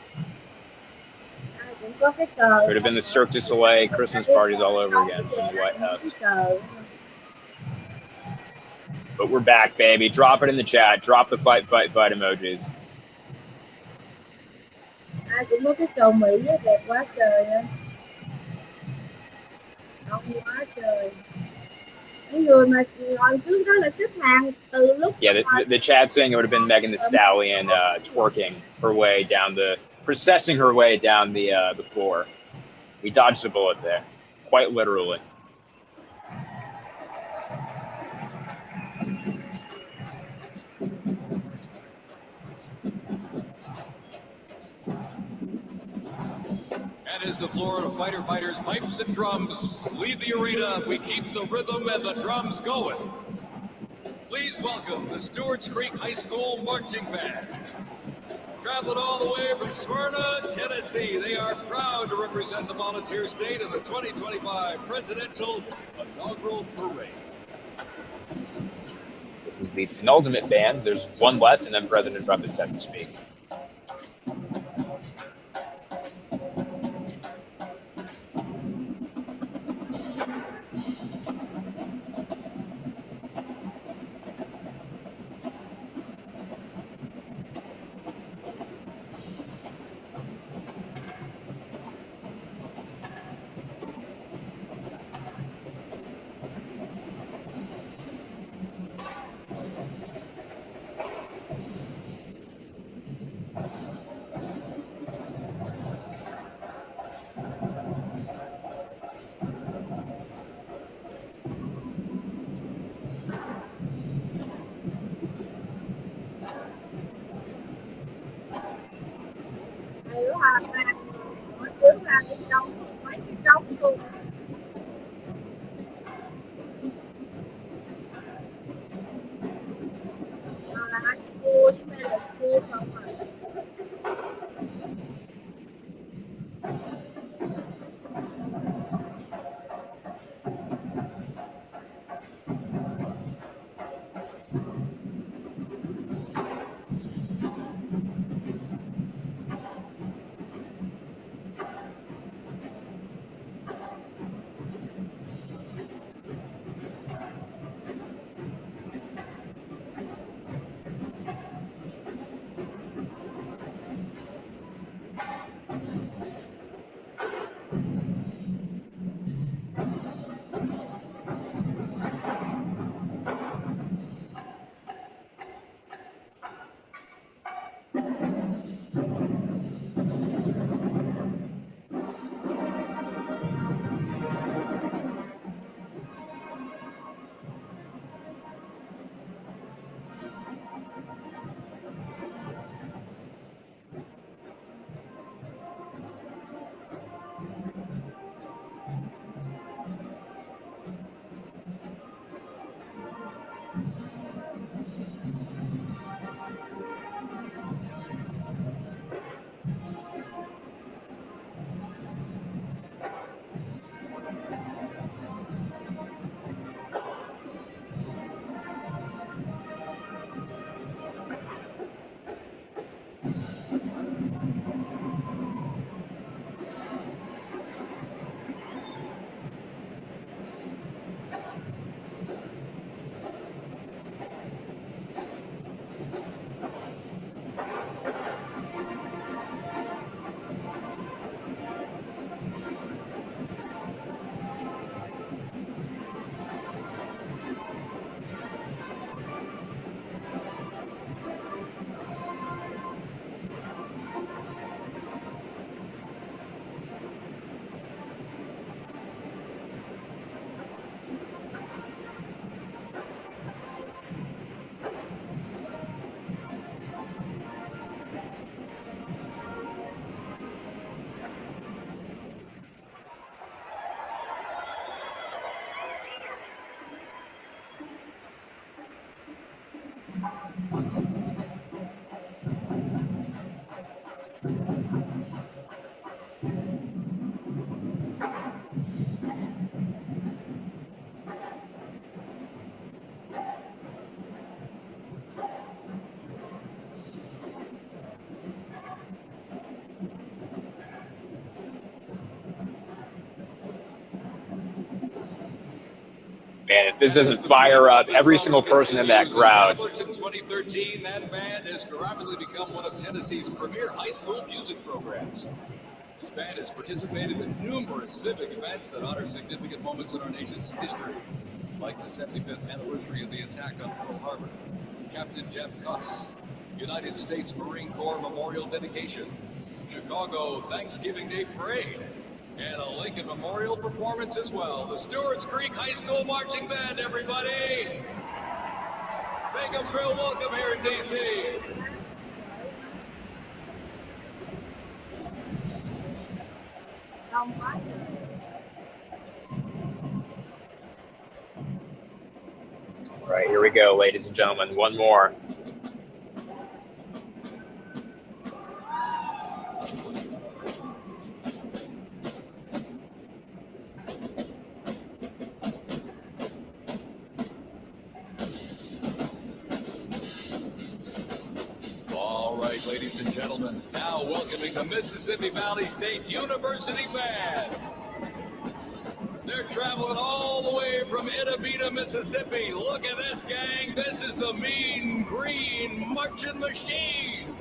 Ai cũng có cái cờ. It would have been the Cirque du Soleil Christmas parties all over again in the White House. But we're back, baby. Drop it in the chat. Drop the fight emojis. Ai cũng có cái cầu Mỹ á, đẹp quá trời á. Đông quá trời. Cái người mà ngồi trước đó là xếp hàng từ lúc. Yeah, the chat saying it would have been Megan Thee Stallion twerking her way down processing her way down the floor. We dodged a bullet there, quite literally. And as the Florida fighter fighters, pipes and drums leave the arena, we keep the rhythm and the drums going. Please welcome the Stewart's Creek High School Marching Band. Traveling all the way from Smyrna, Tennessee, they are proud to represent the volunteer state in the 2025 Presidential Inaugural Parade. This is the penultimate band. There's one left, and then President Trump is set to speak. Man, if this doesn't fire up every single person in that crowd. Established in 2013, that band has rapidly become one of Tennessee's premier high school music programs. This band has participated in numerous civic events that honor significant moments in our nation's history, like the 75th anniversary of the attack on Pearl Harbor, Captain Jeff Cuss, United States Marine Corps Memorial Dedication, Chicago Thanksgiving Day Parade, and a Lincoln Memorial performance as well. The Stewart's Creek High School Marching Band, everybody! Make them feel welcome here in D.C. All right, here we go, ladies and gentlemen. One more. All right, ladies and gentlemen, now welcoming the Mississippi Valley State University Band. They're traveling all the way from Itabita, Mississippi. Look at this, gang. This is the Mean Green Marching Machine.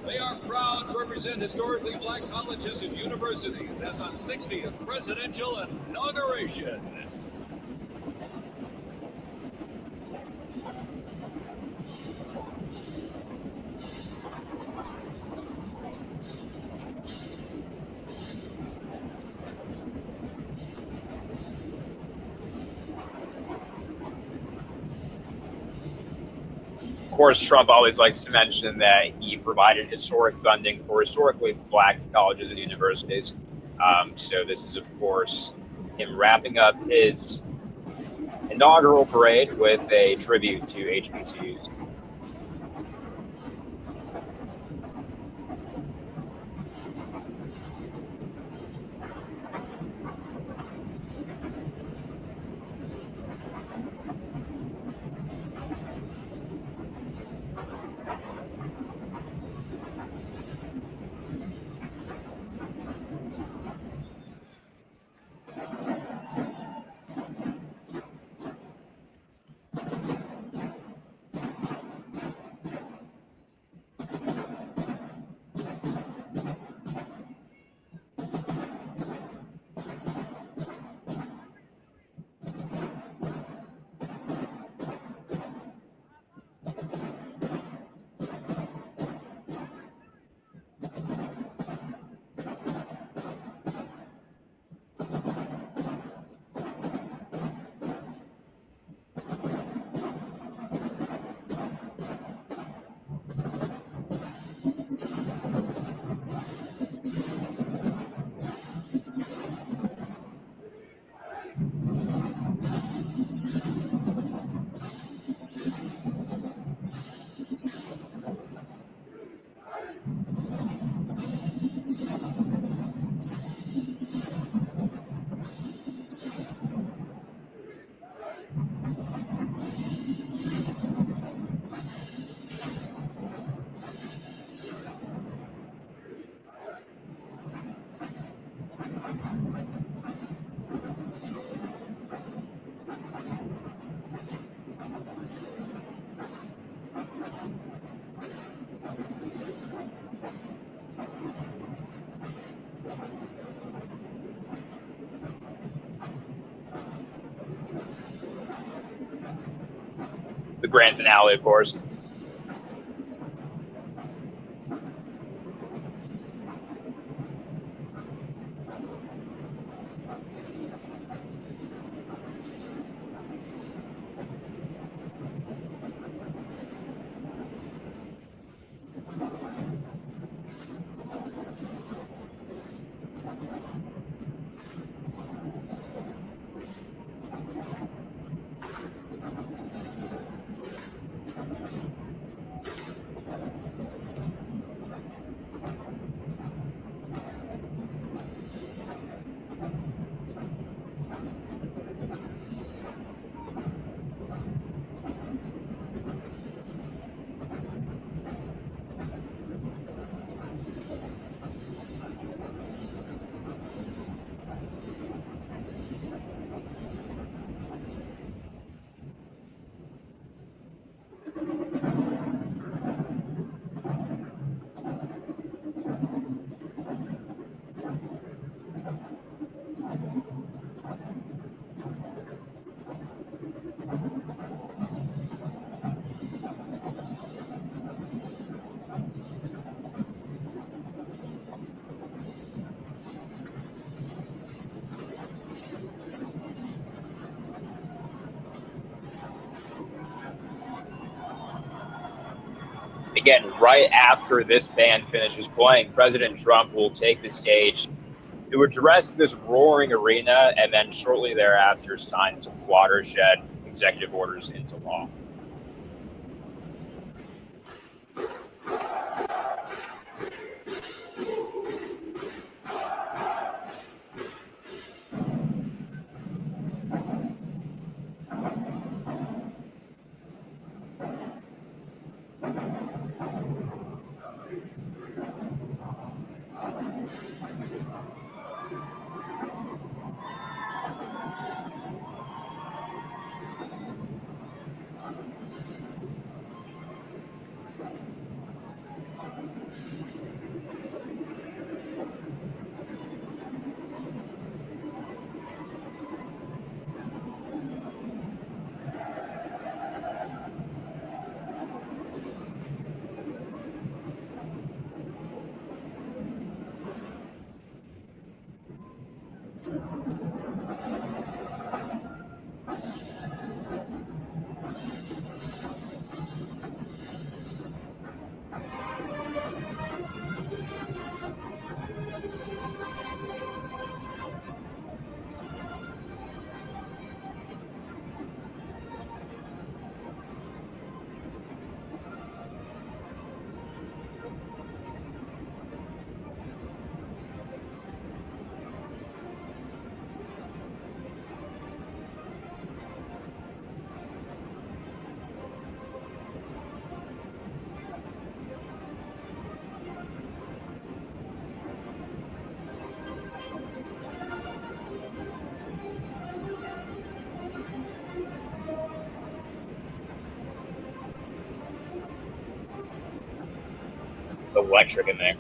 They are proud to represent historically black colleges and universities at the 60th Presidential Inauguration. Of course, Trump always likes to mention that he provided historic funding for historically black colleges and universities. So this is, of course, him wrapping up his inaugural parade with a tribute to HBCUs. The grand finale, of course. again, right after this band finishes playing, President Trump will take the stage to address this roaring arena, and then shortly thereafter sign some watershed executive orders into law. Electric in there.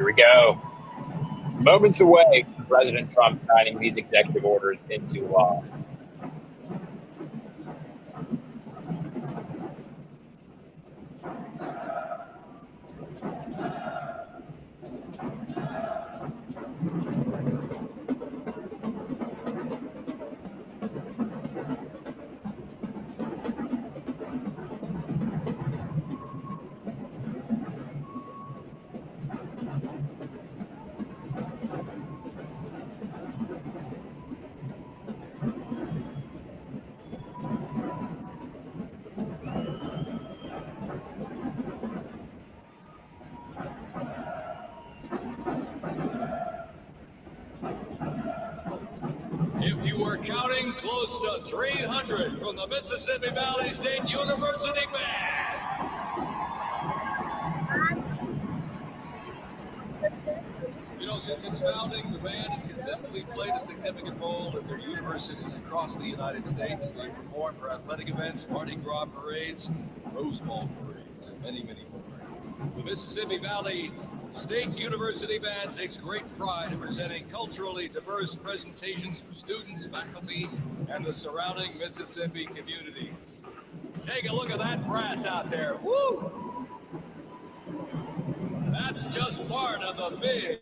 Here we go. Moments away from President Trump signing these executive orders into law. If you were counting, close to 300 from the Mississippi Valley State University Band. You know, since its founding, the band has consistently played a significant role at their university across the United States. They perform for athletic events, Mardi Gras parades, Rose Bowl parades, and many, many more. The Mississippi Valley State University Band takes great pride in presenting culturally diverse presentations for students, faculty, and the surrounding Mississippi communities. Take a look at that brass out there. Woo! That's just part of the big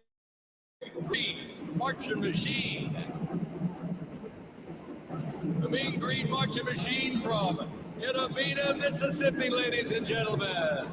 green marching machine. The Mean Green Marching Machine from Inauguration, Mississippi, ladies and gentlemen.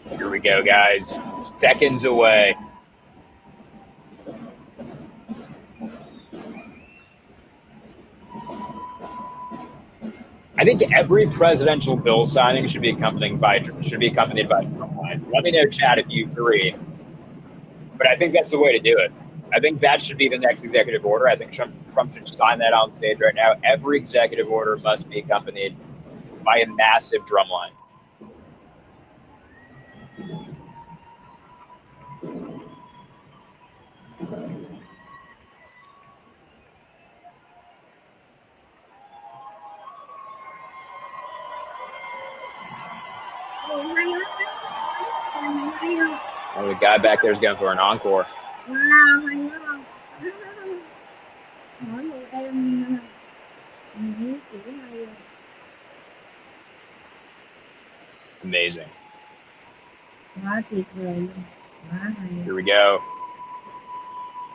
Here we go, guys. Seconds away. I think every presidential bill signing should be accompanied by a drum line. Let me know, chat, if you agree. But I think that's the way to do it. I think that should be the next executive order. I think Trump should sign that on stage right now. Every executive order must be accompanied by a massive drum line. Oh, the guy back there is going for an encore. Wow, hay quá không? Mỗi người em nghĩ kiểu hay. Amazing. Quá tuyệt vời luôn. Quá hay. Here we go.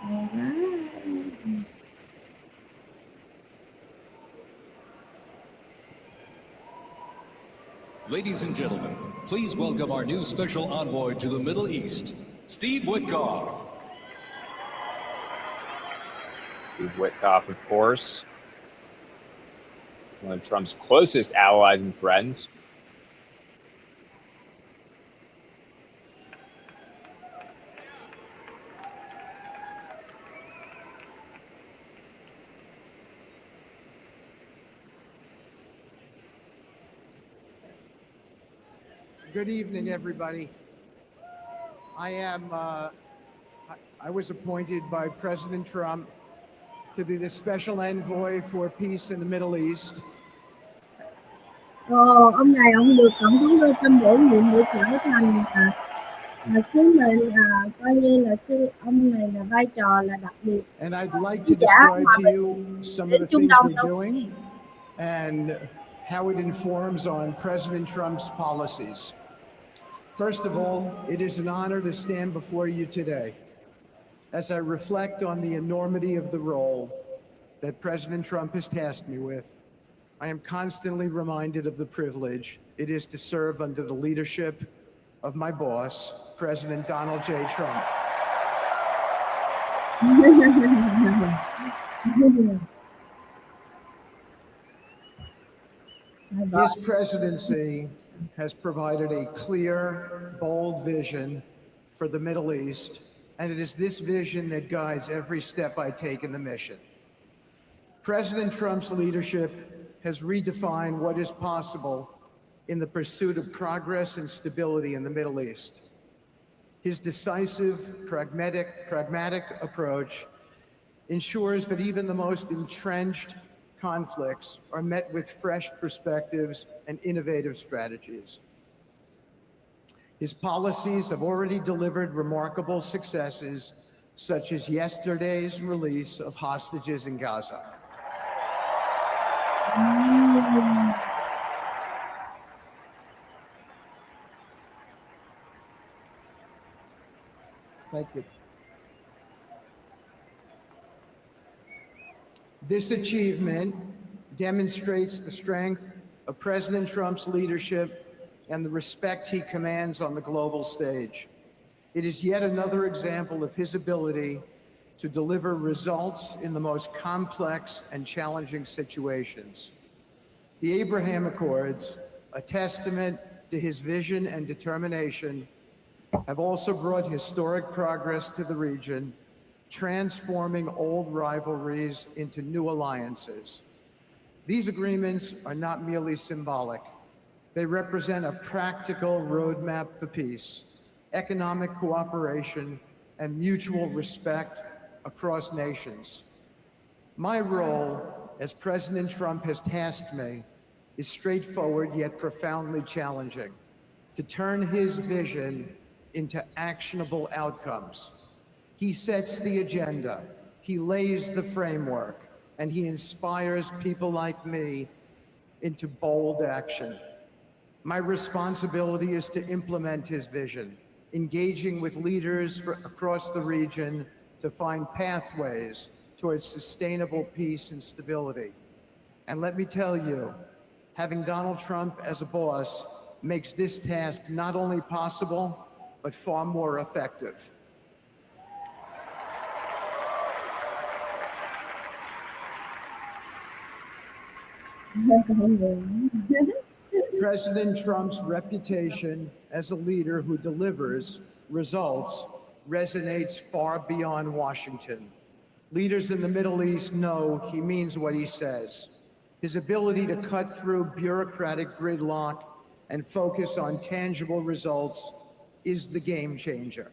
Hay quá. Ladies and gentlemen, please welcome our new special envoy to the Middle East, Steve Witkoff. Steve Witkoff, of course, one of Trump's closest allies and friends. Good evening, everybody. I was appointed by President Trump to be the special envoy for peace in the Middle East. Ông này ông được tổng thống Donald Trump bổ nhiệm để trở thành sứ mệnh, coi như là ông này là vai trò là đặc biệt. And I'd like to describe to you some of the things we're doing and how it informs on President Trump's policies. First of all, it is an honor to stand before you today as I reflect on the enormity of the role that President Trump has tasked me with. I am constantly reminded of the privilege it is to serve under the leadership of my boss, President Donald J. Trump. His presidency has provided a clear, bold vision for the Middle East, and it is this vision that guides every step I take in the mission. President Trump's leadership has redefined what is possible in the pursuit of progress and stability in the Middle East. His decisive, pragmatic approach ensures that even the most entrenched conflicts are met with fresh perspectives and innovative strategies. His policies have already delivered remarkable successes, such as yesterday's release of hostages in Gaza. Thank you. This achievement demonstrates the strength of President Trump's leadership and the respect he commands on the global stage. It is yet another example of his ability to deliver results in the most complex and challenging situations. The Abraham Accords, a testament to his vision and determination, have also brought historic progress to the region, transforming old rivalries into new alliances. These agreements are not merely symbolic. They represent a practical roadmap for peace, economic cooperation, and mutual respect across nations. My role, as President Trump has tasked me, is straightforward yet profoundly challenging: to turn his vision into actionable outcomes. He sets the agenda, he lays the framework, and he inspires people like me into bold action. My responsibility is to implement his vision, engaging with leaders across the region to find pathways towards sustainable peace and stability. And let me tell you, having Donald Trump as a boss makes this task not only possible, but far more effective. President Trump's reputation as a leader who delivers results resonates far beyond Washington. Leaders in the Middle East know he means what he says. His ability to cut through bureaucratic gridlock and focus on tangible results is the game changer.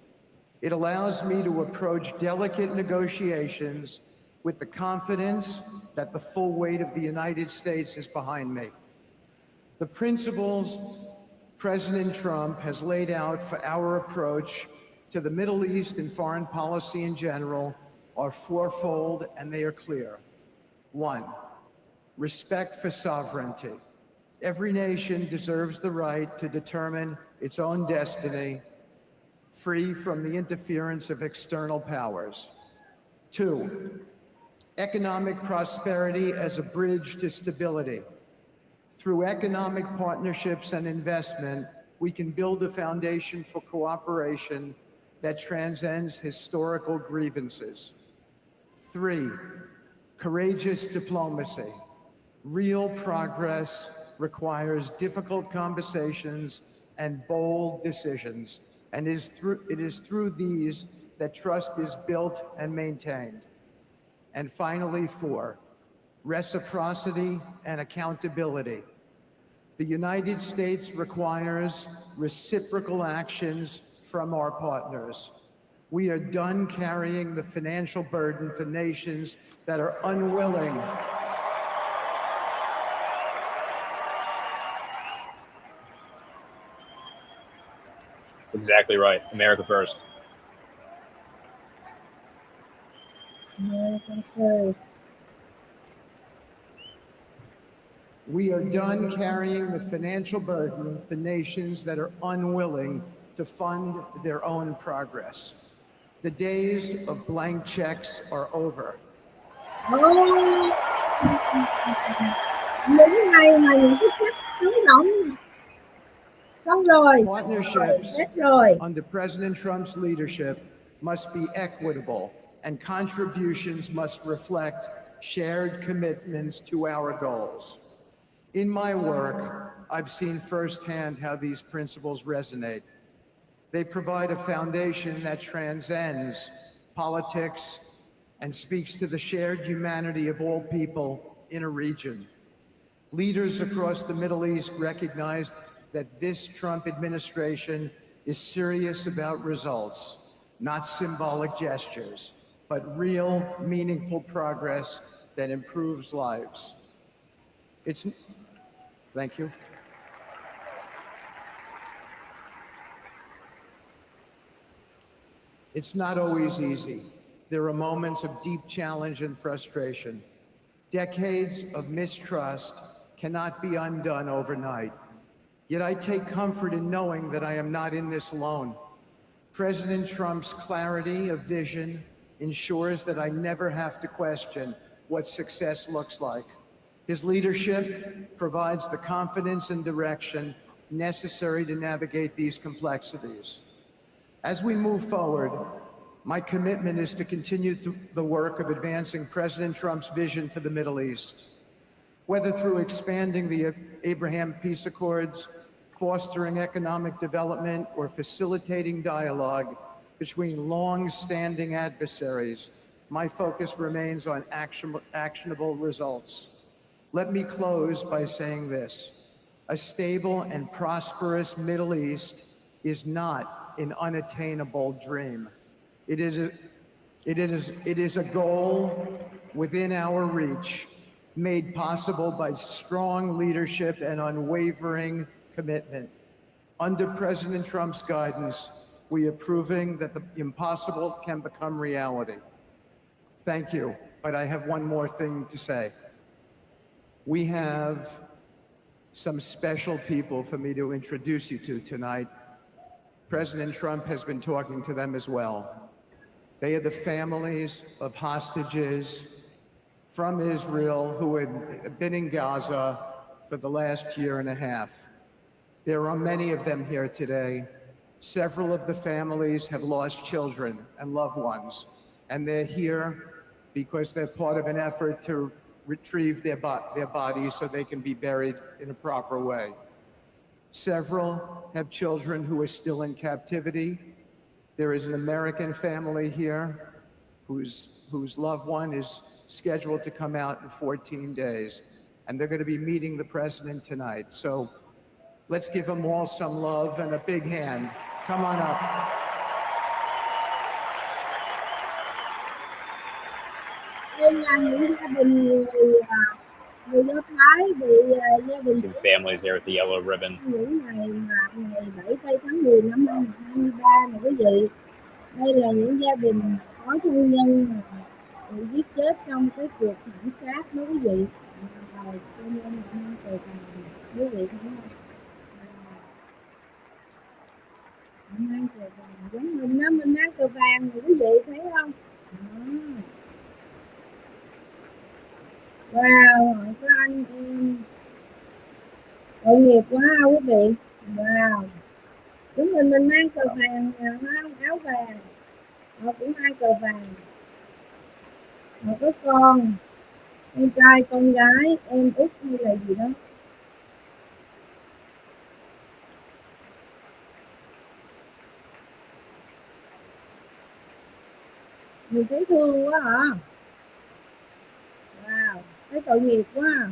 It allows me to approach delicate negotiations with the confidence that the full weight of the United States is behind me. The principles President Trump has laid out for our approach to the Middle East and foreign policy in general are fourfold, and they are clear. 1, respect for sovereignty. Every nation deserves the right to determine its own destiny, free from the interference of external powers. 2, economic prosperity as a bridge to stability. Through economic partnerships and investment, we can build a foundation for cooperation that transcends historical grievances. 3, courageous diplomacy. Real progress requires difficult conversations and bold decisions, and it is through these that trust is built and maintained. And finally, 4, reciprocity and accountability. The United States requires reciprocal actions from our partners. We are done carrying the financial burden for nations that are unwilling That's exactly right. America first. America first. We are done carrying the financial burden for nations that are unwilling to fund their own progress. The days of blank checks are over. Những ngày mà những cái chất sống động xong rồi, Partnerships hết rồi. under President Trump's leadership must be equitable, and contributions must reflect shared commitments to our goals. In my work, I've seen firsthand how these principles resonate. They provide a foundation that transcends politics and speaks to the shared humanity of all people in a region. Leaders across the Middle East recognize that this Trump administration is serious about results, not symbolic gestures, but real, meaningful progress that improves lives. Thank you. It's not always easy. There are moments of deep challenge and frustration. Decades of mistrust cannot be undone overnight. Yet I take comfort in knowing that I am not in this alone. President Trump's clarity of vision ensures that I never have to question what success looks like. His leadership provides the confidence and direction necessary to navigate these complexities. As we move forward, my commitment is to continue the work of advancing President Trump's vision for the Middle East. Whether through expanding the Abraham Peace Accords, fostering economic development, or facilitating dialogue between long-standing adversaries, my focus remains on actionable results. Let me close by saying this: a stable and prosperous Middle East is not an unattainable dream. It is a goal within our reach, made possible by strong leadership and unwavering commitment. Under President Trump's guidance, we are proving that the impossible can become reality. Thank you, but I have one more thing to say. We have some special people for me to introduce you to tonight. President Trump has been talking to them as well. They are the families of hostages from Israel who have been in Gaza for the last year and a half. There are many of them here today. Several of the families have lost children and loved ones, and they're here because they're part of an effort to retrieve their bodies so they can be buried in a proper way. Several have children who are still in captivity. There is an American family here whose loved one is scheduled to come out in 14 days, and they're going to be meeting the president tonight. So let's give them all some love and a big hand. Come on up. Đây là những gia đình người Do Thái bị gia đình Some families there with the yellow ribbon. những ngày 7 tháng 10 năm 2023 này quý vị. Đây là những gia đình có thân nhân bị giết chết trong cái cuộc thảm sát đó quý vị. Rồi cho nên là mang cờ vàng quý vị thấy không? Mang cờ vàng giống mình đó, mình mang cờ vàng này quý vị thấy không? Wow, họ có anh em tội nghiệp quá quý vị. Wow, chúng mình mang cờ vàng, áo vàng, họ cũng mang cờ vàng. Họ có con trai, con gái, em út hay là gì đó. Mình thấy thương quá hả? Wow, thấy tội nghiệp quá.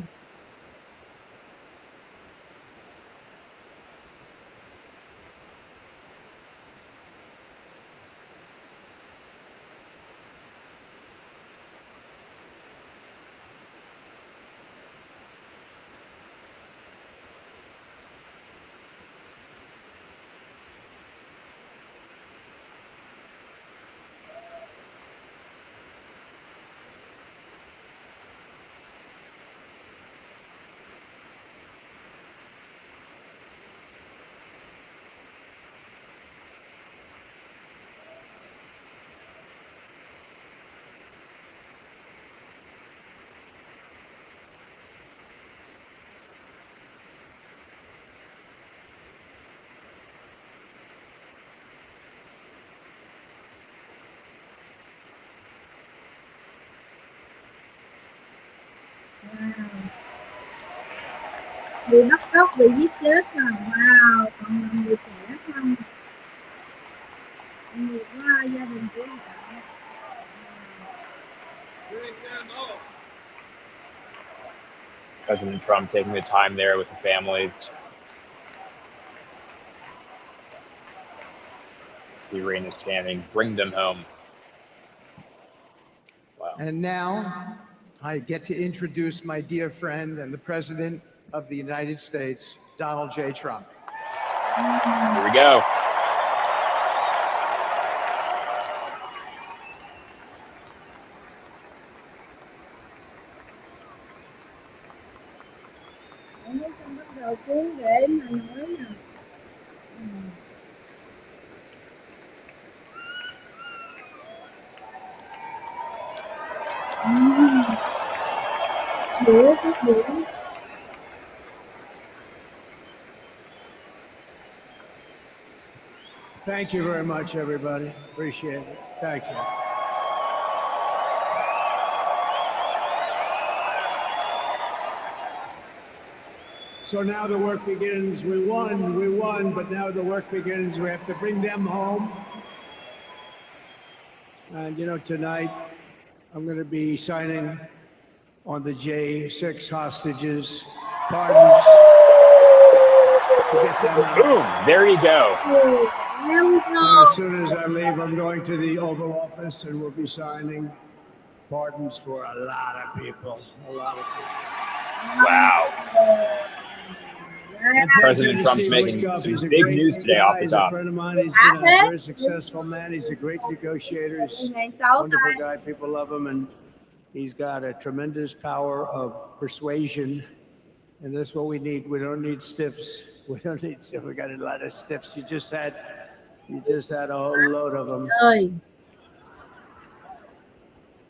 Bị bắt cóc, bị giết chết rồi. Wow, còn là người trẻ không? Nhiều quá, gia đình của họ. President Trump taking the time there with the families. The arena is chanting, "Bring them home." Wow. And now I get to introduce my dear friend and the President of the United States, Donald J. Trump. Here we go. Nó không bắt đầu xuống để mà nói nè. Bữa các bữa. Thank you very much, everybody. Appreciate it. Thank you. So now the work begins. We won, but now the work begins. We have to bring them home. And, you know, tonight I'm going to be signing on the J6 hostages, pardons, to get them out. Boom, there you go. And as soon as I leave, I'm going to the Oval Office and we'll be signing pardons for a lot of people. A lot of people. Wow. President Trump's making some big news today off the top. He's a friend of mine. He's been a very successful man. He's a great negotiator. He's a wonderful guy. People love him. And he's got a tremendous power of persuasion. And that's what we need. We don't need stiffs. We don't need stiffs. We got a lot of stiffs. You just had a whole load of them.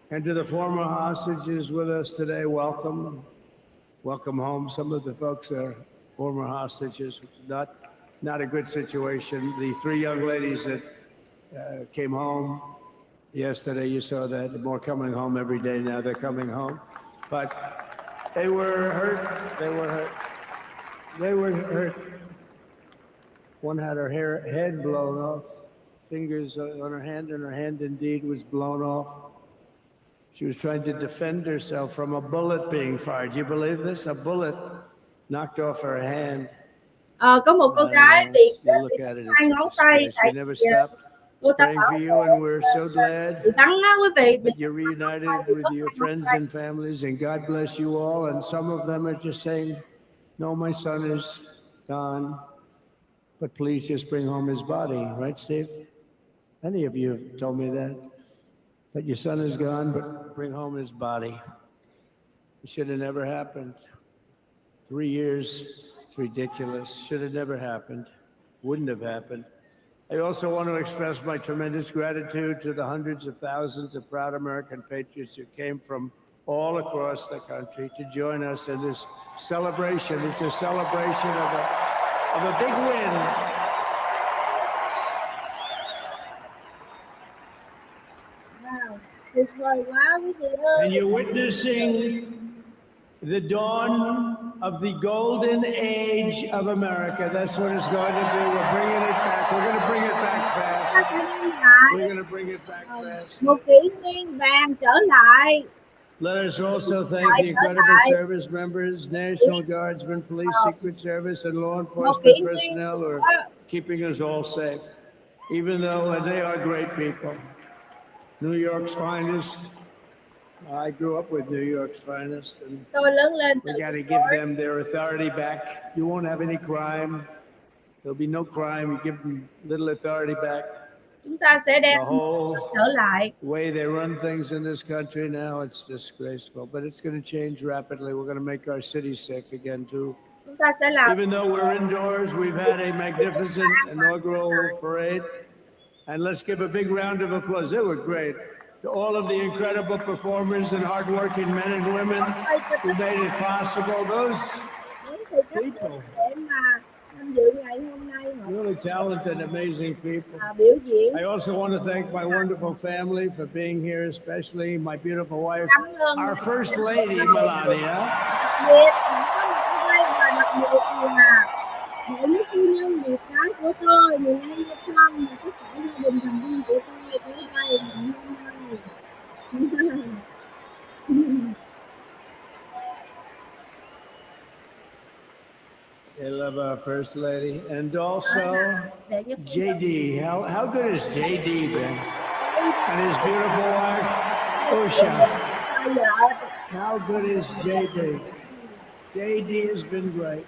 And to the former hostages with us today, welcome. Welcome home. Some of the folks are former hostages. Not a good situation. The three young ladies that came home yesterday, you saw that. They're more coming home every day now. They're coming home. But they were hurt. They were hurt. They were hurt. One had her head blown off, fingers on her hand, and her hand indeed was blown off. She was trying to defend herself from a bullet being fired. Do you believe this? A bullet knocked off her hand. Có một cô gái bị hai ngón tay tại cô ta praying for you, and we're so glad quý vị. that you're reunited with your friends and families, and God bless you all. And some of them are just saying, no, my son is gone, but please just bring home his body. Right, Steve? Any of you have told me that your son is gone, but bring home his body. It should have never happened. 3 years, it's ridiculous. Should have never happened. Wouldn't have happened. I also want to express my tremendous gratitude to the hundreds of thousands of proud American patriots who came from all across the country to join us in this celebration. It's a celebration of a big win. Wow, tuyệt vời quá quý vị ơi. And you're witnessing the dawn of the golden age of America. That's what it's going to be. We're bringing it back. We're going to bring it back fast. We're going to bring it back fast. Một kỷ niên vàng trở lại. Let us also thank the incredible service members, National Guardsmen, Police, Secret Service, and law enforcement personnel who are keeping us all safe, even though they are great people. New York's finest. I grew up with New York's finest, and we got to give them their authority back. You won't have any crime. There'll be no crime. You give them little authority back. Chúng ta sẽ đem The whole trở lại. way they run things in this country now, it's disgraceful. But it's going to change rapidly. We're going to make our cities safe again, too. Chúng ta sẽ làm. Even though we're indoors, we've had a magnificent inaugural parade. And let's give a big round of applause. They were great. To all of the incredible performers and hardworking men and women who made it possible. Those people, really talented, amazing people. I also want to thank my wonderful family for being here, especially my beautiful wife, our First Lady, Melania. của tôi, miền Nam Việt Nam, tất cả gia đình thành viên của tôi tới đây ngày hôm nay. They love our First Lady. And also, JD. How good has JD been? And his beautiful wife, Usha. How good is JD? JD has been great.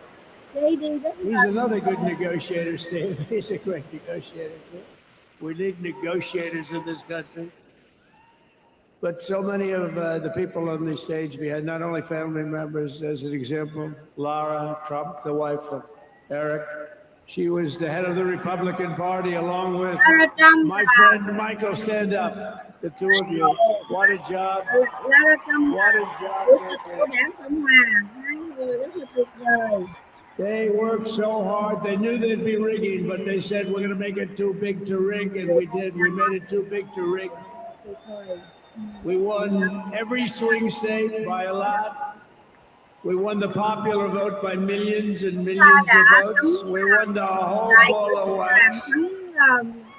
He's another good negotiator, Steve. He's a great negotiator, too. We need negotiators in this country. But so many of the people on the stage, we had not only family members, as an example, Lara Trump, the wife of Eric. She was the head of the Republican Party, along with my friend Michael. Stand up, the two of you. What a job. What a job. They worked so hard. They knew they'd be rigging, but they said, we're going to make it too big to rig, and we did. We made it too big to rig. We won every swing state by a lot. We won the popular vote by millions and millions of votes. We won the whole ball of wax.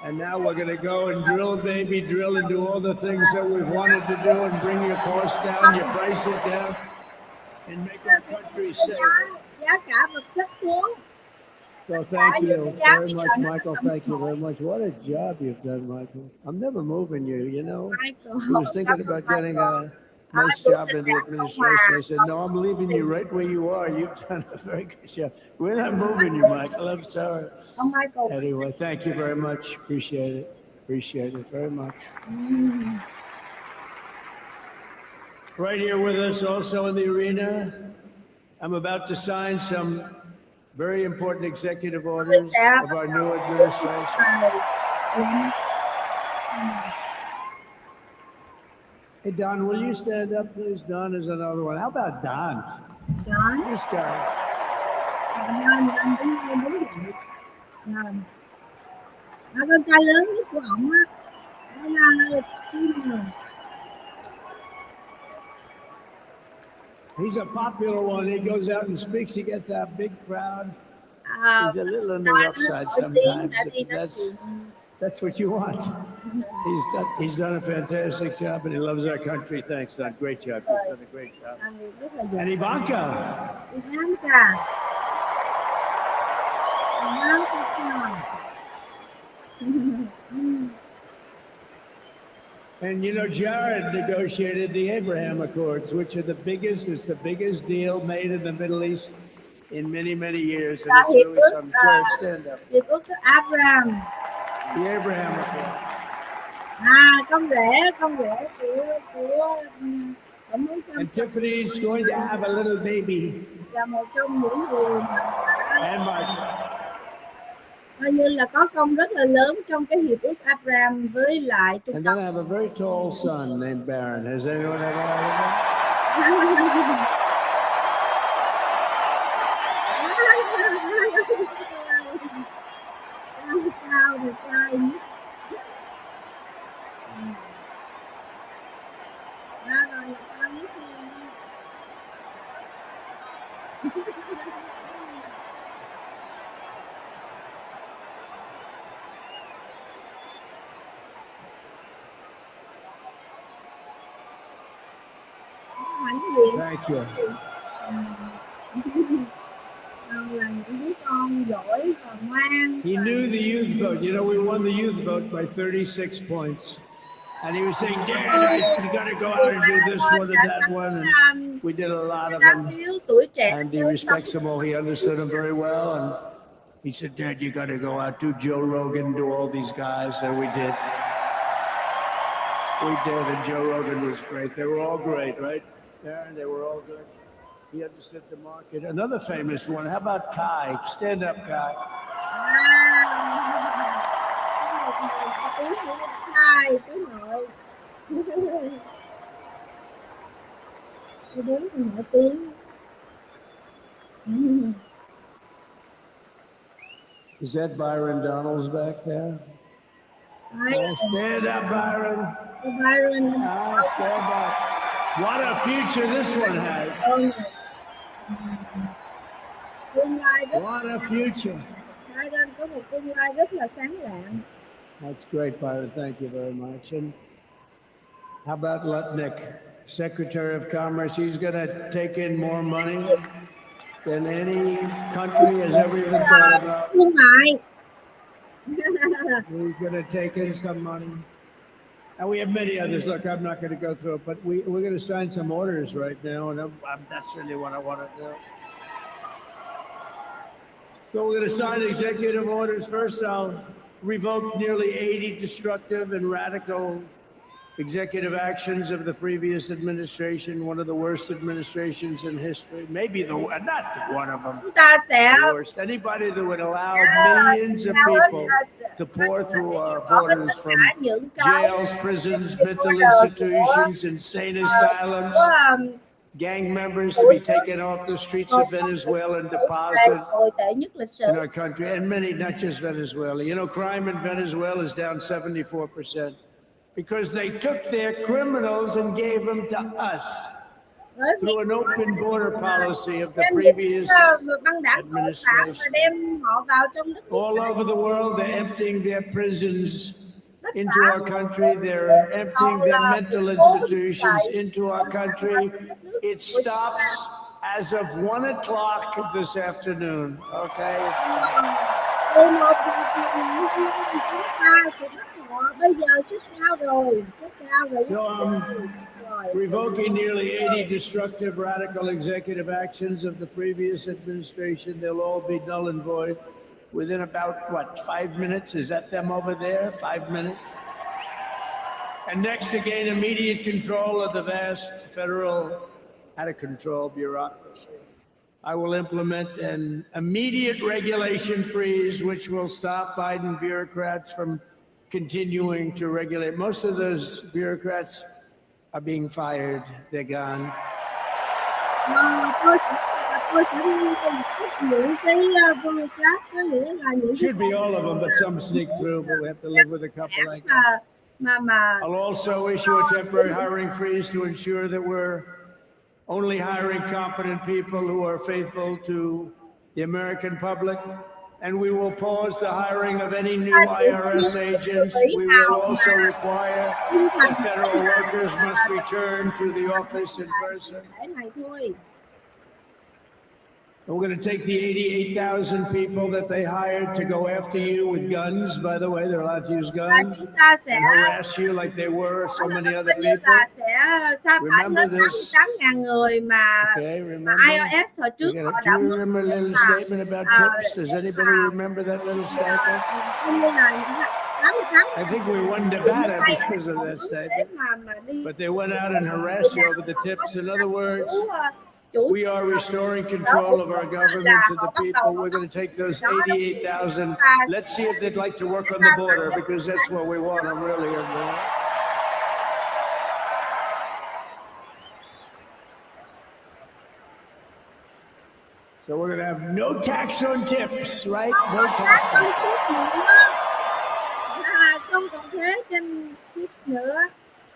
And now we're going to go and drill, baby, drill, and do all the things that we've wanted to do and bring your costs down, your prices down, and make our country safe. So thank you very much, Michael. Thank you very much. What a job you've done, Michael. I'm never moving you, you know. I was thinking about getting a nice job in the administration. I said, no, I'm leaving you right where you are. You've done a very good job. We're not moving you, Michael. I'm sorry. Anyway, thank you very much. Appreciate it. Appreciate it very much. Right here with us also in the arena, I'm about to sign some very important executive orders of our new administration. Hey, Don, will you stand up, please? Don is another one. How about Don? Don? This guy. Con trai lớn nhất của ổng á. He's a popular one. He goes out and speaks. He gets a big crowd. He's a little on the rough side sometimes. That's what you want. He's done a fantastic job, and he loves our country. Thanks, Don. Great job. You've done a great job. And Ivanka. And you know, Jared negotiated the Abraham Accords, which are the biggest deal made in the Middle East in many, many years. And it's really some Jared, stand up. The Abraham. The Abraham Accords. Con rể của And Tiffany's going to have a little baby. Là một trong những người And Mark. coi như là có công rất là lớn trong cái hiệp ước Abraham với lại Trung And Quốc. then I have a very tall son named Baron. Has anyone ever heard of him? Cao thì trai nhất. Rồi là cao nhất luôn. Thank you. He knew the youth vote. You know, we won the youth vote by 36 points. And he was saying, Dad, you got to go out and do this one and that one. And we did a lot of them. And he respects them all. He understood them very well. And he said, Dad, you got to go out, do Joe Rogan, do all these guys. And we did. We did. And Joe Rogan was great. They were all great, right? Aaron, they were all good. He understood the market. Another famous one. How about Kai? Stand up, Kai. Is that Byron Donalds back there? Stand up, Byron. Stand up. What a future this one has. What a future. hai bên có một tương lai rất là sáng lạng. That's great, Byron. Thank you very much. And how about Lutnick, Secretary of Commerce? He's going to take in more money than any country has ever even thought about. Thương mại. He's going to take in some money. And we have many others. Look, I'm not going to go through it, but we're going to sign some orders right now, and that's really what I want to do. So we're going to sign executive orders. First, I'll revoke nearly 80 destructive and radical executive actions of the previous administration, one of the worst administrations in history. Maybe not one of them. Chúng ta sẽ The worst. Anybody that would allow millions of people to pour through our borders from jails, prisons, mental institutions, insane asylums, gang members to be taken off the streets of Venezuela and deposited in our country, and many, not just Venezuela. You know, crime in Venezuela is down 74%. Because they took their criminals and gave them to us through an open border policy of the previous administration. All over the world, they're emptying their prisons into our country. They're emptying their mental institutions into our country. It stops as of 1 o'clock this afternoon, okay? So I'm revoking nearly 80 destructive, radical executive actions of the previous administration. They'll all be null and void within about, 5 minutes? Is that them over there? 5 minutes? And next, to gain immediate control of the vast federal, out-of-control bureaucracy, I will implement an immediate regulation freeze, which will stop Biden bureaucrats from continuing to regulate. Most of those bureaucrats are being fired. They're gone. Should be all of them, but some sneak through, but we have to live with a couple, I guess. I'll also issue a temporary hiring freeze to ensure that we're only hiring competent people who are faithful to the American public. And we will pause the hiring of any new IRS agents. We will also require that federal workers must return to the office in person. And we're going to take the 88,000 people that they hired to go after you with guns. By the way, they're allowed to use guns and harass you like they were so many other people. Remember this? Okay, remember? Do you remember a little statement about tips? Does anybody remember that little statement? I think we won Nevada because of that statement. But they went out and harassed you over the tips. In other words, we are restoring control of our government to the people. We're going to take those 88,000. Let's see if they'd like to work on the border, because that's what we want them really in there. So we're going to have no tax on tips, right? No tax on tips.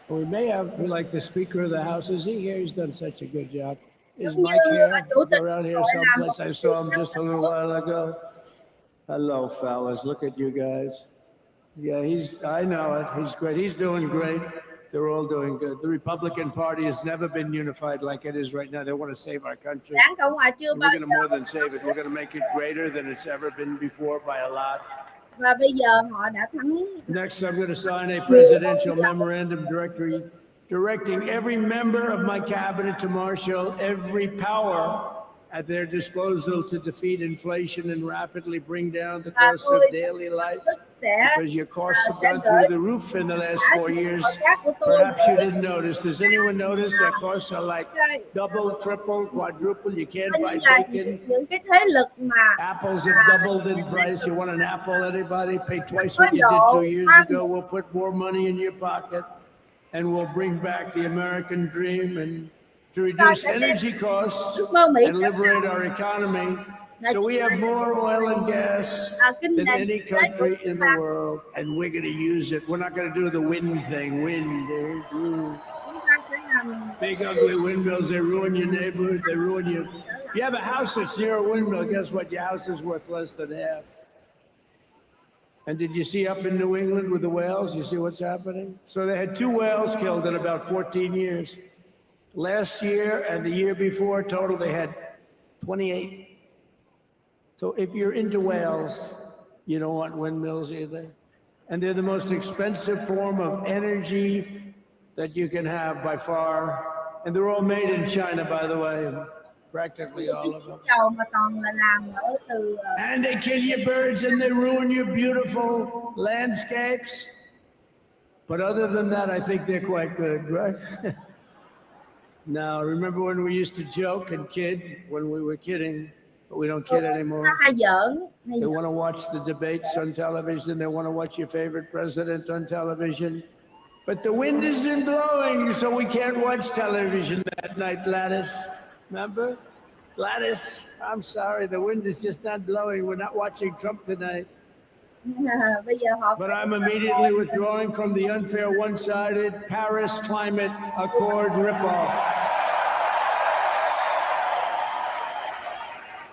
We may have, like the Speaker of the House, is he here? He's done such a good job. Is Mike here? He's around here someplace. I saw him just a little while ago. Hello, fellas. Look at you guys. Yeah, I know it. He's great. He's doing great. They're all doing good. The Republican Party has never been unified like it is right now. They want to save our country. And we're going to more than save it. We're going to make it greater than it's ever been before by a lot. Next, I'm going to sign a presidential memorandum directing every member of my cabinet to marshal every power at their disposal to defeat inflation and rapidly bring down the cost of daily life, because your costs have gone through the roof in the last 4 years. Perhaps you didn't notice. Does anyone notice that costs are like double, triple, quadruple? You can't buy bacon. Apples have doubled in price. You want an apple, anybody? Pay twice what you did 2 years ago. We'll put more money in your pocket, and we'll bring back the American dream and to reduce energy costs and liberate our economy. So we have more oil and gas than any country in the world, and we're going to use it. We're not going to do the wind thing. Big ugly windmills, they ruin your neighborhood, they ruin you. If you have a house that's near a windmill, guess what? Your house is worth less than half. And did you see up in New England with the whales? You see what's happening? So they had 2 whales killed in about 14 years. Last year and the year before, total, they had 28. So if you're into whales, you don't want windmills either. And they're the most expensive form of energy that you can have by far. And they're all made in China, by the way, practically all of them. Dầu mà toàn là làm ở từ And they kill your birds and they ruin your beautiful landscapes. But other than that, I think they're quite good, right? Now, remember when we used to joke and kid when we were kidding, but we don't kid anymore. hay giỡn. They want to watch the debates on television. They want to watch your favorite president on television. But the wind isn't blowing, so we can't watch television that night, Gladys. Remember? Gladys, I'm sorry, the wind is just not blowing. We're not watching Trump tonight. Bây giờ họ But I'm immediately withdrawing from the unfair, one-sided Paris Climate Accord ripoff.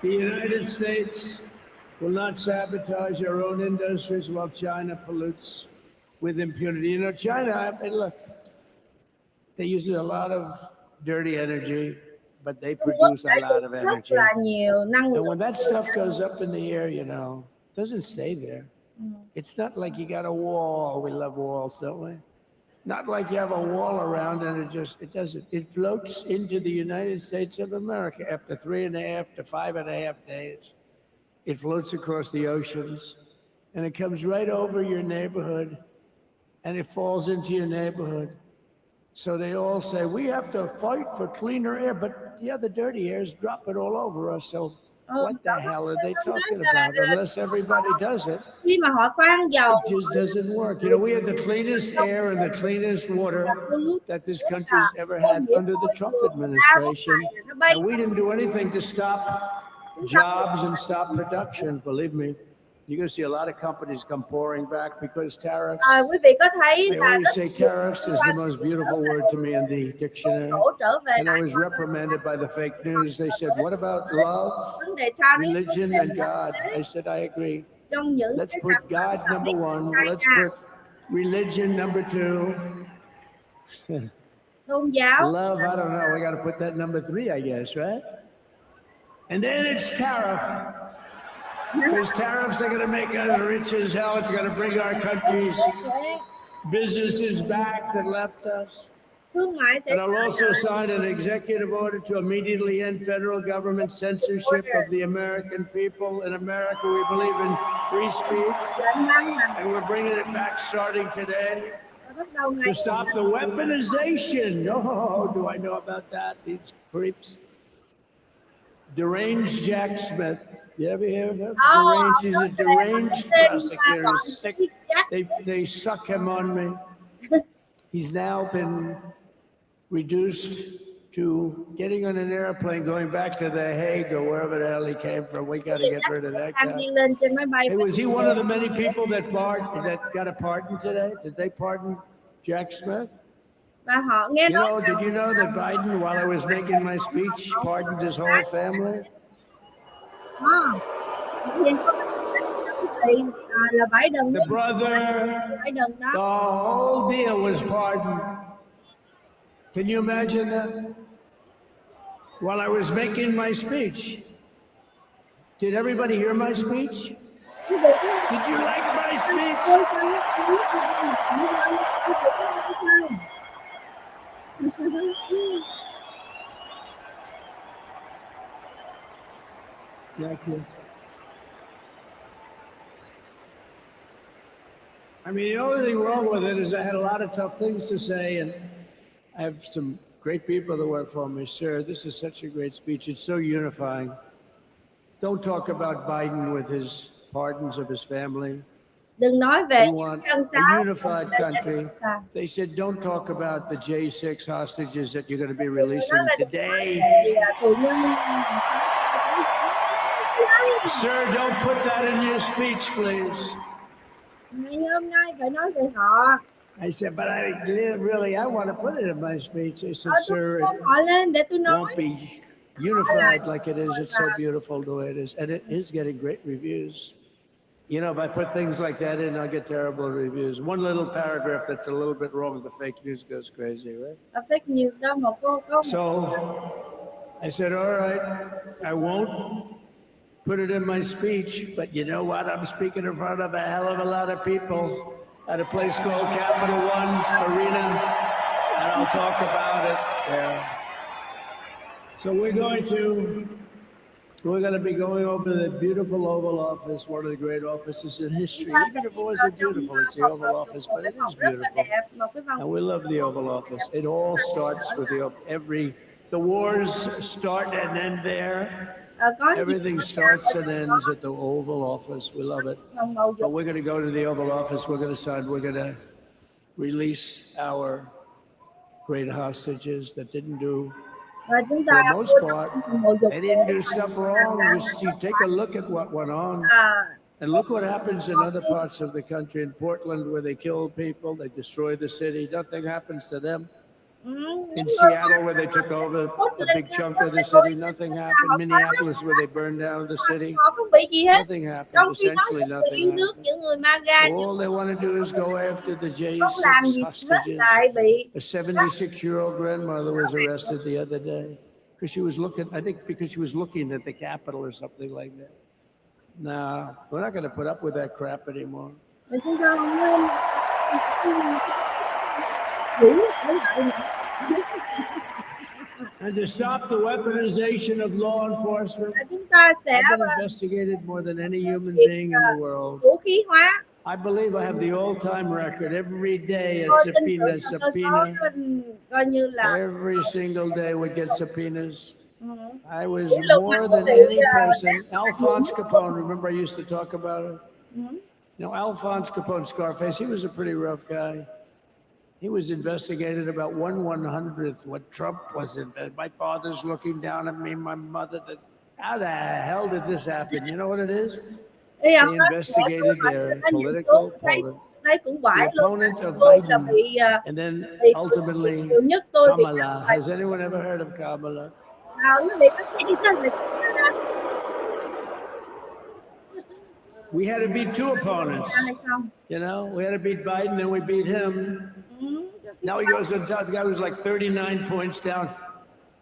The United States will not sabotage our own industries while China pollutes with impunity. You know, China, I mean, look, they use a lot of dirty energy, but they produce a lot of energy. rất là nhiều năng And lượng. when that stuff goes up in the air, you know, it doesn't stay there. It's not like you got a wall. We love walls, don't we? Not like you have a wall around and it doesn't. It floats into the United States of America after 3.5 to 5.5 days. It floats across the oceans and it comes right over your neighborhood and it falls into your neighborhood. So they all say, we have to fight for cleaner air, but yeah, the dirty air is dropping all over us. So what the hell are they talking about? Unless everybody does it, Khi mà họ khoan dầu, it just doesn't work. You know, we had the cleanest air and the cleanest water that this country's ever had under the Trump administration. And we didn't do anything to stop jobs and stop production, believe me. You're going to see a lot of companies come pouring back because tariffs. quý vị có thấy They là always rất say tariffs is the most beautiful word to me in the dictionary. đổ trở về And I lại was reprimanded by the fake news. They said, what about love, vấn đề tariff, religion, and God? I said, I agree. trong những Let's cái put sản phẩm God number one. Let's put religion number two. tôn giáo. Love, I don't know. We got to put that number 3, I guess, right? And then it's tariff. Because tariffs are going to make us rich as hell. It's going to bring our country's businesses back that left us. Thương mại sẽ And I'll also sign an executive order to immediately end federal government censorship of the American people. In America, we believe in free speech. And we're bringing it back starting today. To stop the weaponization. Oh, do I know about that? These creeps. Deranged Jack Smith. You ever hear of him? Deranged. He's a deranged prosecutor. He's sick. They suck him on me. He's now been reduced to getting on an airplane, going back to The Hague or wherever the hell he came from. We got to get rid of that guy. Hey, was he one of the many people that got a pardon today? Did they pardon Jack Smith? Và họ nghe nói Did you know that Biden, while I was making my speech, pardoned his whole family? hiện có là Biden, The brother, Biden the đó. whole deal was pardoned. Can you imagine that? While I was making my speech. Did everybody hear my speech? Did you like my speech? Thank you. I mean, the only thing wrong with it is I had a lot of tough things to say, and I have some great people that work for me. Sir, this is such a great speech. It's so unifying. Don't talk about Biden with his pardons of his family. Đừng nói về We want dân a sáu. unified country. They said, don't talk about the J6 hostages that you're going to be releasing today. Sir, don't put that in your speech, please. Ngày hôm nay phải nói về họ. I said, but I want to put it in my speech. I said, sir, Tôi họ lên để tôi it nói. won't be unified like it is. It's so beautiful the way it is. And it is getting great reviews. You know, if I put things like that in, I'll get terrible reviews. One little paragraph that's a little bit wrong, the fake news goes crazy, right? Fake news đó một có So I said, all right, I won't put it in my speech, but you know what? I'm speaking in front of a hell of a lot of people at a place called Capital One Arena, and I'll talk about it there. So we're going to be going over the beautiful Oval Office, one of the great offices in history. Even if it wasn't beautiful, it's the Oval Office, but it is beautiful. And we love the Oval Office. It all starts with the wars start and end there. Everything starts and ends at the Oval Office. We love it. But we're going to go to the Oval Office. We're going to release our great hostages that didn't do, for the most part, they didn't do stuff wrong. You take a look at what went on. And look what happens in other parts of the country. In Portland, where they kill people, they destroy the city. Nothing happens to them. In Seattle, where they took over a big chunk of the city, nothing happened. Minneapolis, where they burned down the city, nothing happened. Essentially nothing happened. All they want to do is go after the J6 hostages. A 76-year-old grandmother was arrested the other day because she was looking, I think because she was looking at the Capitol or something like that. No, we're not going to put up with that crap anymore. And to stop the weaponization of law enforcement, I've been investigated more than any human being in the world. I believe I have the all-time record. Every day a subpoena. Every single day we get subpoenas. I was more than any person. Alphonse Capone, remember I used to talk about it? You know, Alphonse Capone, Scarface, he was a pretty rough guy. He was investigated about 1/100th what Trump was investigated. My father's looking down at me, my mother. How the hell did this happen? You know what it is? They investigated their political opponent, the opponent of Biden, and then ultimately Kamala. Has anyone ever heard of Kamala? We had to beat two opponents. You know, we had to beat Biden, then we beat him. Now he goes on top. The guy was like 39 points down.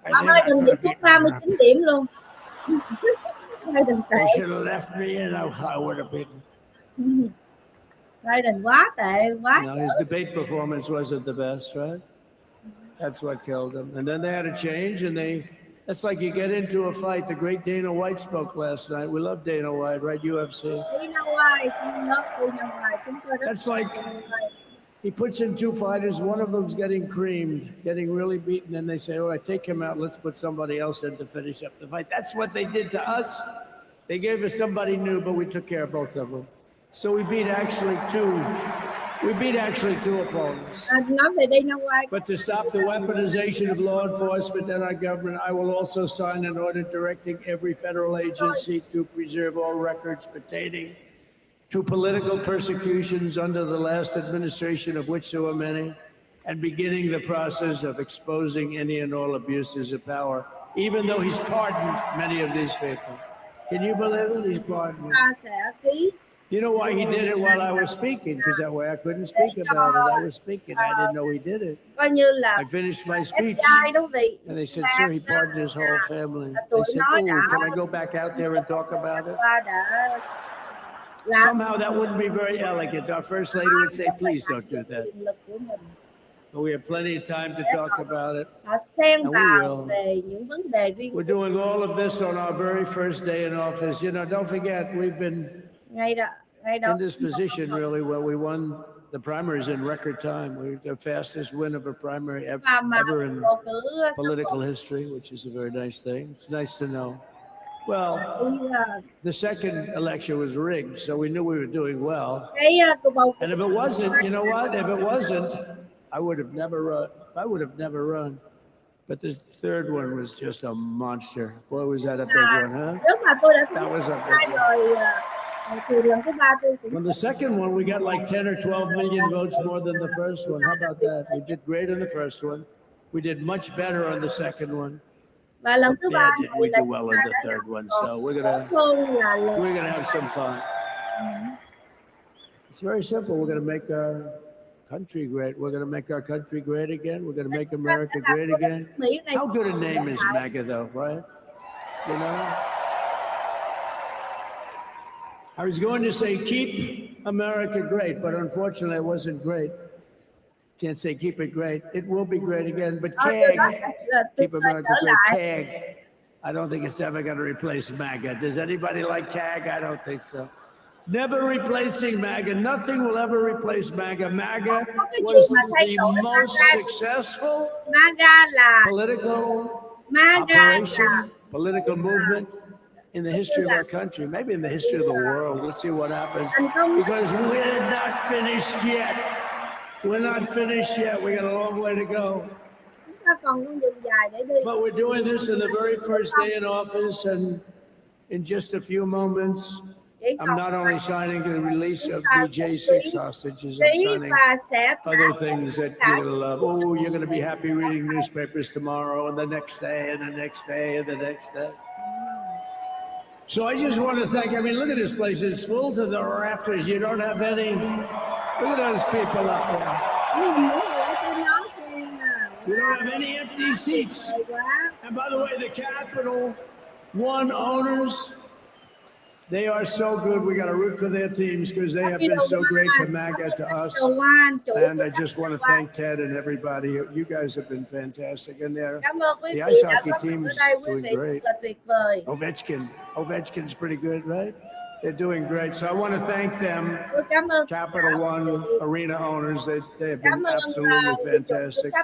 Biden bị sút 39 điểm luôn. Biden tệ. They should have left me and I would have beaten. Biden quá tệ, quá. No, his debate performance wasn't the best, right? That's what killed him. And then they had a change, and that's like you get into a fight. The great Dana White spoke last night. We love Dana White, right? UFC. Dana White, we love Dana White. That's like he puts in two fighters. One of them's getting creamed, getting really beaten, and they say, all right, take him out. Let's put somebody else in to finish up the fight. That's what they did to us. They gave us somebody new, but we took care of both of them. So we beat actually two opponents. But to stop the weaponization of law enforcement and our government, I will also sign an order directing every federal agency to preserve all records pertaining to political persecutions under the last administration, of which there were many, and beginning the process of exposing any and all abuses of power, even though he's pardoned many of these people. Can you believe it? He's pardoned. You know why he did it while I was speaking? Because that way I couldn't speak about it. I was speaking. I didn't know he did it. I finished my speech, and they said, sir, he pardoned his whole family. They said, oh, can I go back out there and talk about it? Somehow that wouldn't be very elegant. Our First Lady would say, please don't do that. But we have plenty of time to talk about it. And we will. We're doing all of this on our very first day in office. You know, don't forget, we've been in this position really where we won the primaries in record time. We're the fastest win of a primary ever in political history, which is a very nice thing. It's nice to know. Well, the second election was rigged, so we knew we were doing well. And if it wasn't, you know what? If it wasn't, I would have never run. But the third one was just a monster. Boy, was that a big one, huh? That was a big one. On the second one, we got like 10 or 12 million votes more than the first one. How about that? We did great on the first one. We did much better on the second one. Yeah, did we do well on the third one? So we're gonna have some fun. It's very simple. We're going to make our country great. We're going to make our country great again. We're going to make America great again. How good a name is MAGA, though, right? You know? I was going to say keep America great, but unfortunately it wasn't great. Can't say keep it great. It will be great again, but CAG, keep America great, CAG, I don't think it's ever going to replace MAGA. Does anybody like CAG? I don't think so. It's never replacing MAGA. Nothing will ever replace MAGA. MAGA was the most successful political operation, political movement in the history of our country, maybe in the history of the world. Let's see what happens, because we're not finished yet. We're not finished yet. We got a long way to go. But we're doing this in the very first day in office, and in just a few moments, I'm not only signing the release of the J6 hostages, I'm signing other things that you're going to love. Oh, you're going to be happy reading newspapers tomorrow, and the next day, and the next day, and the next day. So I just want to thank, I mean, look at this place. It's full to the rafters. You don't have any, look at those people up there. You don't have any empty seats. And by the way, the Capital One owners, they are so good. We got to root for their teams because they have been so great to MAGA, to us. And I just want to thank Ted and everybody. You guys have been fantastic. And the ice hockey team is doing great. Ovechkin's pretty good, right? They're doing great. So I want to thank them, Capital One Arena owners. They have been absolutely fantastic.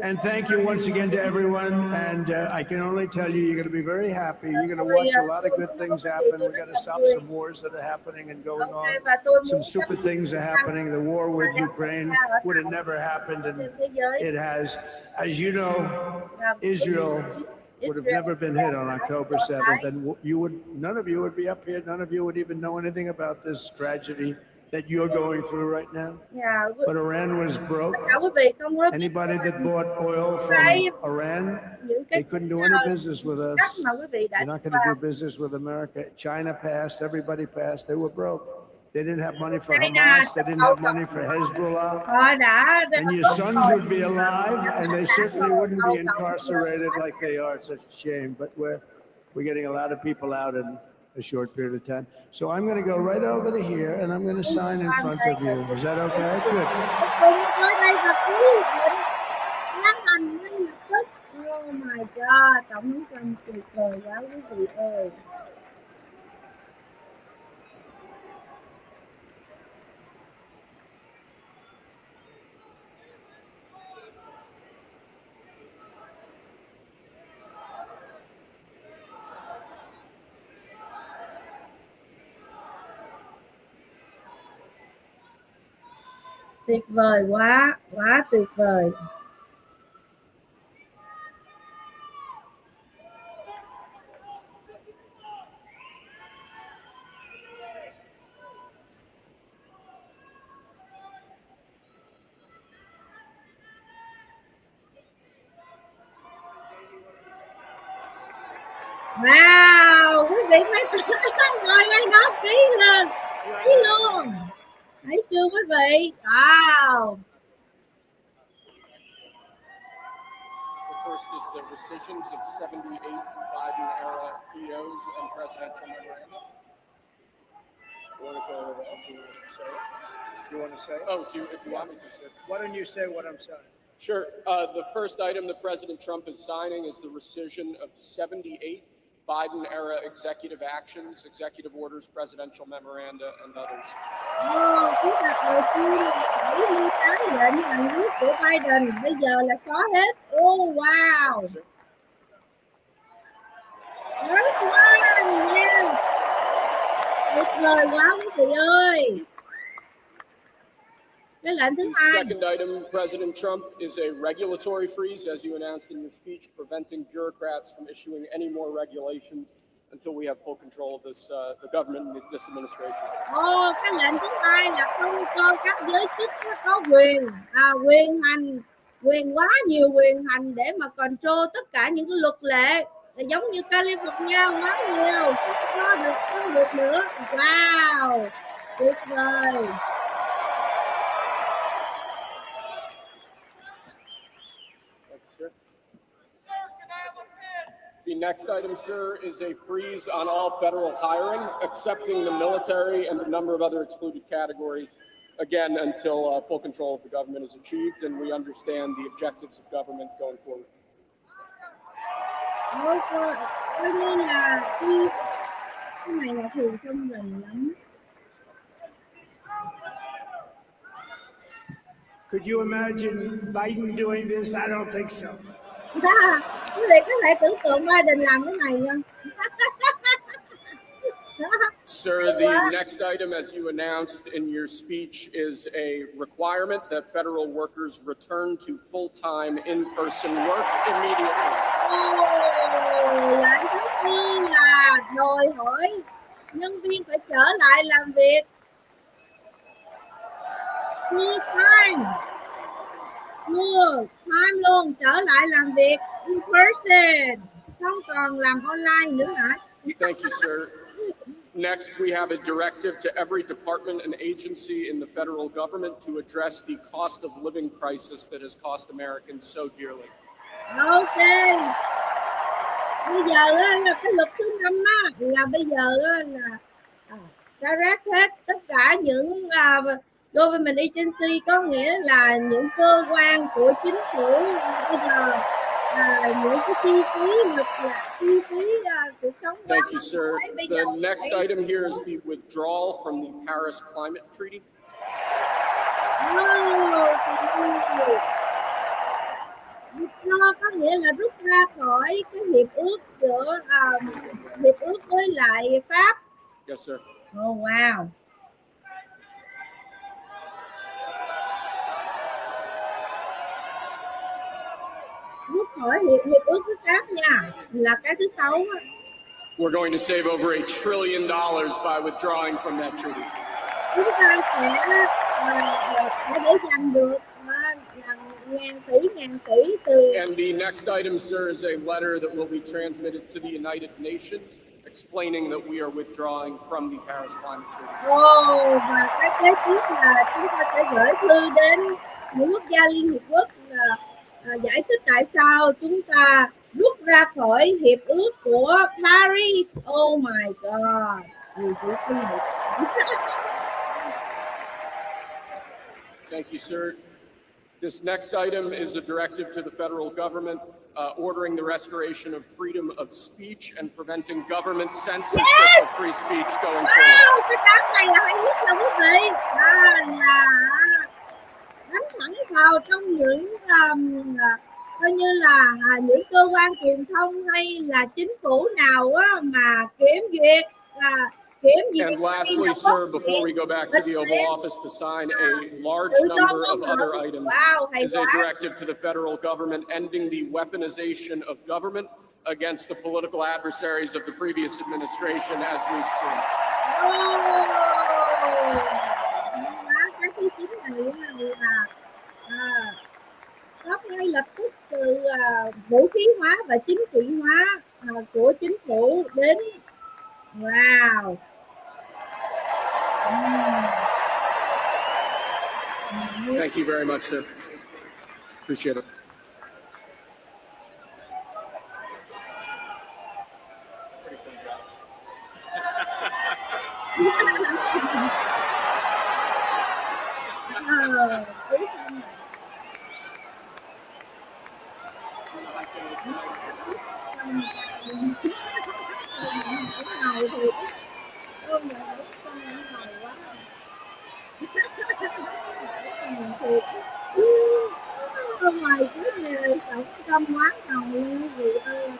And thank you once again to everyone. And I can only tell you, you're going to be very happy. You're going to watch a lot of good things happen. We're going to stop some wars that are happening and going on. Some stupid things are happening. The war with Ukraine would have never happened, and it has. As you know, Israel would have never been hit on October 7th, and none of you would be up here. None of you would even know anything about this tragedy that you're going through right now. But Iran was broke. Anybody that bought oil from Iran, they couldn't do any business with us. They're not going to do business with America. China passed. Everybody passed. They were broke. They didn't have money for Hamas. They didn't have money for Hezbollah. And your sons would be alive, and they certainly wouldn't be incarcerated like they are. It's such a shame. But we're getting a lot of people out in a short period of time. So I'm going to go right over to here, and I'm going to sign in front of you. Is that okay? Good. Oh my God, Tổng thống Trump tuyệt vời quá quý vị ơi. Tuyệt vời quá, quá tuyệt vời. Wow, quý vị thấy ngồi đây nó ký lên, ký luôn. Thấy chưa quý vị? Wow. The first is the rescissions of 78 Biden-era EOs and presidential memoranda. You want to go over that? Do you want to say it? You want to say it? Oh, if you want me to say it. Why don't you say what I'm saying? Sure. The first item that President Trump is signing is the rescission of 78 Biden-era executive actions, executive orders, presidential memoranda, and others. Cái tập đầu tiên là 78 lệnh hành quyết của Biden, bây giờ là xóa hết. Oh, wow. First one, yes. Tuyệt vời quá quý vị ơi. Cái lệnh thứ hai. Second item, President Trump, is a regulatory freeze, as you announced in your speech, preventing bureaucrats from issuing any more regulations until we have full control of this, the government and this administration. Cái lệnh thứ hai là không cho các giới chức có quyền quá nhiều quyền hành để mà control tất cả những cái luật lệ, giống như California quá nhiều, không được nữa. Wow, tuyệt vời. The next item, sir, is a freeze on all federal hiring, excepting the military and a number of other excluded categories, again, until full control of the government is achieved and we understand the objectives of government going forward. Coi như là cái này là thường trong mình lắm. Could you imagine Biden doing this? I don't think so. Quý vị có thể tưởng tượng Biden làm cái này không? Sir, the next item, as you announced in your speech, is a requirement that federal workers return to full-time in-person work immediately. Lại thứ tư là đòi hỏi nhân viên phải trở lại làm việc full time luôn, trở lại làm việc in person, không còn làm online nữa hả? Thank you, sir. Next, we have a directive to every department and agency in the federal government to address the cost of living crisis that has cost Americans so dearly. Ok. Bây giờ là cái luật thứ 5 là bây giờ là direct hết tất cả những government agency, có nghĩa là những cơ quan của chính phủ bây giờ những cái chi phí chi phí cuộc sống. Thank you, sir. The next item here is the withdrawal from the Paris Climate Treaty. Withdraw có nghĩa là rút ra khỏi cái hiệp ước với lại Pháp. Yes, sir. Oh wow. Rút khỏi hiệp ước với Pháp nha, là cái thứ 6 á. We're going to save over $1 trillion by withdrawing from that treaty. Chúng ta sẽ để giành được ngàn tỷ từ. And the next item, sir, is a letter that will be transmitted to the United Nations explaining that we are withdrawing from the Paris Climate Treaty. Và cái kế tiếp là chúng ta sẽ gửi thư đến những quốc gia Liên Hiệp Quốc giải thích tại sao chúng ta rút ra khỏi hiệp ước của Paris. Oh my God. Thank you, sir. This next item is a directive to the federal government ordering the restoration of freedom of speech and preventing government censorship of free speech going forward. Cái đám này là hay nhất là quý vị, là đánh thẳng vào trong những coi như là những cơ quan truyền thông hay là chính phủ nào mà kiểm duyệt And lastly, sir, before we go back to the Oval Office to sign a large number of other items, is a directive to the federal government ending the weaponization of government against the political adversaries of the previous administration, as we've seen. Cái thứ 9 này là stop ngay lập tức từ vũ khí hóa và chính trị hóa của chính phủ đến. Wow. Thank you very much, sir. Appreciate it. Oh my goodness, sống trong quán ngầu luôn quý vị ơi.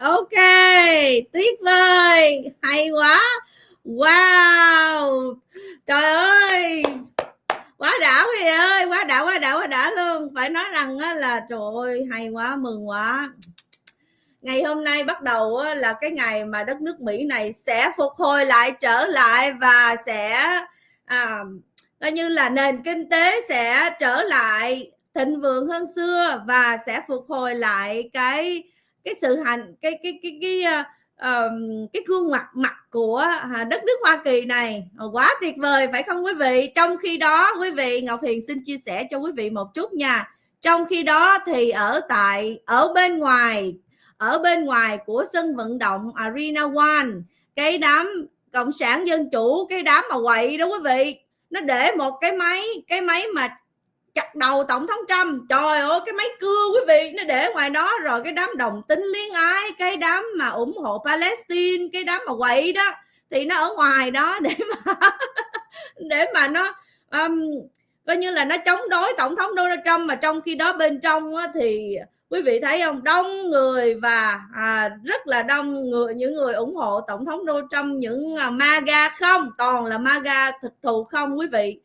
Ok, tuyệt vời, hay quá. Wow, trời ơi, quá đã quý vị ơi, quá đã luôn. Phải nói rằng là trời ơi, hay quá, mừng quá. Ngày hôm nay bắt đầu là cái ngày mà đất nước Mỹ này sẽ phục hồi lại, trở lại và sẽ coi như là nền kinh tế sẽ trở lại thịnh vượng hơn xưa và sẽ phục hồi lại cái sự hành cái gương mặt của đất nước Hoa Kỳ này. Quá tuyệt vời phải không quý vị? Trong khi đó quý vị, Ngọc Hiền xin chia sẻ cho quý vị một chút nha. Trong khi đó thì ở bên ngoài của sân vận động Arena One, cái đám cộng sản dân chủ, cái đám mà quậy đó quý vị, nó để một cái máy mà chặt đầu tổng thống Trump. Trời ơi, cái máy cưa quý vị, nó để ngoài đó. Rồi cái đám đồng tính liên ái, cái đám mà ủng hộ Palestine, cái đám mà quậy đó thì nó ở ngoài đó để mà nó coi như là nó chống đối tổng thống Donald Trump. Mà trong khi đó bên trong thì quý vị thấy không, đông người và rất là đông người, những người ủng hộ tổng thống Donald Trump, những MAGA không, toàn là MAGA thực thù không quý vị.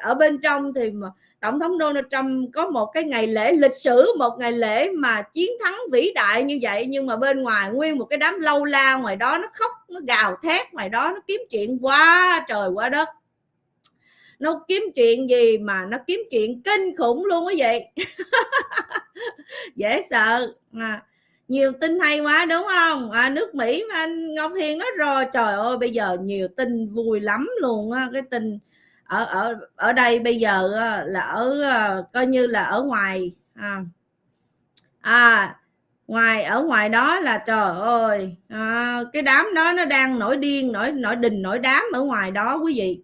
Ở bên trong thì tổng thống Donald Trump có một cái ngày lễ lịch sử, một ngày lễ mà chiến thắng vĩ đại như vậy, nhưng mà bên ngoài nguyên một cái đám lâu la ngoài đó, nó khóc, nó gào thét ngoài đó, nó kiếm chuyện quá trời quá đất. Nó kiếm chuyện gì mà nó kiếm chuyện kinh khủng luôn quý vị. Dễ sợ. Nhiều tin hay quá đúng không? Nước Mỹ mà Ngọc Hiền nói rồi, trời ơi bây giờ nhiều tin vui lắm luôn. Cái tin ở đây bây giờ là coi như là ở ngoài ở ngoài đó là trời ơi, cái đám đó nó đang nổi điên, nổi đình nổi đám ở ngoài đó quý vị.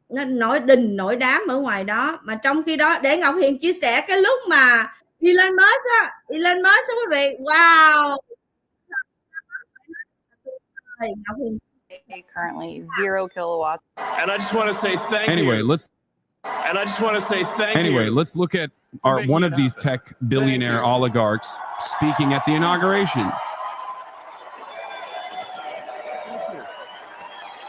Nó nổi đình nổi đám ở ngoài đó. Mà trong khi đó, để Ngọc Hiền chia sẻ cái lúc mà Elon Musk quý vị, wow. Ngọc Hiền currently 0 kilowatts. And I just want to say thank anyway, you. And I just want to say thank anyway, you. let's look at one of these tech billionaire oligarchs speaking at the inauguration.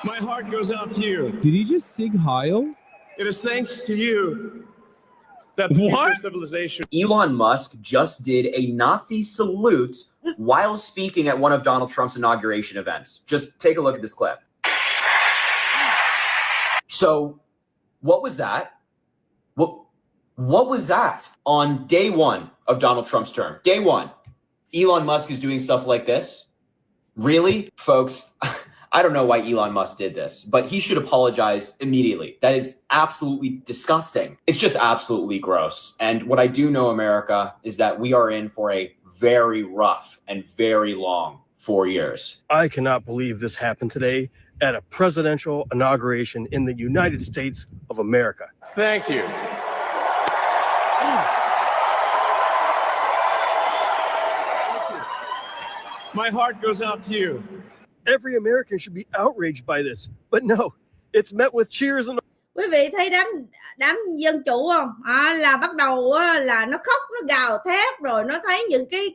My heart goes out to you. Did he just sig heil? It is thanks to you that the future civilization. Elon Musk just did a Nazi salute while speaking at one of Donald Trump's inauguration events. Just take a look at this clip. So, what was that? What was that on day one of Donald Trump's term? Day one, Elon Musk is doing stuff like this? Really? Folks, I don't know why Elon Musk did this, but he should apologize immediately. That is absolutely disgusting. It's just absolutely gross. And what I do know, America, is that we are in for a very rough and very long 4 years. I cannot believe this happened today at a presidential inauguration in the United States of America. Thank you. My heart goes out to you. Every American should be outraged by this, but no, it's met with cheers and. Quý vị thấy đám dân chủ không? Là bắt đầu là nó khóc, nó gào thét, rồi nó thấy những cái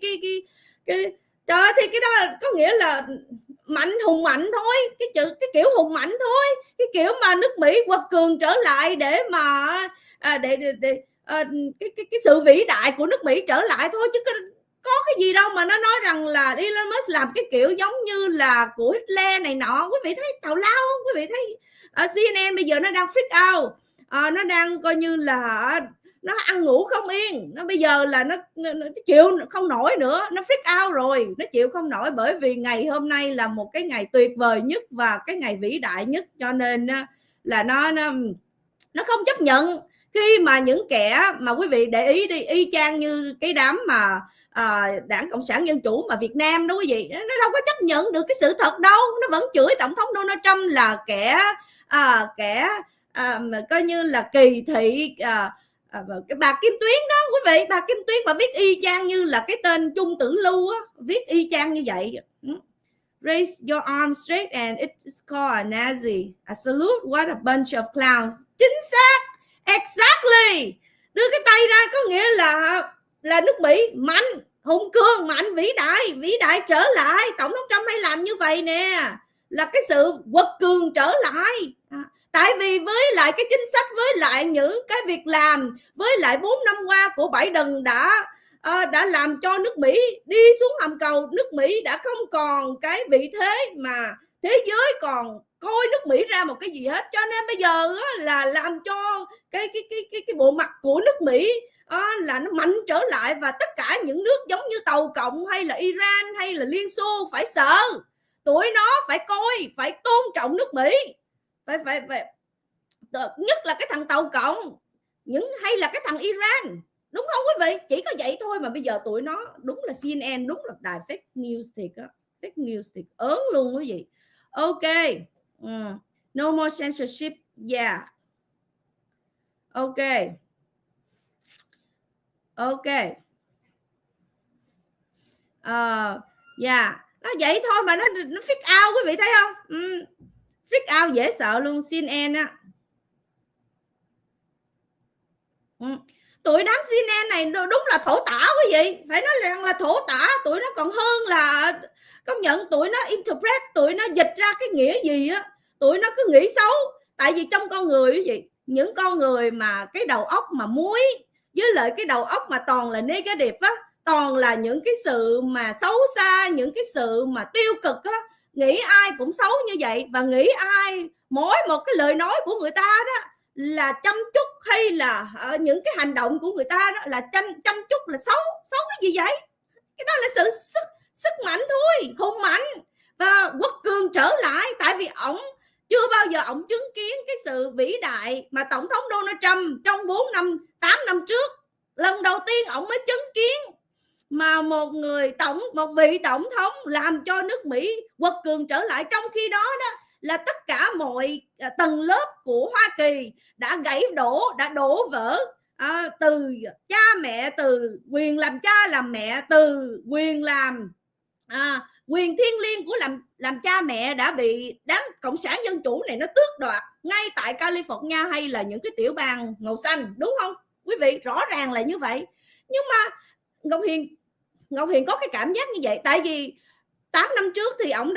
trời, thì cái đó có nghĩa là hùng mạnh thôi, cái kiểu hùng mạnh thôi, cái kiểu mà nước Mỹ quật cường trở lại để mà cái sự vĩ đại của nước Mỹ trở lại thôi, chứ có cái gì đâu mà nó nói rằng là Elon Musk làm cái kiểu giống như là của Hitler này nọ. Quý vị thấy tào lao không? Quý vị thấy CNN bây giờ nó đang freak out, nó đang coi như là nó ăn ngủ không yên, nó bây giờ là nó chịu không nổi nữa, nó freak out rồi, nó chịu không nổi, bởi vì ngày hôm nay là một cái ngày tuyệt vời nhất và cái ngày vĩ đại nhất, cho nên là nó không chấp nhận khi mà những kẻ mà quý vị để ý đi, y chang như cái đám mà Đảng Cộng sản Dân Chủ mà Việt Nam đó quý vị, nó đâu có chấp nhận được cái sự thật đâu, nó vẫn chửi tổng thống Donald Trump là kẻ coi như là kỳ thị cái bà Kim Tuyến đó quý vị, bà Kim Tuyến bà viết y chang như là cái tên Trung Tử Lưu á, viết y chang như vậy. Raise your arm straight and it's called a Nazi. A salute, what a bunch of clowns. Chính xác, exactly. Đưa cái tay ra có nghĩa là nước Mỹ mạnh, hùng cường, mạnh, vĩ đại trở lại. Tổng thống Trump hay làm như vậy nè, là cái sự quật cường trở lại. Tại vì với lại cái chính sách, với lại những cái việc làm, với lại 4 năm qua của Biden đã làm cho nước Mỹ đi xuống hầm cầu. Nước Mỹ đã không còn cái vị thế mà thế giới còn coi nước Mỹ ra một cái gì hết. Cho nên bây giờ là làm cho cái bộ mặt của nước Mỹ là nó mạnh trở lại, và tất cả những nước giống như Tàu Cộng hay là Iran hay là Liên Xô phải sợ. Tụi nó phải coi, phải tôn trọng nước Mỹ, phải nhất là cái thằng Tàu Cộng, hay là cái thằng Iran, đúng không quý vị? Chỉ có vậy thôi mà bây giờ tụi nó đúng là CNN, đúng là đài fake news thiệt á, fake news thiệt ớn luôn quý vị. Ok, no more censorship, yeah, ok, yeah, vậy thôi mà nó freak out quý vị thấy không? Freak out dễ sợ luôn. CNN á, tụi đám CNN này đúng là thổ tả quý vị, phải nói rằng là thổ tả. Tụi nó còn hơn là công nhận, tụi nó interpret, tụi nó dịch ra cái nghĩa gì á, tụi nó cứ nghĩ xấu. Tại vì trong con người quý vị, những con người mà cái đầu óc mà muối, với lại cái đầu óc mà toàn là negative á, toàn là những cái sự mà xấu xa, những cái sự mà tiêu cực á, nghĩ ai cũng xấu như vậy, và nghĩ ai mỗi một cái lời nói của người ta đó là chăm chút, hay là những cái hành động của người ta đó là chăm chút là xấu cái gì vậy? Cái đó là sự sức mạnh thôi, hùng mạnh và quật cường trở lại. Tại vì ổng chưa bao giờ ổng chứng kiến cái sự vĩ đại mà tổng thống Donald Trump trong 8 năm trước, lần đầu tiên ổng mới chứng kiến mà một vị tổng thống làm cho nước Mỹ quật cường trở lại. Trong khi đó là tất cả mọi tầng lớp của Hoa Kỳ đã đã đổ vỡ, từ cha mẹ, từ quyền làm cha làm mẹ, từ quyền làm quyền thiêng liêng của làm cha mẹ đã bị đám cộng sản dân chủ này nó tước đoạt ngay tại California hay là những cái tiểu bang màu xanh, đúng không quý vị? Rõ ràng là như vậy. Nhưng mà Ngọc Hiền có cái cảm giác như vậy, tại vì 8 năm trước thì ổng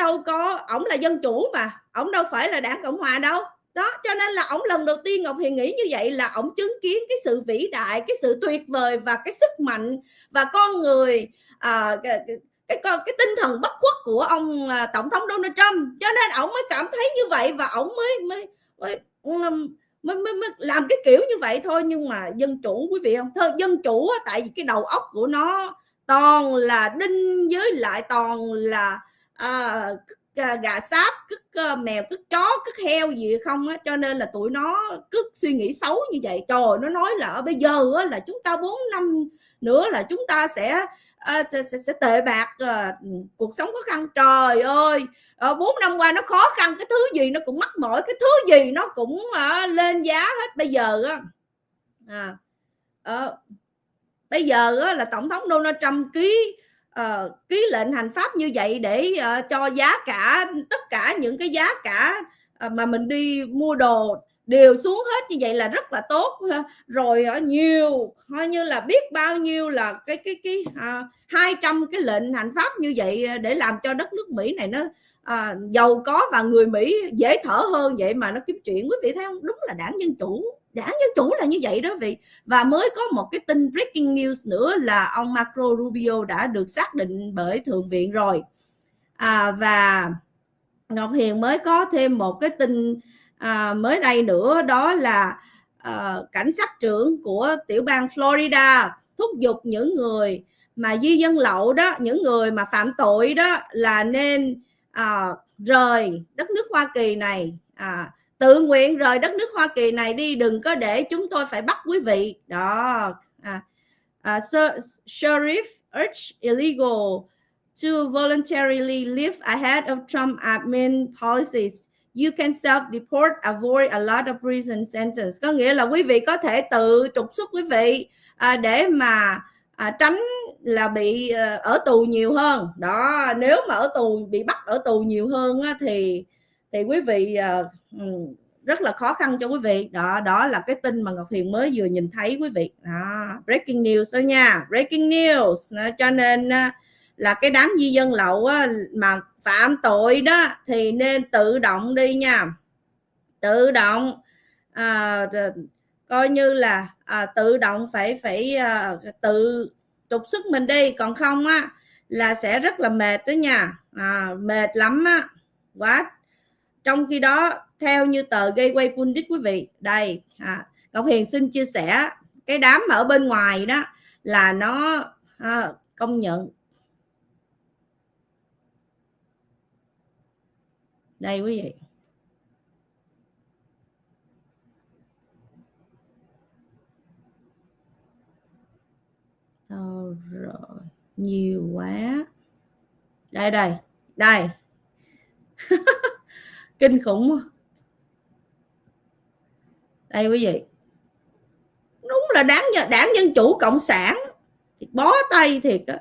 là dân chủ mà, ổng đâu phải là đảng Cộng Hòa đâu. Đó, cho nên là ổng lần đầu tiên Ngọc Hiền nghĩ như vậy là ổng chứng kiến cái sự vĩ đại, cái sự tuyệt vời và cái sức mạnh và con người, cái tinh thần bất khuất của ông tổng thống Donald Trump. Cho nên ổng mới cảm thấy như vậy và ổng mới làm cái kiểu như vậy thôi. Nhưng mà dân chủ quý vị không? Thôi dân chủ tại vì cái đầu óc của nó toàn là đinh, với lại toàn là gà sáp, mèo, chó, heo gì không á. Cho nên là tụi nó cứ suy nghĩ xấu như vậy. Trời, nó nói là bây giờ là chúng ta 4 năm nữa là chúng ta sẽ tệ bạc, cuộc sống khó khăn. Trời ơi, 4 năm qua nó khó khăn, cái thứ gì nó cũng mắc mỏi, cái thứ gì nó cũng lên giá hết. Bây giờ bây giờ là tổng thống Donald Trump ký lệnh hành pháp như vậy để cho giá cả, tất cả những cái giá cả mà mình đi mua đồ đều xuống hết như vậy là rất là tốt. Rồi nhiều coi như là biết bao nhiêu là cái 200 cái lệnh hành pháp như vậy để làm cho đất nước Mỹ này nó giàu có và người Mỹ dễ thở hơn, vậy mà nó kiếm chuyện. Quý vị thấy không? Đúng là đảng Dân Chủ là như vậy đó vị. Và mới có một cái tin breaking news nữa là ông Marco Rubio đã được xác định bởi Thượng viện rồi. Và Ngọc Hiền mới có thêm một cái tin mới đây nữa, đó là cảnh sát trưởng của tiểu bang Florida thúc giục những người mà di dân lậu đó, những người mà phạm tội đó là nên rời đất nước Hoa Kỳ này, tự nguyện rời đất nước Hoa Kỳ này đi, đừng có để chúng tôi phải bắt quý vị đó. Sheriff urged illegal to voluntarily live ahead of Trump admin policies. You can self-deport, avoid a lot of prison sentence. Có nghĩa là quý vị có thể tự trục xuất quý vị để mà tránh là bị ở tù nhiều hơn đó. Nếu mà bị bắt ở tù nhiều hơn thì quý vị rất là khó khăn cho quý vị. Đó là cái tin mà Ngọc Hiền mới vừa nhìn thấy quý vị. Đó, breaking news đó nha, breaking news. Đó, cho nên là cái đám di dân lậu á, mà phạm tội đó thì nên tự động đi nha, tự động coi như là tự động phải tự trục xuất mình đi, còn không á là sẽ rất là mệt đó nha, mệt lắm á, quá. Trong khi đó theo như tờ Gateway Pundit quý vị, đây Ngọc Hiền xin chia sẻ cái đám mà ở bên ngoài đó là nó công nhận. Đây quý vị, rồi nhiều quá, đây kinh khủng. Đây quý vị, đúng là đảng Dân Chủ Cộng sản thì bó tay thiệt á.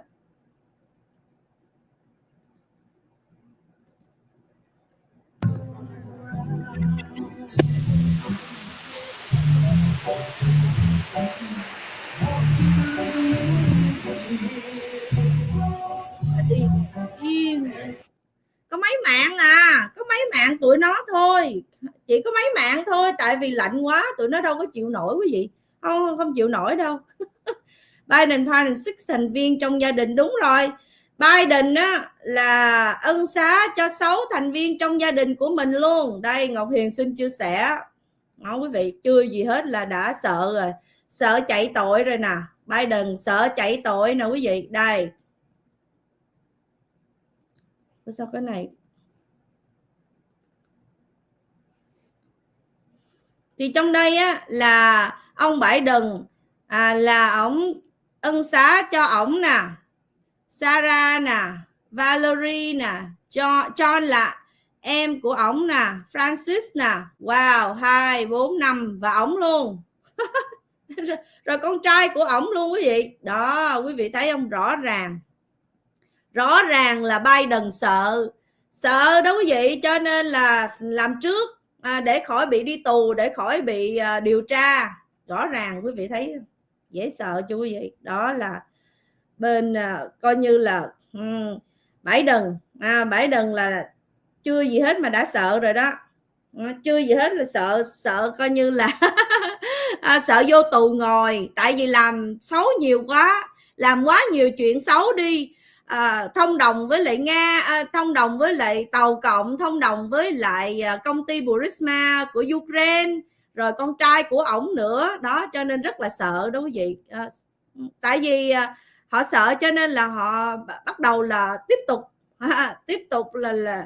Có mấy mạng có mấy mạng tụi nó thôi, chỉ có mấy mạng thôi, tại vì lạnh quá tụi nó đâu có chịu nổi quý vị, không chịu nổi đâu. Biden pardon 6 thành viên trong gia đình, đúng rồi, Biden á là ân xá cho 6 thành viên trong gia đình của mình luôn. Đây Ngọc Hiền xin chia sẻ. Đó, quý vị, chưa gì hết là đã sợ rồi, sợ chạy tội rồi nè. Biden sợ chạy tội nè quý vị. Đây, sao cái này thì trong đây á là ông Biden là ổng ân xá cho ổng nè, Sarah nè, Valerie nè, John là em của ổng nè, Francis nè, wow, 2, 4, 5 và ổng luôn. Rồi con trai của ổng luôn quý vị. Đó, quý vị thấy không, rõ ràng là Biden sợ đó quý vị, cho nên là làm trước để khỏi bị đi tù, để khỏi bị điều tra. Rõ ràng quý vị thấy dễ sợ cho quý vị. Đó là bên coi như là Biden là chưa gì hết mà đã sợ rồi đó, chưa gì hết là sợ coi như là sợ vô tù ngồi, tại vì làm xấu nhiều quá, làm quá nhiều chuyện xấu đi. Thông đồng với lại Nga, thông đồng với lại Tàu Cộng, thông đồng với lại công ty Burisma của Ukraine, rồi con trai của ổng nữa đó, cho nên rất là sợ đó quý vị. Tại vì họ sợ cho nên là họ bắt đầu là tiếp tục là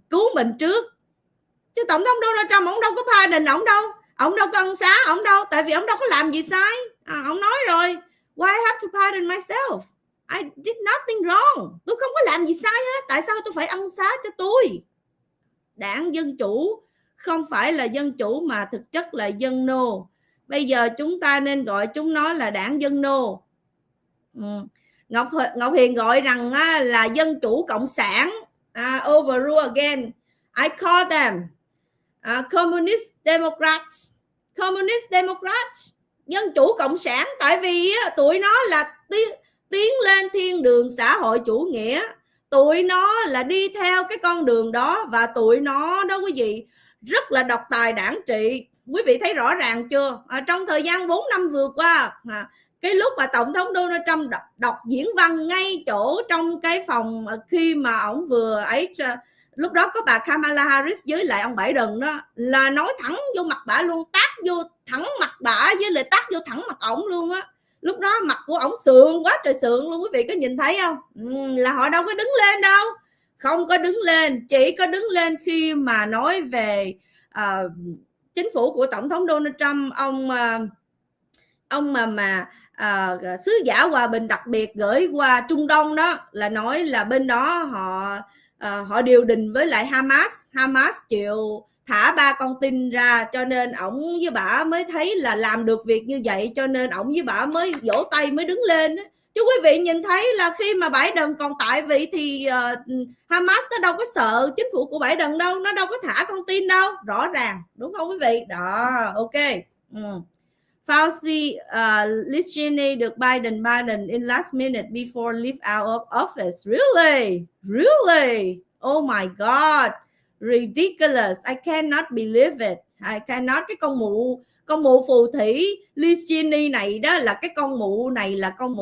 cứu mình trước. Chứ tổng thống Donald Trump ổng đâu có pardon ổng đâu, ổng đâu có ân xá ổng đâu, tại vì ổng đâu có làm gì sai. Ổng nói rồi, why I have to pardon myself, I did nothing wrong, tôi không có làm gì sai hết, tại sao tôi phải ân xá cho tôi? Đảng Dân Chủ không phải là dân chủ mà thực chất là dân nô. Bây giờ chúng ta nên gọi chúng nó là đảng dân nô. Ngọc Hiền gọi rằng là dân chủ cộng sản, overrule again. I call them communist democrats. Communist democrats, dân chủ cộng sản, tại vì tụi nó là tiến lên thiên đường xã hội chủ nghĩa. Tụi nó là đi theo cái con đường đó, và tụi nó đó quý vị rất là độc tài đảng trị. Quý vị thấy rõ ràng chưa? Trong thời gian 4 năm vừa qua, cái lúc mà Tổng thống Donald Trump đọc diễn văn ngay chỗ trong cái phòng khi mà ổng vừa ấy, lúc đó có bà Kamala Harris với lại ông Biden đó, là nói thẳng vô mặt bả luôn, tát vô thẳng mặt bả với lại tát vô thẳng mặt ổng luôn á. Lúc đó mặt của ổng sượng quá trời sượng luôn, quý vị có nhìn thấy không? Là họ đâu có đứng lên đâu, không có đứng lên, chỉ có đứng lên khi mà nói về chính phủ của Tổng thống Donald Trump, ông mà sứ giả hòa bình đặc biệt gửi qua Trung Đông đó, là nói là bên đó họ điều đình với lại Hamas chịu thả 3 con tin ra, cho nên ổng với bả mới thấy là làm được việc như vậy, cho nên ổng với bả mới vỗ tay mới đứng lên. Chứ quý vị nhìn thấy là khi mà Biden còn tại vị thì Hamas nó đâu có sợ chính phủ của Biden đâu, nó đâu có thả con tin đâu, rõ ràng đúng không quý vị? Đó, ok. Fauci listening được Biden in last minute before leave out of office. Really? Oh my God, ridiculous. I cannot believe it. I cannot. Cái con mụ phù thủy Lichini này đó, là cái con mụ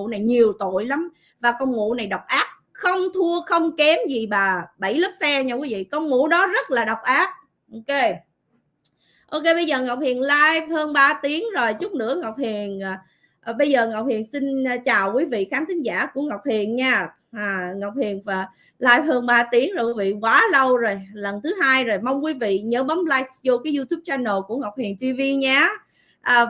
này nhiều tội lắm, và con mụ này độc ác không thua không kém gì bà 7 lớp xe nha quý vị. Con mụ đó rất là độc ác. Ok, bây giờ Ngọc Hiền live hơn 3 tiếng rồi, chút nữa Ngọc Hiền bây giờ Ngọc Hiền xin chào quý vị khán thính giả của Ngọc Hiền nha. Ngọc Hiền và live hơn 3 tiếng rồi quý vị, quá lâu rồi, lần thứ 2 rồi. Mong quý vị nhớ bấm like vô cái YouTube channel của Ngọc Hiền TV nhé.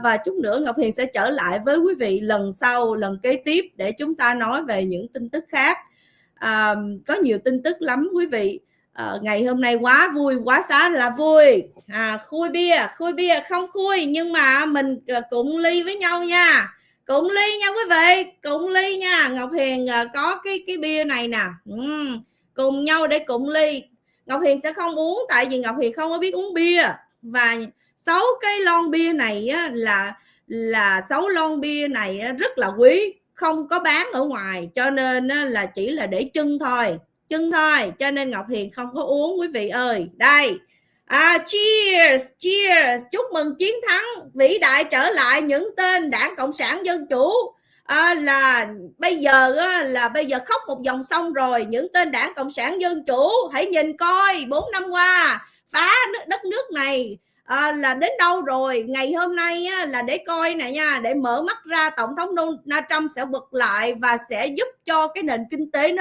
Và chút nữa Ngọc Hiền sẽ trở lại với quý vị lần sau, lần kế tiếp, để chúng ta nói về những tin tức khác. Có nhiều tin tức lắm quý vị. Ngày hôm nay quá vui, quá xá là vui. Khui bia không khui, nhưng mà mình cụng ly với nhau nha, cụng ly nha quý vị, cụng ly nha. Ngọc Hiền có cái bia này nè, cùng nhau để cụng ly. Ngọc Hiền sẽ không uống, tại vì Ngọc Hiền không có biết uống bia, và 6 cái lon bia này á, là 6 lon bia này rất là quý, không có bán ở ngoài, cho nên là chỉ là để trưng thôi, cho nên Ngọc Hiền không có uống quý vị ơi. Đây, cheers, chúc mừng chiến thắng vĩ đại trở lại những tên Đảng Cộng sản Dân Chủ. Là bây giờ khóc một dòng sông rồi. Những tên Đảng Cộng sản Dân Chủ, hãy nhìn coi 4 năm qua phá đất nước này là đến đâu rồi. Ngày hôm nay là để coi nè nha, để mở mắt ra, Tổng thống Donald Trump sẽ bật lại và sẽ giúp cho cái nền kinh tế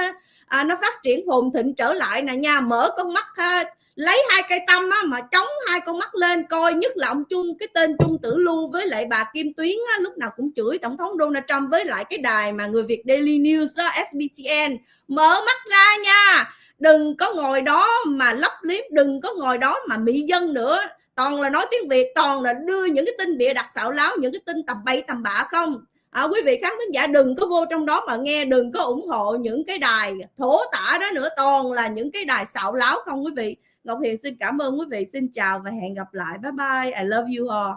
nó phát triển phồn thịnh trở lại nè nha. Mở con mắt ha, lấy 2 cây tăm mà chống 2 con mắt lên coi, nhất là ông cái tên Trung Tử Lưu với lại bà Kim Tuyến lúc nào cũng chửi Tổng thống Donald Trump, với lại cái đài mà Người Việt Daily News SBTN. Mở mắt ra nha, đừng có ngồi đó mà lấp liếm, đừng có ngồi đó mà mị dân nữa, toàn là nói tiếng Việt, toàn là đưa những cái tin bịa đặt xạo láo, những cái tin tầm bậy tầm bạ không. Quý vị khán thính giả đừng có vô trong đó mà nghe, đừng có ủng hộ những cái đài thổ tả đó nữa, toàn là những cái đài xạo láo không quý vị. Ngọc Hiền xin cảm ơn quý vị, xin chào và hẹn gặp lại. Bye bye, I love you all.